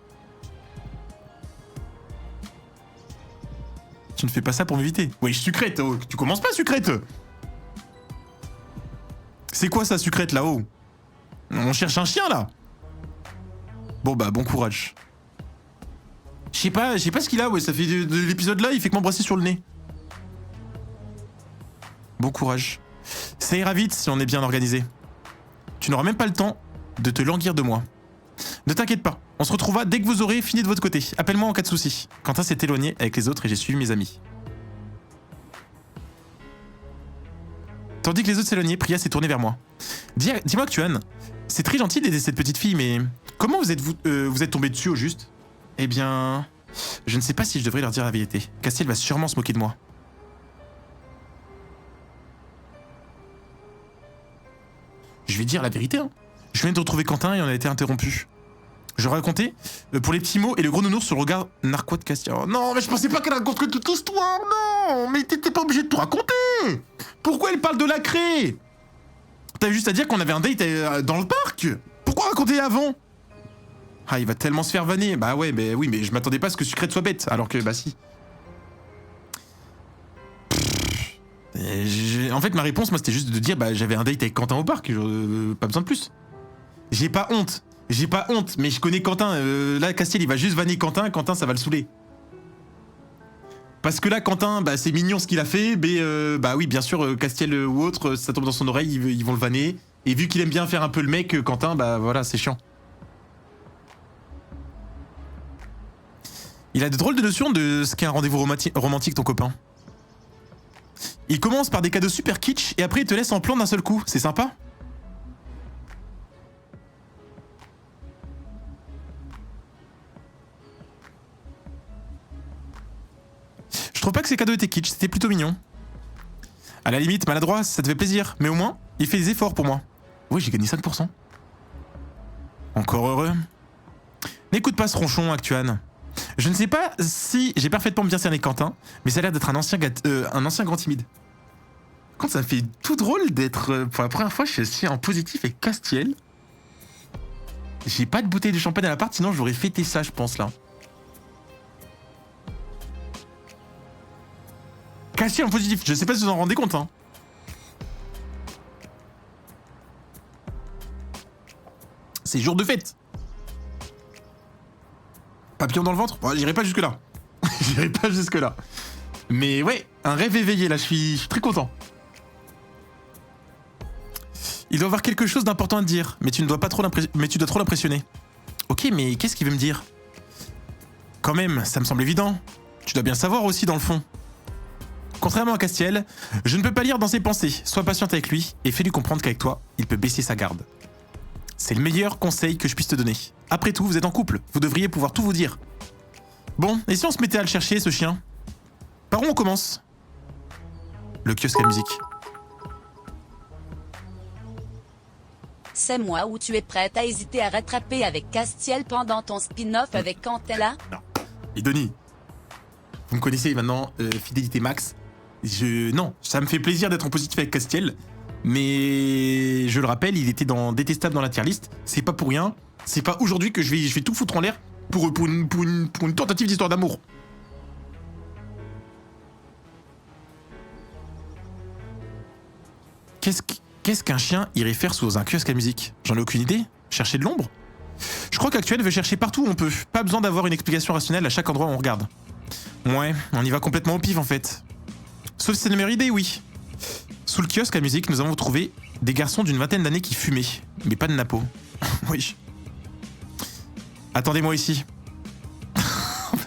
Tu ne fais pas ça pour m'éviter. Oui, sucrète, oh, tu commences pas, sucrète. C'est quoi ça, sucrète, là-haut? On cherche un chien, là. Bon, bah, bon courage. Je sais pas ce qu'il a, ouais, ça fait de l'épisode là, il fait que m'embrasser sur le nez. Bon courage. Ça ira vite si on est bien organisé. Tu n'auras même pas le temps de te languir de moi. Ne t'inquiète pas, on se retrouvera dès que vous aurez fini de votre côté. Appelle-moi en cas de souci. Quentin s'est éloigné avec les autres et j'ai suivi mes amis. Tandis que les autres s'éloignaient, Priya s'est tournée vers moi. Dis-moi, Actuan, c'est très gentil d'aider cette petite fille, mais comment vous êtes tombé dessus au juste? Eh bien, je ne sais pas si je devrais leur dire la vérité. Castiel va sûrement se moquer de moi. Je vais dire la vérité, hein. Je viens de retrouver Quentin et on a été interrompu. Je racontais pour les petits mots et le gros nounours sur le regard narquois de Castiel. Oh non, mais je pensais pas qu'elle raconterait toute l'histoire, non. Mais t'étais pas obligé de tout raconter. Pourquoi elle parle de la craie? T'avais juste à dire qu'on avait un date dans le parc. Pourquoi raconter avant? Ah, il va tellement se faire vanner. Bah ouais, mais oui, mais je m'attendais pas à ce que Sucrète soit bête, alors que bah si. En fait, ma réponse, moi, c'était juste de dire, bah j'avais un date avec Quentin au parc, pas besoin de plus. J'ai pas honte, mais je connais Quentin. Là, Castiel, il va juste vanner Quentin, ça va le saouler. Parce que là, Quentin, bah c'est mignon ce qu'il a fait, mais bah oui, bien sûr, Castiel ou autre, ça tombe dans son oreille, ils vont le vanner. Et vu qu'il aime bien faire un peu le mec, Quentin, bah voilà, c'est chiant. Il a de drôles de notions de ce qu'est un rendez-vous romantique, ton copain. Il commence par des cadeaux super kitsch et après il te laisse en plan d'un seul coup. C'est sympa. Je trouve pas que ces cadeaux étaient kitsch, c'était plutôt mignon. À la limite, maladroit, ça te fait plaisir. Mais au moins, il fait des efforts pour moi. Oui, j'ai gagné 5%. Encore heureux. N'écoute pas ce ronchon, Actuan. Je ne sais pas si j'ai parfaitement bien cerné Quentin, mais ça a l'air d'être un ancien grand timide. Quand ça me fait tout drôle d'être... pour la première fois, je suis en positif avec Castiel. J'ai pas de bouteille de champagne à l'appart, sinon j'aurais fêté ça, je pense, là. Castiel en positif, je sais pas si vous en rendez compte, hein. C'est jour de fête. Papillon dans le ventre? Bon, j'irai pas jusque là. J'irai pas jusque là. Mais ouais, un rêve éveillé là, je suis très content. Il doit avoir quelque chose d'important à te dire, mais tu dois trop l'impressionner. Ok, mais qu'est-ce qu'il veut me dire? Quand même, ça me semble évident. Tu dois bien le savoir aussi dans le fond. Contrairement à Castiel, je ne peux pas lire dans ses pensées. Sois patiente avec lui et fais-lui comprendre qu'avec toi, il peut baisser sa garde. C'est le meilleur conseil que je puisse te donner. Après tout, vous êtes en couple, vous devriez pouvoir tout vous dire. Bon, et si on se mettait à le chercher, ce chien? Par où on commence? Le kiosque à musique. C'est moi où tu es prête à hésiter à rattraper avec Castiel pendant ton spin-off avec Cantella? Non. Et Denis, vous me connaissez maintenant, fidélité max. Non, ça me fait plaisir d'être en positif avec Castiel, mais je le rappelle, il était détestable dans la tier list. C'est pas pour rien. C'est pas aujourd'hui que je vais tout foutre en l'air pour une tentative d'histoire d'amour. Qu'est-ce qu'un chien irait faire sous un kiosque à musique? J'en ai aucune idée. Chercher de l'ombre? Je crois qu'Actuel veut chercher partout où on peut. Pas besoin d'avoir une explication rationnelle à chaque endroit où on regarde. Ouais, on y va complètement au pif en fait. Sauf si c'est la meilleure idée, oui. Sous le kiosque à musique, nous avons trouvé des garçons d'une vingtaine d'années qui fumaient. Mais pas de napo. Oui. Attendez-moi ici.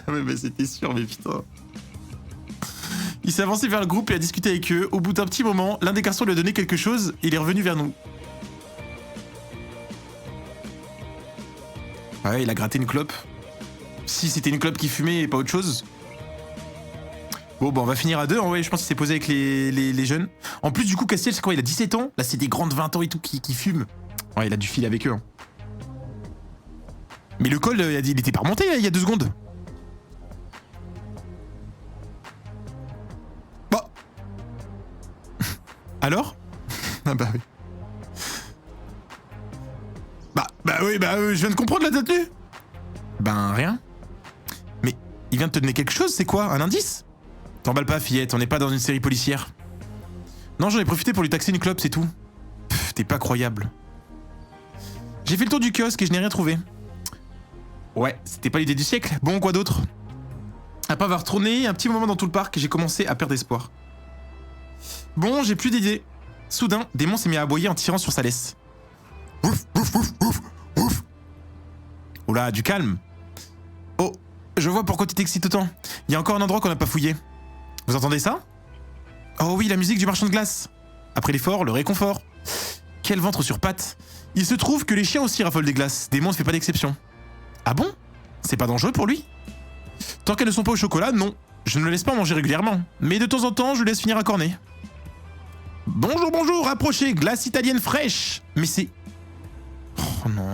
Mais c'était sûr, mais putain. Il s'est avancé vers le groupe et a discuté avec eux. Au bout d'un petit moment, l'un des garçons lui a donné quelque chose et il est revenu vers nous. Ouais, il a gratté une clope. Si c'était une clope qui fumait et pas autre chose. Bon, bah on va finir à deux. Ouais, je pense qu'il s'est posé avec les jeunes. En plus, du coup, Castiel, c'est quoi? Il a 17 ans. Là, c'est des grandes 20 ans et tout qui fument. Ouais, il a du fil avec eux. Hein. Mais le col, il était pas remonté il y a 2 secondes. Bah. Alors? Ah bah oui. Bah oui, je viens de comprendre la tenue. Ben rien. Mais il vient de te donner quelque chose, c'est quoi? Un indice? T'emballes pas, fillette, on n'est pas dans une série policière. Non, j'en ai profité pour lui taxer une clope, c'est tout. Pff, t'es pas croyable. J'ai fait le tour du kiosque et je n'ai rien trouvé. Ouais, c'était pas l'idée du siècle. Bon, quoi d'autre? Après avoir tourné un petit moment dans tout le parc, j'ai commencé à perdre espoir. Bon, j'ai plus d'idées. Soudain, Démon s'est mis à aboyer en tirant sur sa laisse. Ouf, ouf, ouf, ouf, ouf. Oula, du calme. Oh, je vois pourquoi tu t'excites autant. Il y a encore un endroit qu'on n'a pas fouillé. Vous entendez ça? Oh oui, la musique du marchand de glace. Après l'effort, le réconfort. Quel ventre sur pattes. Il se trouve que les chiens aussi raffolent des glaces. Démon ne fait pas d'exception. Ah bon? C'est pas dangereux pour lui? Tant qu'elles ne sont pas au chocolat, non. Je ne le laisse pas manger régulièrement. Mais de temps en temps, je le laisse finir à corner. Bonjour, bonjour, approchez, glace italienne fraîche. Mais c'est... Oh non...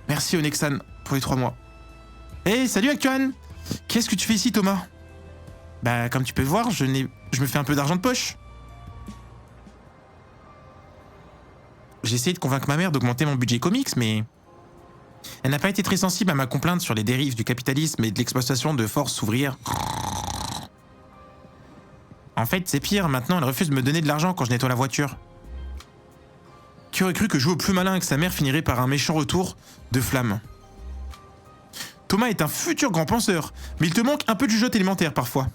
Merci Onexan pour les 3 mois. Hey, salut Actuan. Qu'est-ce que tu fais ici, Thomas? Bah, comme tu peux voir, je me fais un peu d'argent de poche. J'ai essayé de convaincre ma mère d'augmenter mon budget comics, mais... Elle n'a pas été très sensible à ma complainte sur les dérives du capitalisme et de l'exploitation de forces ouvrières. En fait, c'est pire, maintenant elle refuse de me donner de l'argent quand je nettoie la voiture. Qui aurait cru que jouer au plus malin avec sa mère finirait par un méchant retour de flamme? Thomas est un futur grand penseur, mais il te manque un peu de jugeote élémentaire parfois.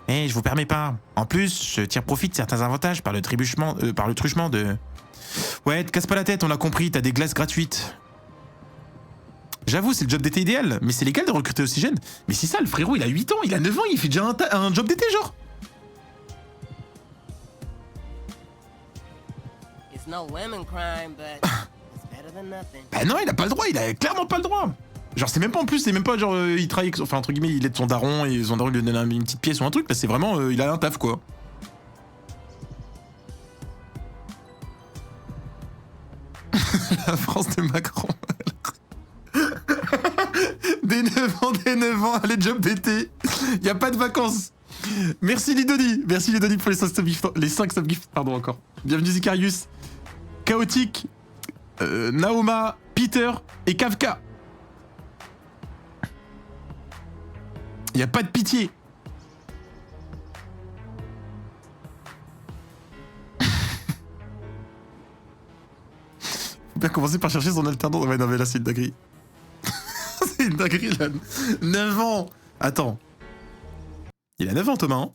Eh, je vous permets pas. En plus, je tire profit de certains avantages par le truchement de... Ouais, te casse pas la tête, on a compris, t'as des glaces gratuites. J'avoue, c'est le job d'été idéal, mais c'est légal de recruter aussi jeune. Mais c'est ça, le frérot, il a 8 ans, il a 9 ans, il fait déjà un job d'été, genre. Bah non, il a pas le droit, il a clairement pas le droit. Genre, c'est même pas en plus, c'est même pas genre, il travaille, enfin, entre guillemets, il aide son daron et son daron lui donne une petite pièce ou un truc, là, c'est vraiment, il a un taf, quoi. La France de Macron. Des 9 ans, allez, job d'été. Y a pas de vacances. Merci Lidoni pour les 5 subgifts, pardon encore. Bienvenue Zicarius, Chaotique, Naoma, Peter et Kafka. Y a pas de pitié. Faut bien commencer par chercher son alternant. Ouais, non mais là c'est une dinguerie. C'est une dinguerie là. 9 ans. Attends. Il a 9 ans Thomas, hein.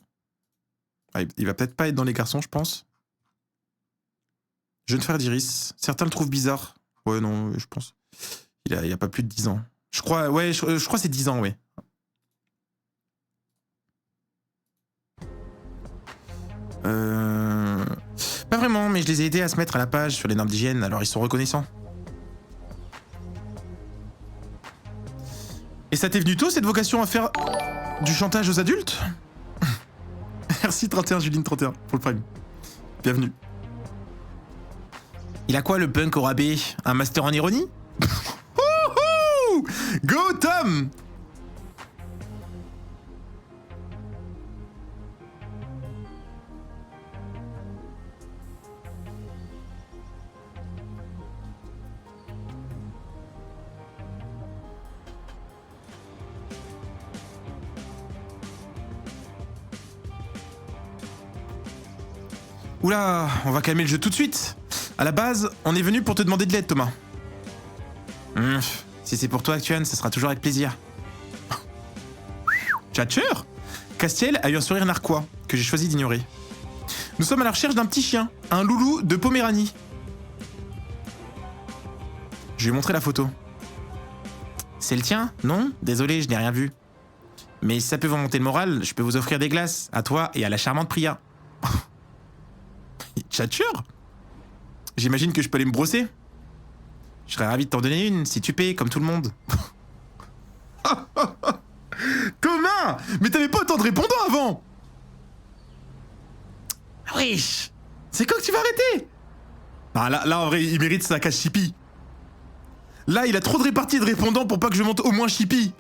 Ah, il va peut-être pas être dans les garçons, je pense. Jeune frère d'Iris. Certains le trouvent bizarre. Ouais, non, je pense. Il a pas plus de 10 ans. Je crois, ouais, je crois que c'est 10 ans, ouais. Pas vraiment, mais je les ai aidés à se mettre à la page sur les normes d'hygiène, alors ils sont reconnaissants. Et ça t'est venu tôt, cette vocation à faire du chantage aux adultes? Merci 31, Juline 31, pour le prime. Bienvenue. Il a quoi le punk au rabais? Un master en ironie? Go Tom! Oula, on va calmer le jeu tout de suite. À la base, on est venu pour te demander de l'aide, Thomas. Si c'est pour toi, Actuan, ça sera toujours avec plaisir. Tchatcher? Castiel a eu un sourire narquois, que j'ai choisi d'ignorer. Nous sommes à la recherche d'un petit chien, un loulou de Poméranie. Je lui ai montré la photo. C'est le tien? Non? Désolé, je n'ai rien vu. Mais si ça peut vous monter le moral, je peux vous offrir des glaces, à toi et à la charmante Priya. Tchatcher? J'imagine que je peux aller me brosser. Je serais ravi de t'en donner une, si tu payes, comme tout le monde. Thomas! Mais t'avais pas autant de répondants avant! Wesh! C'est quand que tu vas arrêter? Ah, là, en vrai, il mérite sa cage Chippy. Là, il a trop de réparties de répondants pour pas que je monte au moins Chippy.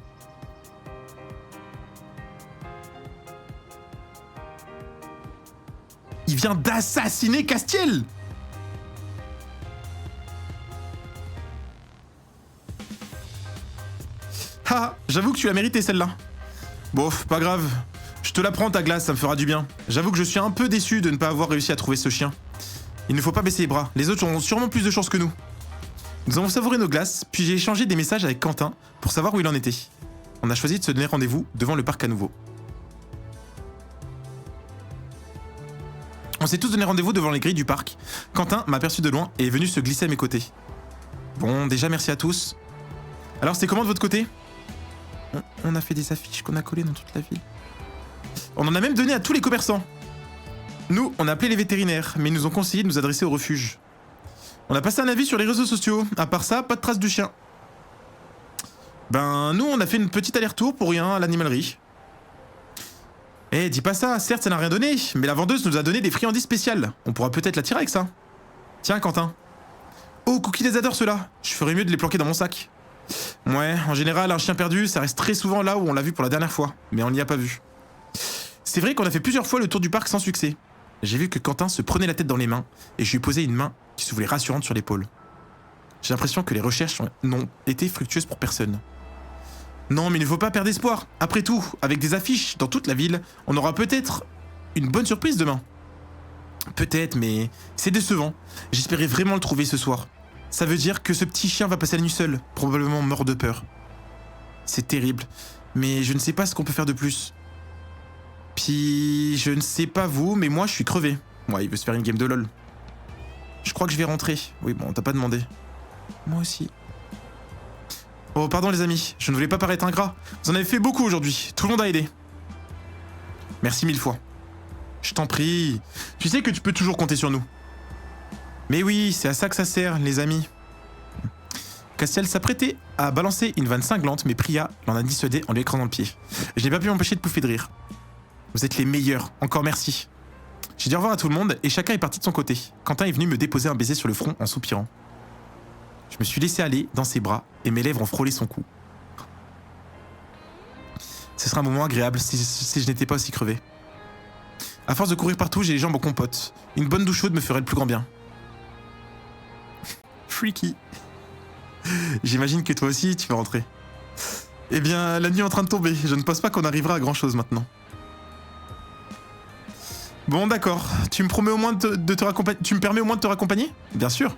Il vient d'assassiner Castiel! Ah, j'avoue que tu l'as mérité celle-là. Bof, pas grave. Je te la prends ta glace, ça me fera du bien. J'avoue que je suis un peu déçu de ne pas avoir réussi à trouver ce chien. Il ne faut pas baisser les bras, les autres ont sûrement plus de chance que nous. Nous avons savouré nos glaces, puis j'ai échangé des messages avec Quentin pour savoir où il en était. On a choisi de se donner rendez-vous devant le parc à nouveau. On s'est tous donné rendez-vous devant les grilles du parc. Quentin m'a aperçu de loin et est venu se glisser à mes côtés. Bon, déjà merci à tous. Alors c'était comment de votre côté? On a fait des affiches qu'on a collées dans toute la ville. On en a même donné à tous les commerçants. Nous, on a appelé les vétérinaires, mais ils nous ont conseillé de nous adresser au refuge. On a passé un avis sur les réseaux sociaux. À part ça, pas de trace du chien. Ben, nous, on a fait une petite aller-retour pour rien à l'animalerie. Eh, dis pas ça, certes ça n'a rien donné, mais la vendeuse nous a donné des friandises spéciales. On pourra peut-être la tirer avec ça. Tiens, Quentin. Oh, Cookie les adore ceux-là. Je ferais mieux de les planquer dans mon sac. Ouais, en général, un chien perdu, ça reste très souvent là où on l'a vu pour la dernière fois, mais on n'y a pas vu. C'est vrai qu'on a fait plusieurs fois le tour du parc sans succès. J'ai vu que Quentin se prenait la tête dans les mains, et je lui ai posé une main qui se voulait rassurante sur l'épaule. J'ai l'impression que les recherches n'ont été fructueuses pour personne. Non, mais il ne faut pas perdre espoir. Après tout, avec des affiches dans toute la ville, on aura peut-être une bonne surprise demain. Peut-être, mais c'est décevant. J'espérais vraiment le trouver ce soir. Ça veut dire que ce petit chien va passer la nuit seul, probablement mort de peur. C'est terrible, mais je ne sais pas ce qu'on peut faire de plus. Puis, je ne sais pas vous, mais moi je suis crevé. Ouais, il veut se faire une game de LOL. Je crois que je vais rentrer. Oui, bon, t'as pas demandé. Moi aussi. Oh, pardon les amis, je ne voulais pas paraître ingrat. Vous en avez fait beaucoup aujourd'hui, tout le monde a aidé. Merci 1000 fois. Je t'en prie. Tu sais que tu peux toujours compter sur nous. Mais oui, c'est à ça que ça sert, les amis. Castiel s'apprêtait à balancer une vanne cinglante, mais Priya l'en a dissuadé en lui écrasant le pied. Je n'ai pas pu m'empêcher de pouffer de rire. Vous êtes les meilleurs, encore merci. J'ai dit au revoir à tout le monde et chacun est parti de son côté. Quentin est venu me déposer un baiser sur le front en soupirant. Je me suis laissé aller dans ses bras et mes lèvres ont frôlé son cou. Ce sera un moment agréable si je n'étais pas aussi crevé. À force de courir partout, j'ai les jambes en compote. Une bonne douche chaude me ferait le plus grand bien. Freaky. J'imagine que toi aussi, tu vas rentrer. Eh bien, la nuit est en train de tomber. Je ne pense pas qu'on arrivera à grand chose maintenant. Bon, d'accord. Tu me promets au moins de te raccompagner. Tu me permets au moins de te raccompagner? Bien sûr.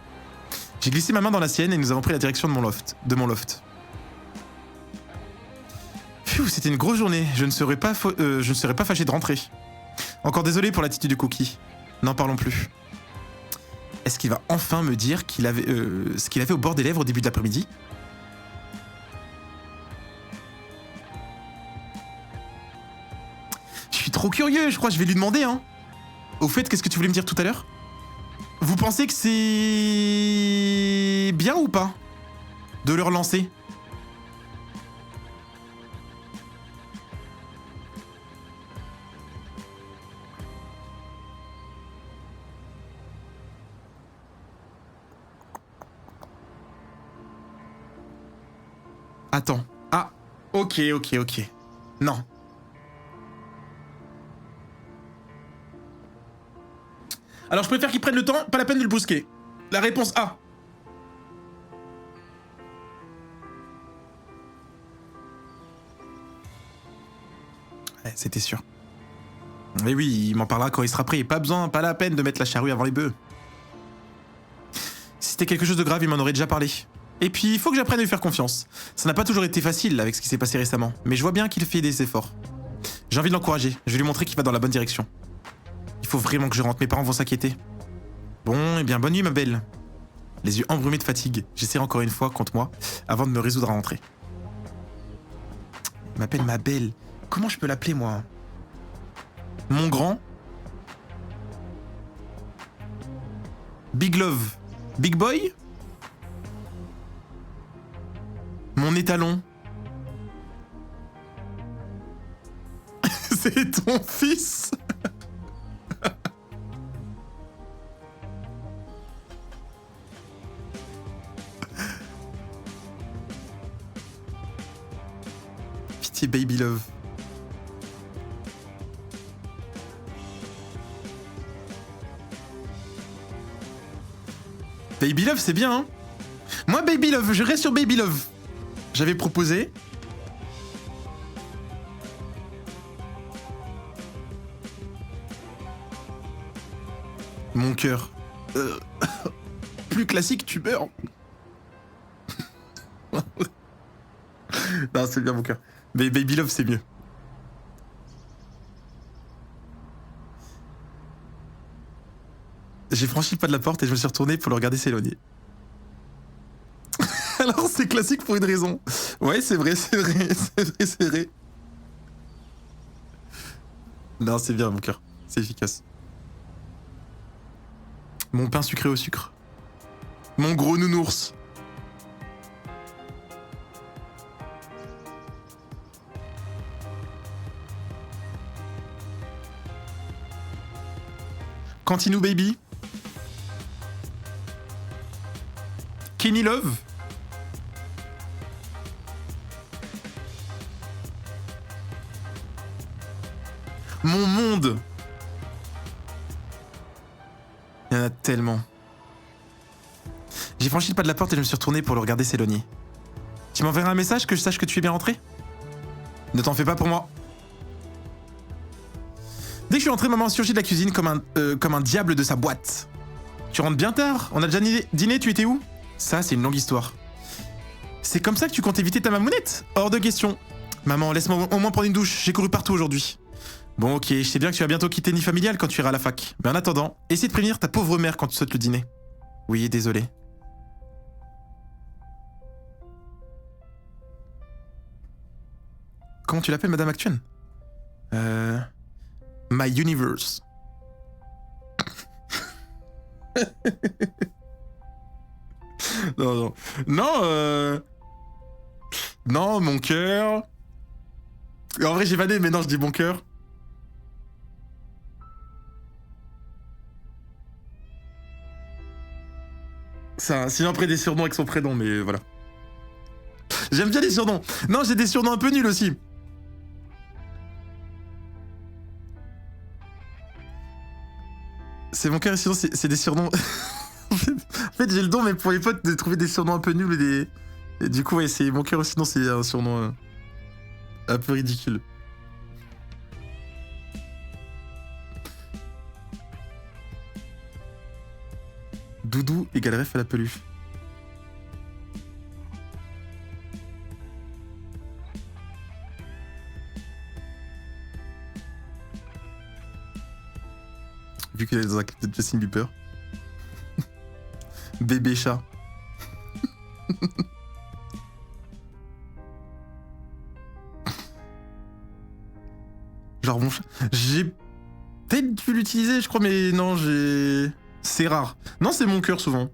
J'ai glissé ma main dans la sienne et nous avons pris la direction de mon loft. Pfiou, c'était une grosse journée. Je ne serais pas fâché de rentrer. Encore désolé pour l'attitude de Cookie. N'en parlons plus. Est-ce qu'il va enfin me dire ce qu'il avait au bord des lèvres au début de l'après-midi? Je suis trop curieux, je crois que je vais lui demander, hein. Au fait, qu'est-ce que tu voulais me dire tout à l'heure? Vous pensez que c'est bien ou pas de le relancer? Attends. Ah, ok. Non. Alors je préfère qu'il prenne le temps, pas la peine de le brusquer. La réponse A. Ouais, c'était sûr. Mais oui, il m'en parlera quand il sera prêt. Pas la peine de mettre la charrue avant les bœufs. Si c'était quelque chose de grave, il m'en aurait déjà parlé. Et puis, il faut que j'apprenne à lui faire confiance. Ça n'a pas toujours été facile avec ce qui s'est passé récemment, mais je vois bien qu'il fait des efforts. J'ai envie de l'encourager, je vais lui montrer qu'il va dans la bonne direction. Il faut vraiment que je rentre, mes parents vont s'inquiéter. Bon, eh bien, bonne nuit ma belle. Les yeux embrumés de fatigue, j'essaie encore une fois contre moi, avant de me résoudre à rentrer. Il m'appelle ma belle. Comment je peux l'appeler, moi? Mon grand? Big Love? Big Boy? Mon étalon? C'est ton fils? Pitié, Baby Love. Baby Love, c'est bien, hein? Moi, Baby Love, je reste sur Baby Love. J'avais proposé. Mon cœur. Plus classique, tu meurs. Non, c'est bien mon cœur. Mais Baby Love, c'est mieux. J'ai franchi le pas de la porte et je me suis retourné pour le regarder s'éloigner. Alors c'est classique pour une raison. Ouais, c'est vrai, c'est vrai, c'est vrai, c'est vrai. Non, c'est bien mon cœur, c'est efficace. Mon pain sucré au sucre. Mon gros nounours. Cantinou baby. Kenny Love. Mon monde. Il y en a tellement. J'ai franchi le pas de la porte et je me suis retourné pour le regarder s'éloigner. Tu m'enverras un message que je sache que tu es bien rentré? Ne t'en fais pas pour moi. Dès que je suis rentré, maman a surgi de la cuisine comme un diable de sa boîte. Tu rentres bien tard? On a déjà dîné, tu étais où? Ça, c'est une longue histoire. C'est comme ça que tu comptes éviter ta mamounette? Hors de question. Maman, laisse-moi au moins prendre une douche, j'ai couru partout aujourd'hui. Bon, ok, je sais bien que tu vas bientôt quitter Nid familial quand tu iras à la fac. Mais en attendant, essaie de prévenir ta pauvre mère quand tu sautes le dîner. Oui, désolé. Comment tu l'appelles, Madame Actuenne? My Universe. Non. Non, mon cœur. En vrai, j'ai vanné, mais non, je dis mon cœur. Sinon après des surnoms avec son prénom, mais voilà. J'aime bien les surnoms. Non, j'ai des surnoms un peu nuls aussi. C'est mon cœur et sinon c'est des surnoms... En fait j'ai le don, mais pour les potes, de trouver des surnoms un peu nuls et du coup, ouais, c'est mon cœur ou sinon c'est un surnom un peu ridicule. Doudou égale ref à la peluche. Vu qu'elle est dans un clip de Justin Bieber. Bébé chat. Genre mon chat. J'ai peut-être dû l'utiliser, je crois, mais non, j'ai... C'est rare. Non, c'est mon cœur souvent.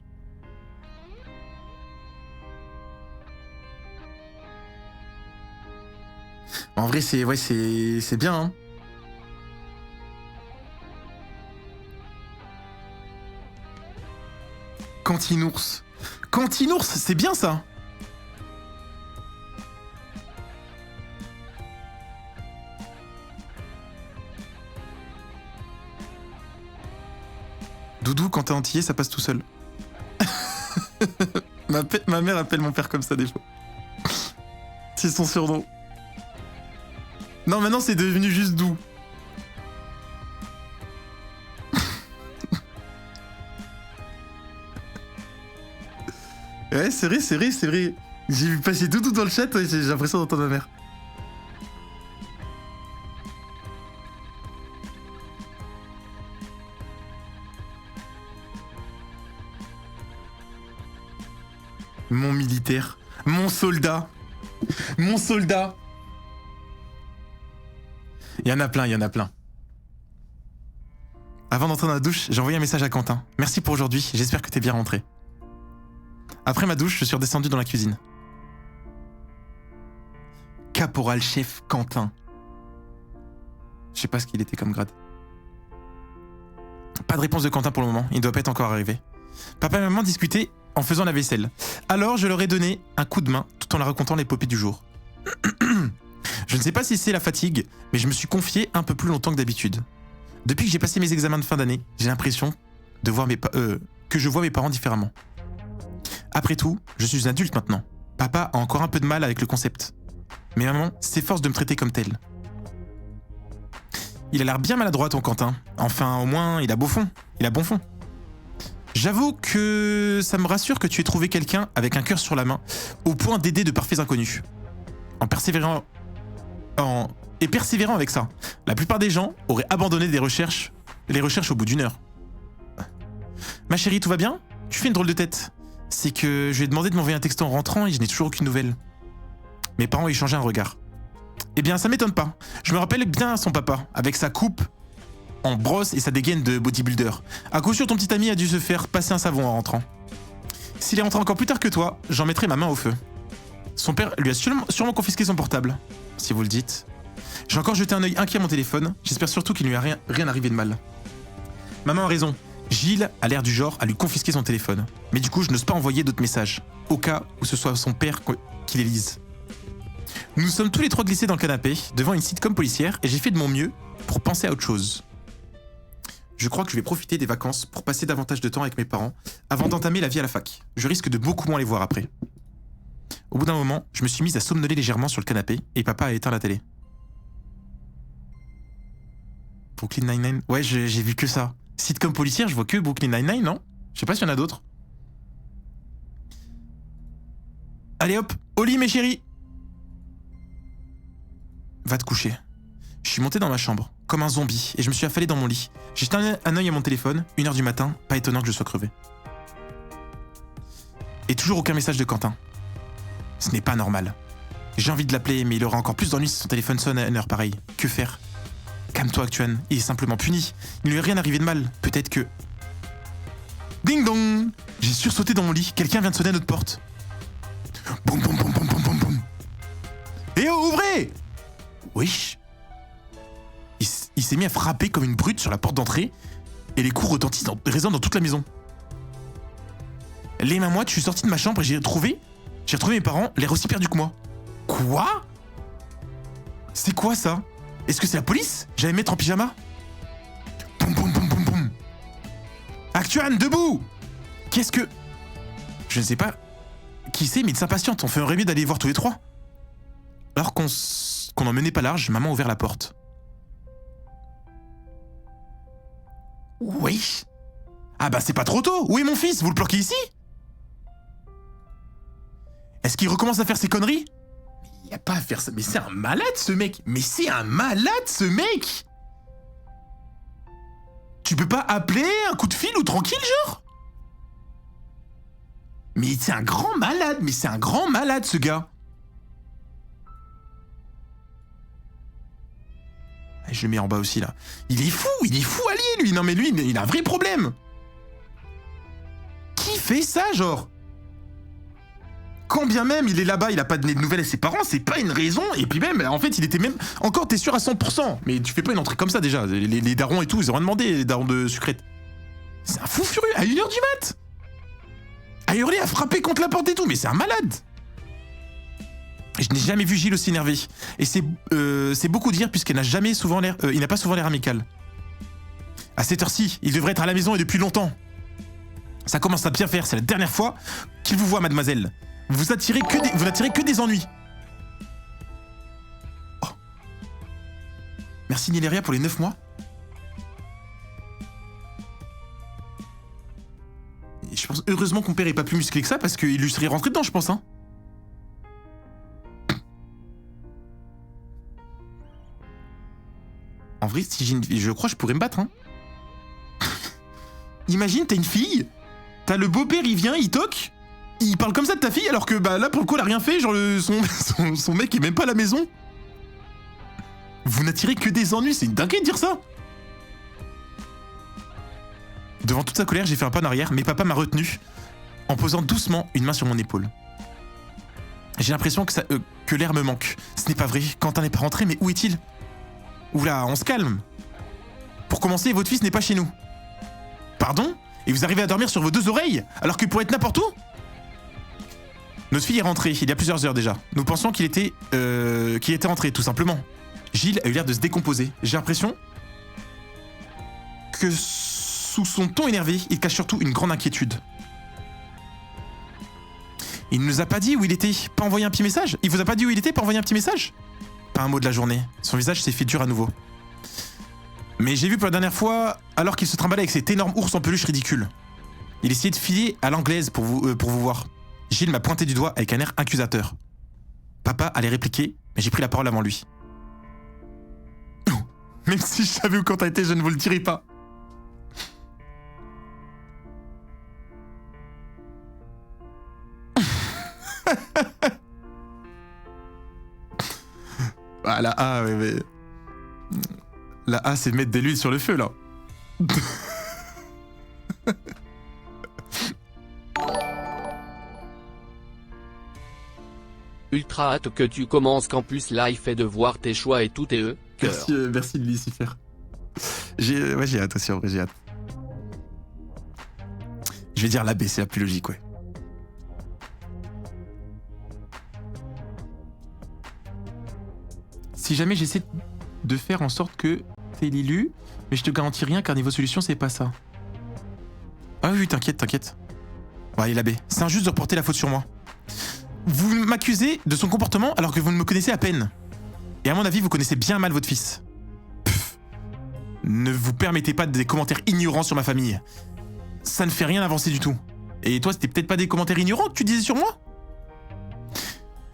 En vrai, c'est... Ouais, c'est bien, hein. Cantinours. Cantinours, c'est bien ça. Doudou, quand t'es antillais, ça passe tout seul. Ma mère appelle mon père comme ça des fois. C'est son surnom. Non, maintenant c'est devenu juste Dou. Ouais, c'est vrai. J'ai vu passer Doudou dans le chat, ouais, j'ai l'impression d'entendre ma mère. Mon militaire. Mon soldat. Mon soldat. Il y en a plein. Avant d'entrer dans la douche, j'ai envoyé un message à Quentin. Merci pour aujourd'hui, j'espère que t'es bien rentré. Après ma douche, je suis redescendu dans la cuisine. Caporal chef Quentin. Je sais pas ce qu'il était comme grade. Pas de réponse de Quentin pour le moment, il doit pas être encore arrivé. Papa et maman discutaient en faisant la vaisselle. Alors je leur ai donné un coup de main tout en leur racontant l'épopée du jour. Je ne sais pas si c'est la fatigue, mais je me suis confié un peu plus longtemps que d'habitude. Depuis que j'ai passé mes examens de fin d'année, j'ai l'impression de voir que je vois mes parents différemment. Après tout, je suis une adulte maintenant. Papa a encore un peu de mal avec le concept. Mais maman s'efforce de me traiter comme tel. Il a l'air bien maladroit ton Quentin. Enfin, au moins, il a bon fond. J'avoue que ça me rassure que tu aies trouvé quelqu'un avec un cœur sur la main, au point d'aider de parfaits inconnus. En persévérant avec ça, la plupart des gens auraient abandonné les recherches au bout d'une heure. Ma chérie, tout va bien? Tu fais une drôle de tête. C'est que je lui ai demandé de m'envoyer un texto en rentrant et je n'ai toujours aucune nouvelle. Mes parents ont échangé un regard. Eh bien, ça m'étonne pas. Je me rappelle bien son papa, avec sa coupe en brosse et sa dégaine de bodybuilder. À coup sûr, ton petit ami a dû se faire passer un savon en rentrant. S'il est rentré encore plus tard que toi, j'en mettrai ma main au feu. Son père lui a sûrement confisqué son portable, si vous le dites. J'ai encore jeté un œil inquiet à mon téléphone, j'espère surtout qu'il ne lui a rien arrivé de mal. Maman a raison, Gilles a l'air du genre à lui confisquer son téléphone. Mais du coup, je n'ose pas envoyer d'autres messages, au cas où ce soit son père qui les lise. Nous sommes tous les trois glissés dans le canapé, devant une sitcom policière, et j'ai fait de mon mieux pour penser à autre chose. Je crois que je vais profiter des vacances pour passer davantage de temps avec mes parents avant d'entamer la vie à la fac. Je risque de beaucoup moins les voir après. Au bout d'un moment, je me suis mise à somnoler légèrement sur le canapé et papa a éteint la télé. Brooklyn Nine-Nine? Ouais, j'ai vu que ça. Sitcom policière, je vois que Brooklyn Nine-Nine, non? Je sais pas s'il y en a d'autres. Allez hop, au lit mes chéris! Va te coucher. Je suis monté dans ma chambre, comme un zombie, et je me suis affalé dans mon lit. J'ai jeté un œil à mon téléphone, 1h du matin, pas étonnant que je sois crevé. Et toujours aucun message de Quentin. Ce n'est pas normal. J'ai envie de l'appeler, mais il aura encore plus d'ennuis si son téléphone sonne à une heure pareille. Que faire? Calme-toi, Actuan, il est simplement puni. Il ne lui est rien arrivé de mal, peut-être que... Ding dong! J'ai sursauté dans mon lit, quelqu'un vient de sonner à notre porte. Boum boum boum boum boum boum boum. Eh oh, ouvrez! Wesh. Il s'est mis à frapper comme une brute sur la porte d'entrée et les coups résonnent dans toute la maison. Les mains moites, je suis sorti de ma chambre et j'ai retrouvé mes parents, l'air aussi perdus que moi. Quoi? C'est quoi ça? Est-ce que c'est la police? J'allais me mettre en pyjama. Boum boum boum boum boum. Actuan, debout! Qu'est-ce que... Je ne sais pas qui c'est, mais il s'impatiente. On ferait mieux d'aller voir tous les trois. Alors qu'on n'en menait pas large, maman a ouvert la porte. Oui. Ah bah c'est pas trop tôt. Où est mon fils? Vous le planquez ici? Est-ce qu'il recommence à faire ses conneries? Il n'y a pas à faire ça. Mais c'est un malade ce mec. Tu peux pas appeler un coup de fil ou tranquille genre? Mais c'est un grand malade. Ce gars. Je le mets en bas aussi là. Il est fou allié lui. Non mais lui, il a un vrai problème. Qui fait ça genre? Quand bien même il est là-bas, il a pas donné de nouvelles à ses parents, c'est pas une raison. Et puis même, en fait, il était même... Encore, t'es sûr à 100%. Mais tu fais pas une entrée comme ça déjà. Les darons et tout, ils ont rien demandé, les darons de sucrète. C'est un fou furieux, à 1h du mat. À hurler, à frapper contre la porte et tout, mais c'est un malade. Je n'ai jamais vu Gilles aussi énervé. Et c'est beaucoup dire puisqu'il n'a pas souvent l'air amical. À cette heure-ci, il devrait être à la maison et depuis longtemps. Ça commence à bien faire, c'est la dernière fois qu'il vous voit, mademoiselle. Vous n'attirez que des ennuis. Oh. Merci Niléria pour les 9 mois. Et je pense heureusement que mon père est pas plus musclé que ça parce qu'il lui serait rentré dedans, je pense, hein. En vrai, si j'ai une fille, je crois que je pourrais me battre, hein. Imagine, t'as une fille, t'as le beau-père, il vient, il toque, il parle comme ça de ta fille, alors que bah là, pour le coup, elle a rien fait, genre son mec est même pas à la maison. Vous n'attirez que des ennuis, c'est une dinguerie de dire ça. Devant toute sa colère, j'ai fait un pas en arrière, mais papa m'a retenu, en posant doucement une main sur mon épaule. J'ai l'impression que l'air me manque. Ce n'est pas vrai, Quentin n'est pas rentré, mais où est-il? Oula, on se calme. Pour commencer, votre fils n'est pas chez nous. Pardon? Et vous arrivez à dormir sur vos 2 oreilles, alors qu'il pourrait être n'importe où? Notre fille est rentrée, il y a plusieurs heures déjà. Nous pensions qu'il était rentré, tout simplement. Gilles a eu l'air de se décomposer. J'ai l'impression que sous son ton énervé, il cache surtout une grande inquiétude. Il ne nous a pas dit où il était, pas envoyé un petit message? Il vous a pas dit où il était, pas envoyé un petit message? Pas un mot de la journée. Son visage s'est fait dur à nouveau. Mais j'ai vu pour la dernière fois, alors qu'il se trimballait avec cet énorme ours en peluche ridicule. Il essayait de filer à l'anglaise pour vous voir. Gilles m'a pointé du doigt avec un air accusateur. Papa allait répliquer, mais j'ai pris la parole avant lui. Même si je savais où Quentin était, je ne vous le dirai pas. Ah, la A, ouais, mais... La A, c'est de mettre de l'huile sur le feu, là. Ultra hâte que tu commences Campus Life et de voir tes choix et tout et eux. Merci, merci de Lucifer. J'ai hâte aussi, en vrai, j'ai hâte. Je vais dire la B, c'est la plus logique, ouais. Si jamais j'essaie de faire en sorte que t'es l'élu, mais je te garantis rien car niveau solution, c'est pas ça. Ah oui, t'inquiète, t'inquiète. Bon, allez, la B. C'est injuste de reporter la faute sur moi. Vous m'accusez de son comportement alors que vous ne me connaissez à peine. Et à mon avis, vous connaissez bien mal votre fils. Pff. Ne vous permettez pas des commentaires ignorants sur ma famille. Ça ne fait rien avancer du tout. Et toi, c'était peut-être pas des commentaires ignorants que tu disais sur moi?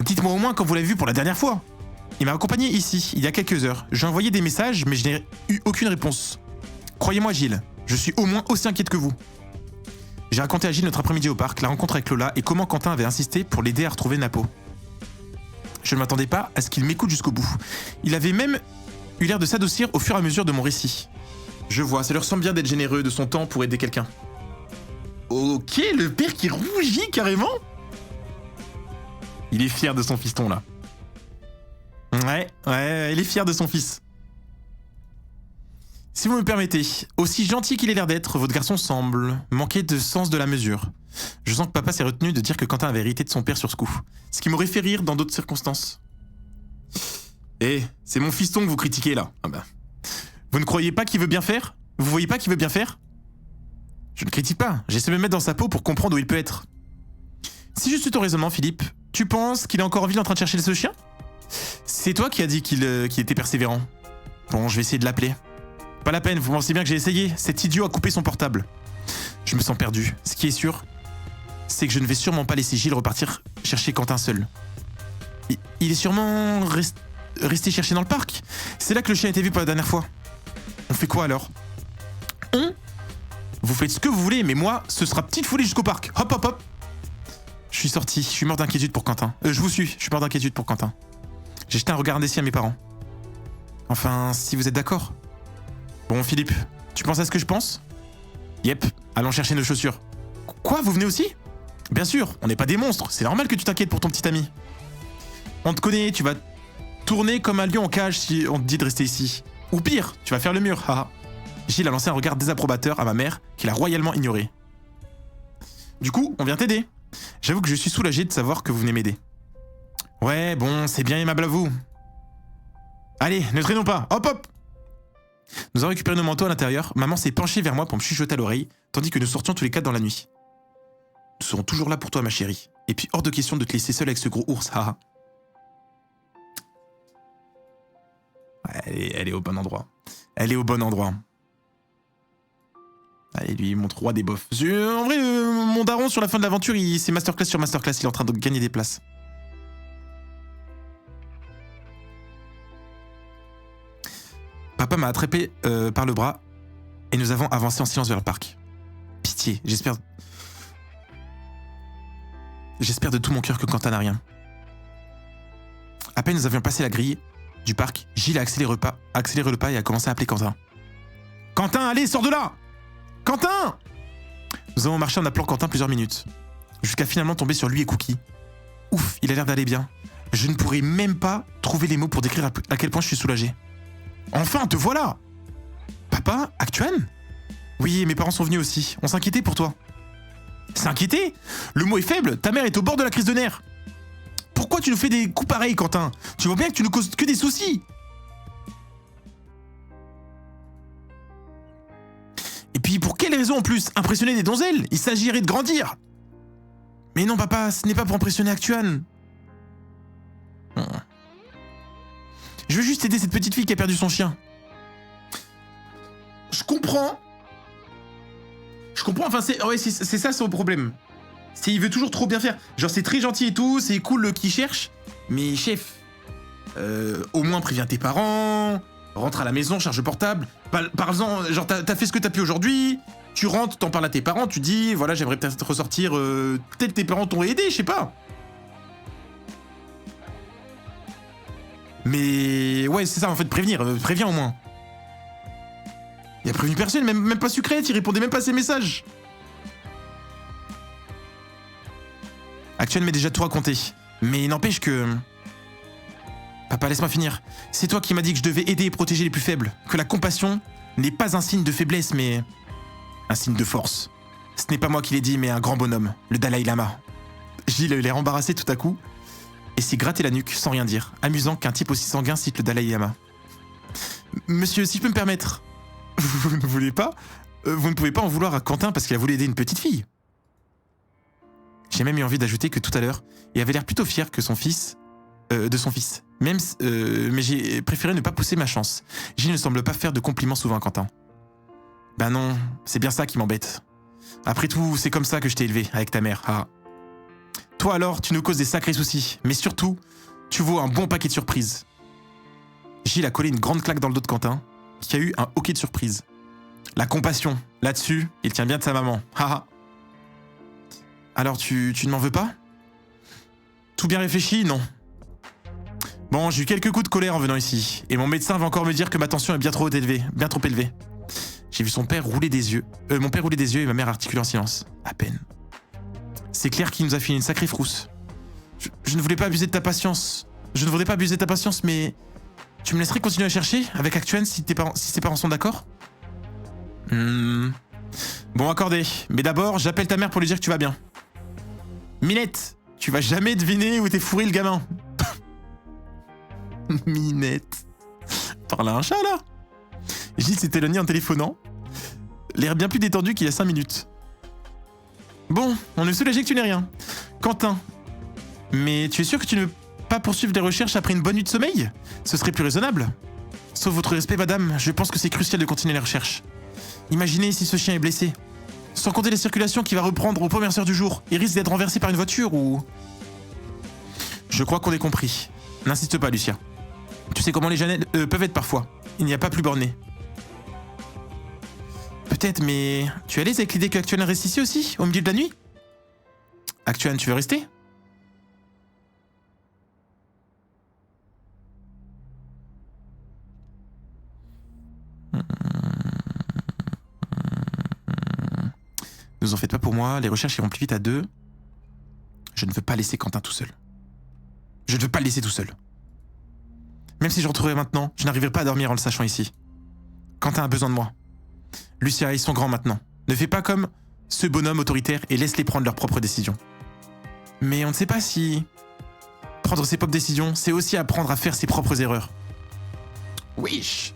Dites-moi au moins quand vous l'avez vu pour la dernière fois. Il m'a accompagné ici, il y a quelques heures. J'ai envoyé des messages, mais je n'ai eu aucune réponse. Croyez-moi, Gilles, je suis au moins aussi inquiète que vous. J'ai raconté à Gilles notre après-midi au parc, la rencontre avec Lola et comment Quentin avait insisté pour l'aider à retrouver Napo. Je ne m'attendais pas à ce qu'il m'écoute jusqu'au bout. Il avait même eu l'air de s'adoucir au fur et à mesure de mon récit. Je vois, ça leur semble bien d'être généreux de son temps pour aider quelqu'un. Ok, le père qui rougit carrément. Il est fier de son fiston là. Ouais, il est fier de son fils. Si vous me permettez, aussi gentil qu'il ait l'air d'être, votre garçon semble manquer de sens de la mesure. Je sens que papa s'est retenu de dire que Quentin avait hérité de son père sur ce coup. Ce qui m'aurait fait rire dans d'autres circonstances. Eh, c'est mon fiston que vous critiquez là. Ah bah. Vous ne croyez pas qu'il veut bien faire? Vous voyez pas qu'il veut bien faire? Je ne critique pas, j'essaie de me mettre dans sa peau pour comprendre où il peut être. Si je suis ton raisonnement, Philippe, tu penses qu'il est encore en ville en train de chercher ce chien? C'est toi qui as dit qu'il était persévérant. Bon, je vais essayer de l'appeler. Pas la peine, vous pensez bien que j'ai essayé. Cet idiot a coupé son portable. Je me sens perdu. Ce qui est sûr, c'est que je ne vais sûrement pas laisser Gilles repartir chercher Quentin seul. Il est sûrement resté chercher dans le parc. C'est là que le chien a été vu pour la dernière fois. On fait quoi alors? Vous faites ce que vous voulez, mais moi, ce sera petite foulée jusqu'au parc. Hop, hop, hop. Je suis sorti, je suis mort d'inquiétude pour Quentin. Je vous suis, je suis mort d'inquiétude pour Quentin. J'ai jeté un regard indécis à mes parents. Enfin, si vous êtes d'accord. Bon, Philippe, tu penses à ce que je pense? Yep, allons chercher nos chaussures. Quoi, vous venez aussi? Bien sûr, on n'est pas des monstres, c'est normal que tu t'inquiètes pour ton petit ami. On te connaît, tu vas tourner comme un lion en cage si on te dit de rester ici. Ou pire, tu vas faire le mur, haha. Gilles a lancé un regard désapprobateur à ma mère, qu'il a royalement ignoré. Du coup, on vient t'aider. J'avoue que je suis soulagé de savoir que vous venez m'aider. Ouais, bon, c'est bien aimable à vous. Allez, ne traînons pas, hop hop. Nous avons récupéré nos manteaux à l'intérieur, maman s'est penchée vers moi pour me chuchoter à l'oreille, tandis que nous sortions tous les quatre dans la nuit. Nous serons toujours là pour toi, ma chérie. Et puis hors de question de te laisser seule avec ce gros ours, haha. Elle est au bon endroit. Elle est au bon endroit. Allez, lui, montre roi des bofs. En vrai, mon daron, sur la fin de l'aventure, c'est masterclass sur masterclass, il est en train de gagner des places. Papa m'a attrapé par le bras et nous avons avancé en silence vers le parc. Pitié, j'espère de tout mon cœur que Quentin n'a rien. À peine nous avions passé la grille du parc, Gilles a accéléré le pas et a commencé à appeler Quentin. Quentin, allez, sors de là! Quentin! Nous avons marché en appelant Quentin plusieurs minutes, jusqu'à finalement tomber sur lui et Cookie. Ouf, il a l'air d'aller bien. Je ne pourrais même pas trouver les mots pour décrire à quel point je suis soulagé. Enfin, te voilà! Papa, Actuan? Oui, mes parents sont venus aussi. On s'inquiétait pour toi. S'inquiéter? Le mot est faible, ta mère est au bord de la crise de nerfs. Pourquoi tu nous fais des coups pareils, Quentin? Tu vois bien que tu nous causes que des soucis. Et puis pour quelle raison en plus? Impressionner des donzelles? Il s'agirait de grandir. Mais non, papa, ce n'est pas pour impressionner Actuan. Je veux juste aider cette petite fille qui a perdu son chien. Je comprends, enfin c'est ça son problème. Il veut toujours trop bien faire. Genre c'est très gentil et tout, c'est cool qu'il cherche. Mais chef, au moins préviens tes parents, rentre à la maison, charge le portable. Par-en, genre t'as fait ce que t'as pu aujourd'hui, tu rentres, t'en parles à tes parents, tu dis voilà j'aimerais peut-être ressortir, peut-être tes parents t'ont aidé, je sais pas. Mais ouais, c'est ça, en fait, prévenir. Préviens au moins. Il a prévenu personne, même pas Sucrète, il répondait même pas à ses messages. Actuel m'est déjà tout raconté. Mais n'empêche que... Papa, laisse-moi finir. C'est toi qui m'as dit que je devais aider et protéger les plus faibles. Que la compassion n'est pas un signe de faiblesse, mais... un signe de force. Ce n'est pas moi qui l'ai dit, mais un grand bonhomme, le Dalai Lama. Gilles a eu l'air embarrassé tout à coup et s'est gratté la nuque sans rien dire. Amusant qu'un type aussi sanguin cite le Dalai Lama. Monsieur, si je peux me permettre, vous ne voulez pas vous ne pouvez pas en vouloir à Quentin parce qu'il a voulu aider une petite fille. J'ai même eu envie d'ajouter que tout à l'heure, il avait l'air plutôt fier que de son fils. Mais j'ai préféré ne pas pousser ma chance. Gilles ne semble pas faire de compliments souvent à Quentin. Ben non, c'est bien ça qui m'embête. Après tout, c'est comme ça que je t'ai élevé, avec ta mère. Ah. Toi alors, tu nous causes des sacrés soucis, mais surtout, tu vaux un bon paquet de surprises. Gilles a collé une grande claque dans le dos de Quentin, qui a eu un hoquet de surprise. La compassion, là-dessus, il tient bien de sa maman. Haha. Alors, tu ne m'en veux pas? Tout bien réfléchi? Non. Bon, j'ai eu quelques coups de colère en venant ici, et mon médecin va encore me dire que ma tension est bien trop élevée. J'ai vu mon père rouler des yeux et ma mère articuler en silence. À peine. C'est clair qu'il nous a filé une sacrée frousse. Je ne voulais pas abuser de ta patience. Je ne voudrais pas abuser de ta patience, mais... Tu me laisserais continuer à chercher avec Actuan si tes parents sont d'accord? Bon, accordé. Mais d'abord, j'appelle ta mère pour lui dire que tu vas bien. Minette, tu vas jamais deviner où t'es fourré le gamin. Minette. Parle à un chat, là. Gilles s'est éloigné en téléphonant. L'air bien plus détendu qu'il y a 5 minutes. Bon, on est soulagé que tu n'aies rien. Quentin, mais tu es sûr que tu ne veux pas poursuivre des recherches après une bonne nuit de sommeil? Ce serait plus raisonnable. Sauf votre respect, madame, je pense que c'est crucial de continuer les recherches. Imaginez si ce chien est blessé. Sans compter les circulations qu'il va reprendre aux premières heures du jour. Il risque d'être renversé par une voiture ou... Je crois qu'on est compris. N'insiste pas, Lucia. Tu sais comment les Jeannettes peuvent être parfois. Il n'y a pas plus borné. Peut-être, mais... Tu es à l'aise avec l'idée que Actuan reste ici aussi, au milieu de la nuit? Actuan, tu veux rester? Ne vous en faites pas pour moi, les recherches iront plus vite à deux. Je ne veux pas laisser Quentin tout seul. Je ne veux pas le laisser tout seul. Même si je retrouverai maintenant, je n'arriverai pas à dormir en le sachant ici. Quentin a besoin de moi. Lucia, ils sont grands maintenant. Ne fais pas comme ce bonhomme autoritaire et laisse-les prendre leurs propres décisions. Mais on ne sait pas si... Prendre ses propres décisions, c'est aussi apprendre à faire ses propres erreurs. Wesh.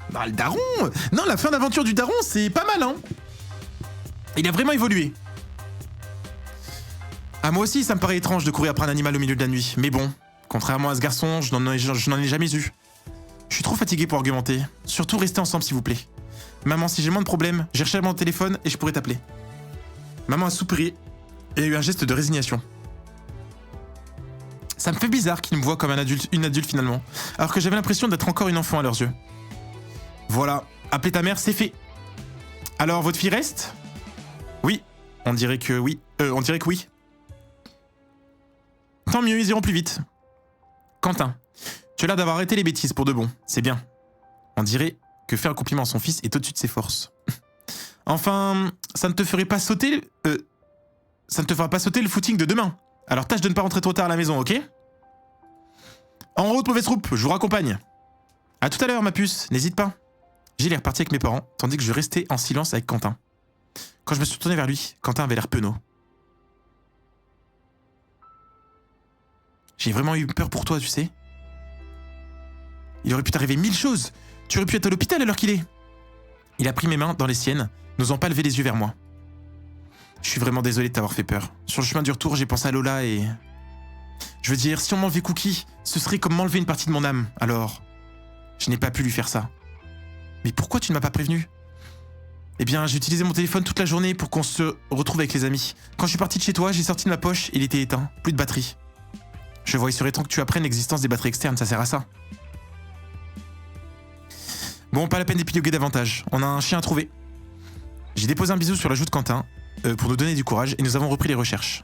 Bah, le daron! Non, la fin d'aventure du daron, c'est pas mal, hein? Il a vraiment évolué. Ah, moi aussi, ça me paraît étrange de courir après un animal au milieu de la nuit. Mais bon, contrairement à ce garçon, je n'en ai jamais eu. Je suis trop fatigué pour argumenter. Surtout, restez ensemble, s'il vous plaît. Maman, si j'ai moins de problèmes, j'ai recherché mon téléphone et je pourrais t'appeler. Maman a soupiré et a eu un geste de résignation. Ça me fait bizarre qu'ils me voient comme une adulte finalement, alors que j'avais l'impression d'être encore une enfant à leurs yeux. Voilà, appeler ta mère, c'est fait. Alors, votre fille reste? Oui, on dirait que oui. Tant mieux, ils iront plus vite. Quentin, tu as l'air d'avoir arrêté les bêtises pour de bon, c'est bien. On dirait que faire un compliment à son fils est au-dessus de ses forces. Enfin, ça ne te fera pas sauter le footing de demain. Alors tâche de ne pas rentrer trop tard à la maison, ok? En route, mauvaise troupe, je vous raccompagne. À tout à l'heure, ma puce, n'hésite pas. Gilles est reparti avec mes parents, tandis que je restais en silence avec Quentin. Quand je me suis tourné vers lui, Quentin avait l'air penaud. J'ai vraiment eu peur pour toi, tu sais. Il aurait pu t'arriver 1000 choses. Tu aurais pu être à l'hôpital alors qu'il est. Il a pris mes mains dans les siennes, n'osant pas lever les yeux vers moi. Je suis vraiment désolé de t'avoir fait peur. Sur le chemin du retour, j'ai pensé à Lola et... Je veux dire, si on m'enlevait Cookie, ce serait comme m'enlever une partie de mon âme. Alors, je n'ai pas pu lui faire ça. Mais pourquoi tu ne m'as pas prévenu? Eh bien, j'ai utilisé mon téléphone toute la journée pour qu'on se retrouve avec les amis. Quand je suis parti de chez toi, j'ai sorti de ma poche et il était éteint. Plus de batterie. Je vois, il serait temps que tu apprennes l'existence des batteries externes, ça sert à ça. Bon, pas la peine d'épiloguer davantage. On a un chien à trouver. J'ai déposé un bisou sur la joue de Quentin pour nous donner du courage et nous avons repris les recherches.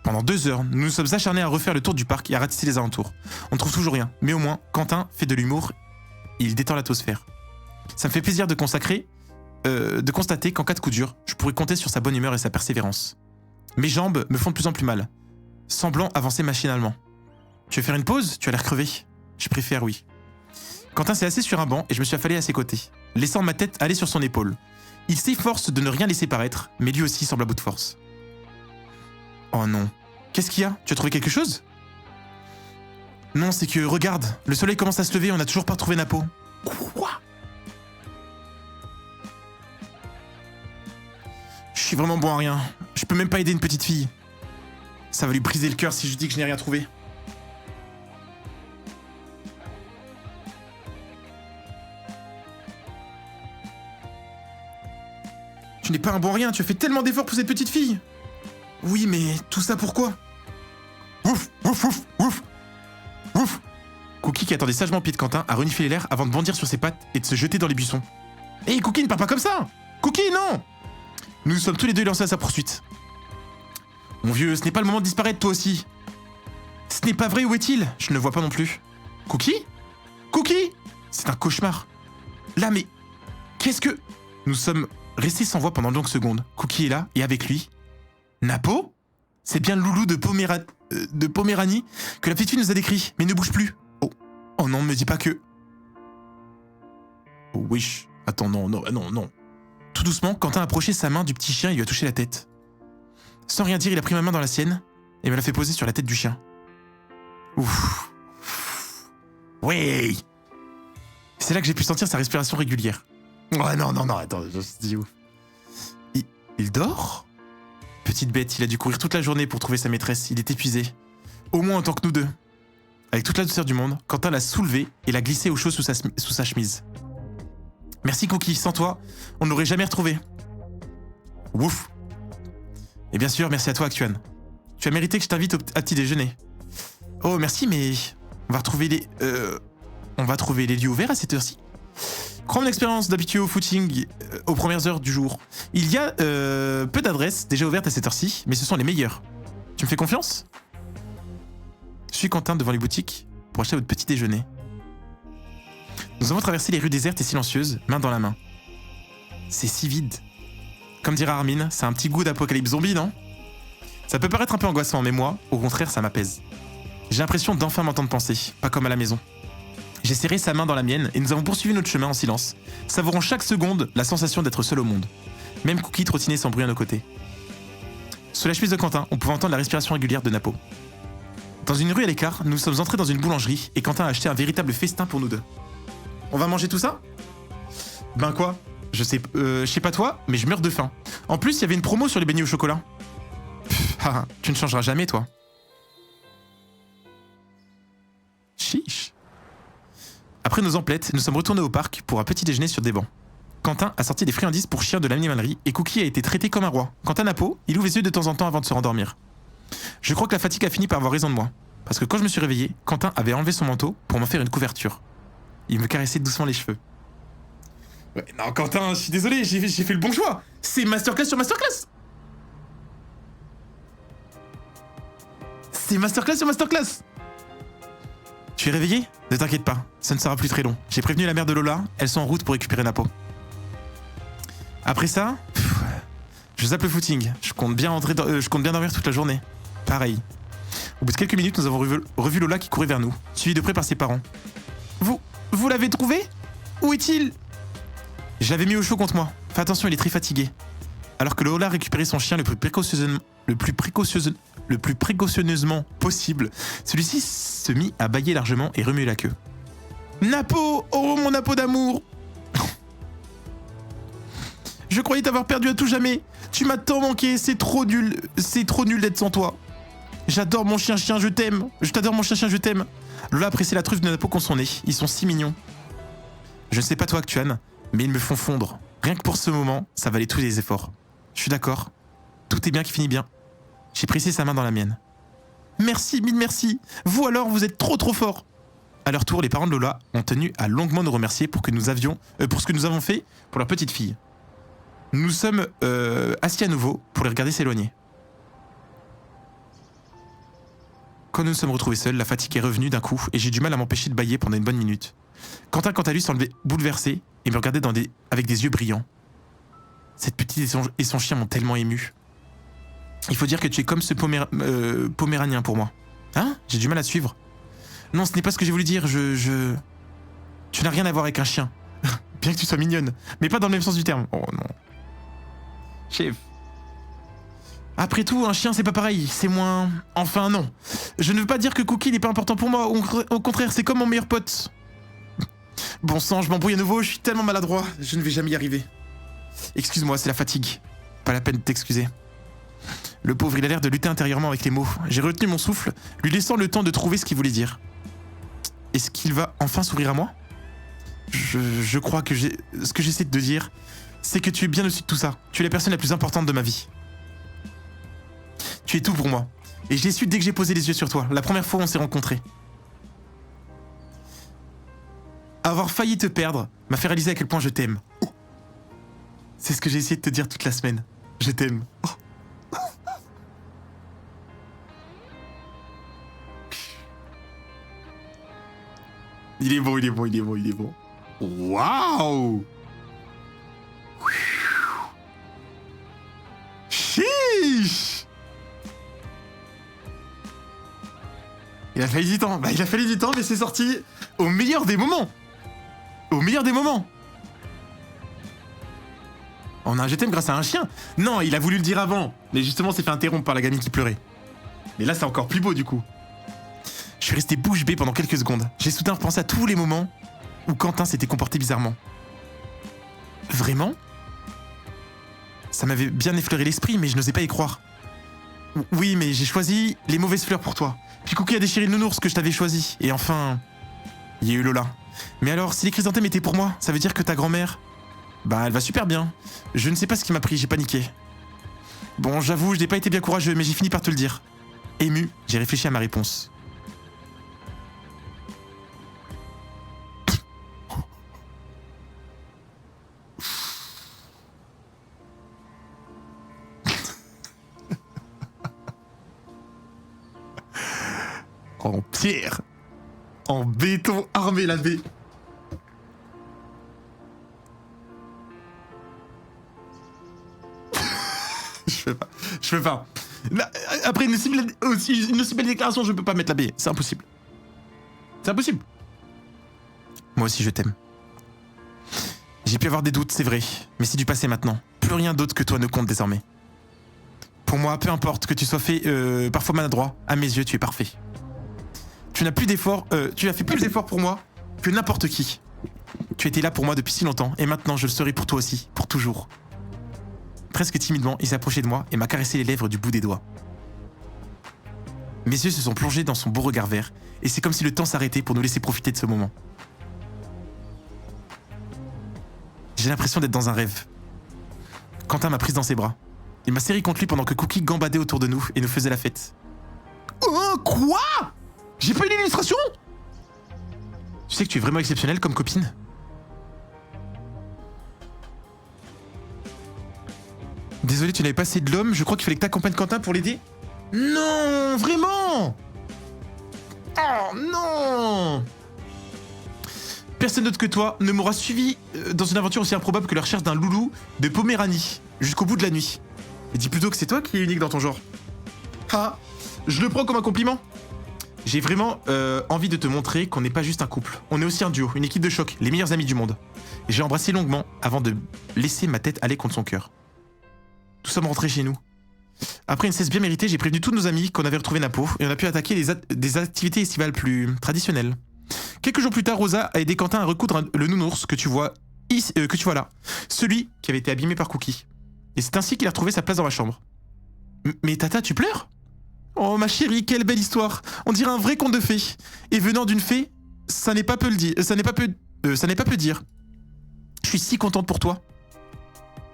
Pendant 2 heures, nous nous sommes acharnés à refaire le tour du parc et à ratisser les alentours. On ne trouve toujours rien, mais au moins, Quentin fait de l'humour et il détend l'atmosphère. Ça me fait plaisir de constater qu'en cas de coup dur, je pourrais compter sur sa bonne humeur et sa persévérance. Mes jambes me font de plus en plus mal, semblant avancer machinalement. Tu veux faire une pause? Tu as l'air crevé. Je préfère, oui. Quentin s'est assis sur un banc et je me suis affalé à ses côtés, laissant ma tête aller sur son épaule. Il s'efforce de ne rien laisser paraître, mais lui aussi semble à bout de force. Oh non. Qu'est-ce qu'il y a? Tu as trouvé quelque chose? Non, c'est que, regarde, le soleil commence à se lever et on n'a toujours pas retrouvé Napo. Quoi? Je suis vraiment bon à rien. Je peux même pas aider une petite fille. Ça va lui briser le cœur si je dis que je n'ai rien trouvé. Tu n'es pas un bon à rien, tu as fait tellement d'efforts pour cette petite fille. Oui, mais tout ça pourquoi? Ouf, ouf, ouf, ouf, ouf. Cookie, qui attendait sagement au pied de Quentin, a reniflé l'air avant de bondir sur ses pattes et de se jeter dans les buissons. Hé, Cookie, ne pars pas comme ça! Cookie, non! Nous nous sommes tous les deux lancés à sa poursuite. Mon vieux, ce n'est pas le moment de disparaître, toi aussi. Ce n'est pas vrai, où est-il? Je ne le vois pas non plus. Cookie? Cookie? C'est un cauchemar. Là, mais... Qu'est-ce que... Nous sommes restés sans voix pendant de longues secondes. Cookie est là, et avec lui... Napo? C'est bien le loulou de Poméranie que la petite fille nous a décrit, mais ne bouge plus. Oh, oh non, me dis pas que... Oh wesh, attends, non. Tout doucement, Quentin a approché sa main du petit chien et lui a touché la tête. Sans rien dire, il a pris ma main dans la sienne et me l'a fait poser sur la tête du chien. Ouf. Oui. C'est là que j'ai pu sentir sa respiration régulière. Oh non, attends, je me suis dit ouf. Il dort? Petite bête, il a dû courir toute la journée pour trouver sa maîtresse, il est épuisé. Au moins autant que nous deux. Avec toute la douceur du monde, Quentin l'a soulevé et l'a glissé au chaud sous sa chemise. Merci Cookie, sans toi, on ne l'aurait jamais retrouvé. Ouf. Et bien sûr, merci à toi Actuan. Tu as mérité que je t'invite à petit déjeuner. Oh merci, mais on va trouver les lieux ouverts à cette heure-ci. Crois mon expérience d'habitué au footing aux premières heures du jour. Il y a peu d'adresses déjà ouvertes à cette heure-ci, mais ce sont les meilleures. Tu me fais confiance? Je suis Quentin devant les boutiques pour acheter votre petit déjeuner. Nous avons traversé les rues désertes et silencieuses, main dans la main. C'est si vide. Comme dira Armin, c'est un petit goût d'apocalypse zombie, non? Ça peut paraître un peu angoissant, mais moi, au contraire, ça m'apaise. J'ai l'impression d'enfin m'entendre penser, pas comme à la maison. J'ai serré sa main dans la mienne et nous avons poursuivi notre chemin en silence, savourant chaque seconde la sensation d'être seul au monde. Même Cookie trottinait sans bruit à nos côtés. Sous la chemise de Quentin, on pouvait entendre la respiration régulière de Napo. Dans une rue à l'écart, nous sommes entrés dans une boulangerie et Quentin a acheté un véritable festin pour nous deux. On va manger tout ça? Ben quoi? Je sais pas toi, mais je meurs de faim. En plus, il y avait une promo sur les beignets au chocolat. Tu ne changeras jamais, toi. Chiche. Après nos emplettes, nous sommes retournés au parc pour un petit déjeuner sur des bancs. Quentin a sorti des friandises pour chiens de l'animalerie et Cookie a été traité comme un roi. Quant à Napo, il ouvre les yeux de temps en temps avant de se rendormir. Je crois que la fatigue a fini par avoir raison de moi. Parce que quand je me suis réveillé, Quentin avait enlevé son manteau pour m'en faire une couverture. Il me caressait doucement les cheveux. Ouais, non, Quentin, je suis désolé, j'ai fait le bon choix. C'est masterclass sur masterclass. C'est masterclass sur masterclass. Tu es réveillé? Ne t'inquiète pas, ça ne sera plus très long. J'ai prévenu la mère de Lola, elles sont en route pour récupérer Napo. Après ça, je zappe le footing. Je compte bien dormir toute la journée. Pareil. Au bout de quelques minutes, nous avons revu Lola qui courait vers nous, suivie de près par ses parents. Vous l'avez trouvé? Où est-il? Je l'avais mis au chaud contre moi. Fais attention, il est très fatigué. Alors que Lola récupérait son chien le plus précautionneusement possible, celui-ci se mit à bâiller largement et remuer la queue. Napo! Oh mon Napo d'amour! Je croyais t'avoir perdu à tout jamais. Tu m'as tant manqué, c'est trop nul d'être sans toi. J'adore mon chien, je t'aime. Je t'adore mon chien, je t'aime. Lola a pressé la truffe de Napo contre son nez. Ils sont si mignons. Je ne sais pas toi, Actuan, mais ils me font fondre. Rien que pour ce moment, ça valait tous les efforts. Je suis d'accord. Tout est bien qui finit bien. J'ai pressé sa main dans la mienne. Merci, mille merci. Vous alors, vous êtes trop fort. À leur tour, les parents de Lola ont tenu à longuement nous remercier pour ce que nous avons fait pour leur petite fille. Nous sommes assis à nouveau pour les regarder s'éloigner. Quand nous nous sommes retrouvés seuls, la fatigue est revenue d'un coup et j'ai du mal à m'empêcher de bâiller pendant une bonne minute. Quentin, quant à lui, semblait bouleversé et me regardait avec des yeux brillants. Cette petite et son chien m'ont tellement ému. Il faut dire que tu es comme ce poméranien pour moi. Hein? J'ai du mal à suivre. Non, ce n'est pas ce que j'ai voulu dire, Tu n'as rien à voir avec un chien. Bien que tu sois mignonne, mais pas dans le même sens du terme. Oh non. Chef. Après tout, un chien c'est pas pareil, c'est moins... Enfin non. Je ne veux pas dire que Cookie n'est pas important pour moi, au contraire, c'est comme mon meilleur pote. Bon sang, je m'embrouille à nouveau, je suis tellement maladroit, je ne vais jamais y arriver. Excuse-moi, c'est la fatigue. Pas la peine de t'excuser. Le pauvre, il a l'air de lutter intérieurement avec les mots. J'ai retenu mon souffle, lui laissant le temps de trouver ce qu'il voulait dire. Est-ce qu'il va enfin sourire à moi? Je crois que ce que j'essaie de dire, c'est que tu es bien au-dessus de tout ça. Tu es la personne la plus importante de ma vie. Tu es tout pour moi. Et je l'ai su dès que j'ai posé les yeux sur toi, la première fois où on s'est rencontrés. Avoir failli te perdre m'a fait réaliser à quel point je t'aime. C'est ce que j'ai essayé de te dire toute la semaine. Je t'aime. Il est bon, il est bon, il est bon, il est bon. Waouh! Chiche! Il a fallu du temps. Bah, il a fallu du temps, mais c'est sorti au meilleur des moments. Au meilleur des moments. On a un je t'aime grâce à un chien. Non, il a voulu le dire avant. Mais justement, s'est fait interrompre par la gamine qui pleurait. Mais là, c'est encore plus beau du coup. Je suis resté bouche bée pendant quelques secondes. J'ai soudain repensé à tous les moments où Quentin s'était comporté bizarrement. Vraiment? Ça m'avait bien effleuré l'esprit, mais je n'osais pas y croire. Oui, mais j'ai choisi les mauvaises fleurs pour toi. Puis Cookie a déchiré le nounours que je t'avais choisi. Et enfin, il y a eu Lola. Mais alors, si les chrysanthèmes étaient pour moi, ça veut dire que ta grand-mère... Bah, elle va super bien. Je ne sais pas ce qui m'a pris, j'ai paniqué. Bon, j'avoue, je n'ai pas été bien courageux, mais j'ai fini par te le dire. Ému, j'ai réfléchi à ma réponse. En pierre, en béton armé lavé. Je peux pas. Là, après une si belle déclaration, je peux pas mettre la baie. C'est impossible. C'est impossible. Moi aussi, je t'aime. J'ai pu avoir des doutes, c'est vrai, mais c'est du passé maintenant. Plus rien d'autre que toi ne compte désormais. Pour moi, peu importe que tu sois fait parfois maladroit, à mes yeux, tu es parfait. Tu n'as plus d'efforts, tu as fait plus d'efforts pour moi que n'importe qui. Tu étais là pour moi depuis si longtemps, et maintenant je le serai pour toi aussi, pour toujours. Presque timidement, il s'est approché de moi et m'a caressé les lèvres du bout des doigts. Mes yeux se sont plongés dans son beau regard vert, et c'est comme si le temps s'arrêtait pour nous laisser profiter de ce moment. J'ai l'impression d'être dans un rêve. Quentin m'a prise dans ses bras. Il m'a serré contre lui pendant que Cookie gambadait autour de nous et nous faisait la fête. Oh, quoi? J'ai pas eu l'illustration? Tu sais que tu es vraiment exceptionnelle comme copine? Désolé, tu n'avais pas assez de l'homme, je crois qu'il fallait que t'accompagnes Quentin pour l'aider? Non, vraiment? Oh non! Personne d'autre que toi ne m'aura suivi dans une aventure aussi improbable que la recherche d'un loulou de Poméranie jusqu'au bout de la nuit. Et dis plutôt que c'est toi qui es unique dans ton genre. Ah, je le prends comme un compliment. J'ai vraiment envie de te montrer qu'on n'est pas juste un couple. On est aussi un duo, une équipe de choc, les meilleurs amis du monde. Et j'ai embrassé longuement avant de laisser ma tête aller contre son cœur. Nous sommes rentrés chez nous. Après une sieste bien méritée, j'ai prévenu tous nos amis qu'on avait retrouvé Napo et on a pu attaquer des activités estivales plus traditionnelles. Quelques jours plus tard, Rosa a aidé Quentin à recoudre le nounours que tu vois là. Celui qui avait été abîmé par Cookie. Et c'est ainsi qu'il a retrouvé sa place dans ma chambre. Mais Tata, tu pleures? Oh ma chérie, quelle belle histoire. On dirait un vrai conte de fées. Et venant d'une fée, ça n'est pas peu le dire. Ça n'est pas peu dire. Je suis si contente pour toi.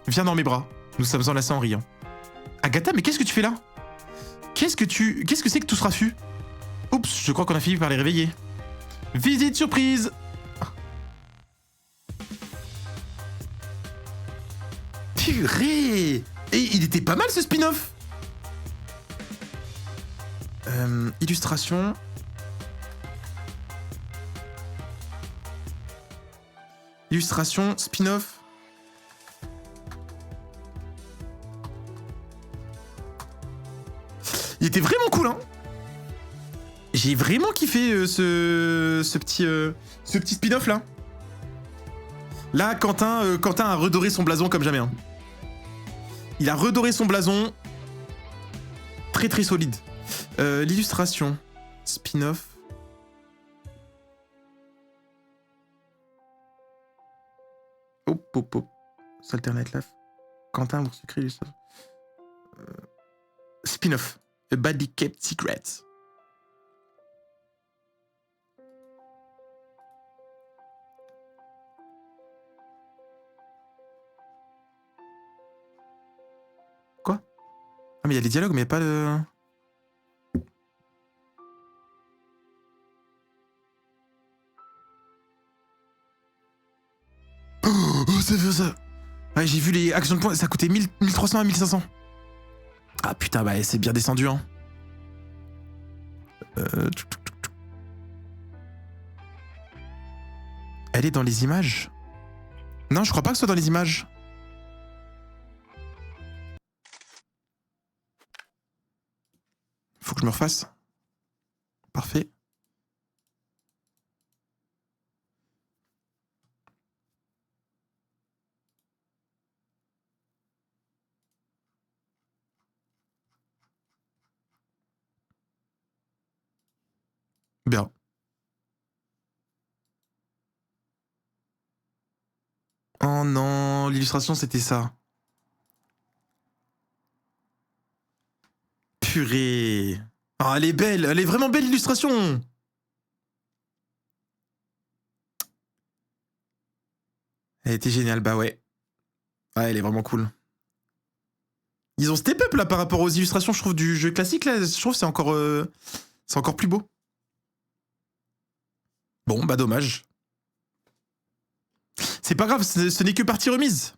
Viens dans mes bras. Nous sommes enlacés en riant. Agatha, mais qu'est-ce que tu fais là? Qu'est-ce que c'est que tout ce raffut? Oups, je crois qu'on a fini par les réveiller. Visite surprise! Purée. Et il était pas mal ce spin-off. Illustration. Illustration, spin-off. Il était vraiment cool, hein. J'ai vraiment kiffé ce petit spin-off là. Là, Quentin a redoré son blason comme jamais. Hein. Il a redoré son blason. Très très solide. L'illustration. Spin-off. Hop, hop, hop. Alternate Life. Quentin, vous secret, illustration. Spin-off. A Badly Kept Secret. Quoi? Ah mais il y a les dialogues mais il n'y a pas le... Oh, ça veut ça. Ouais, j'ai vu les action points, ça coûtait 1300 à 1500. Ah putain, bah c'est bien descendu, hein. Elle est dans les images? Non, je crois pas que ce soit dans les images. Faut que je me refasse. Parfait. Bien. Oh non, l'illustration c'était ça. Purée. Oh, elle est belle, elle est vraiment belle l'illustration. Elle était géniale, bah ouais. Ouais, elle est vraiment cool. Ils ont step up là par rapport aux illustrations, je trouve, du jeu classique là. Je trouve que c'est encore plus beau. Bon, bah dommage. C'est pas grave, ce n'est que partie remise.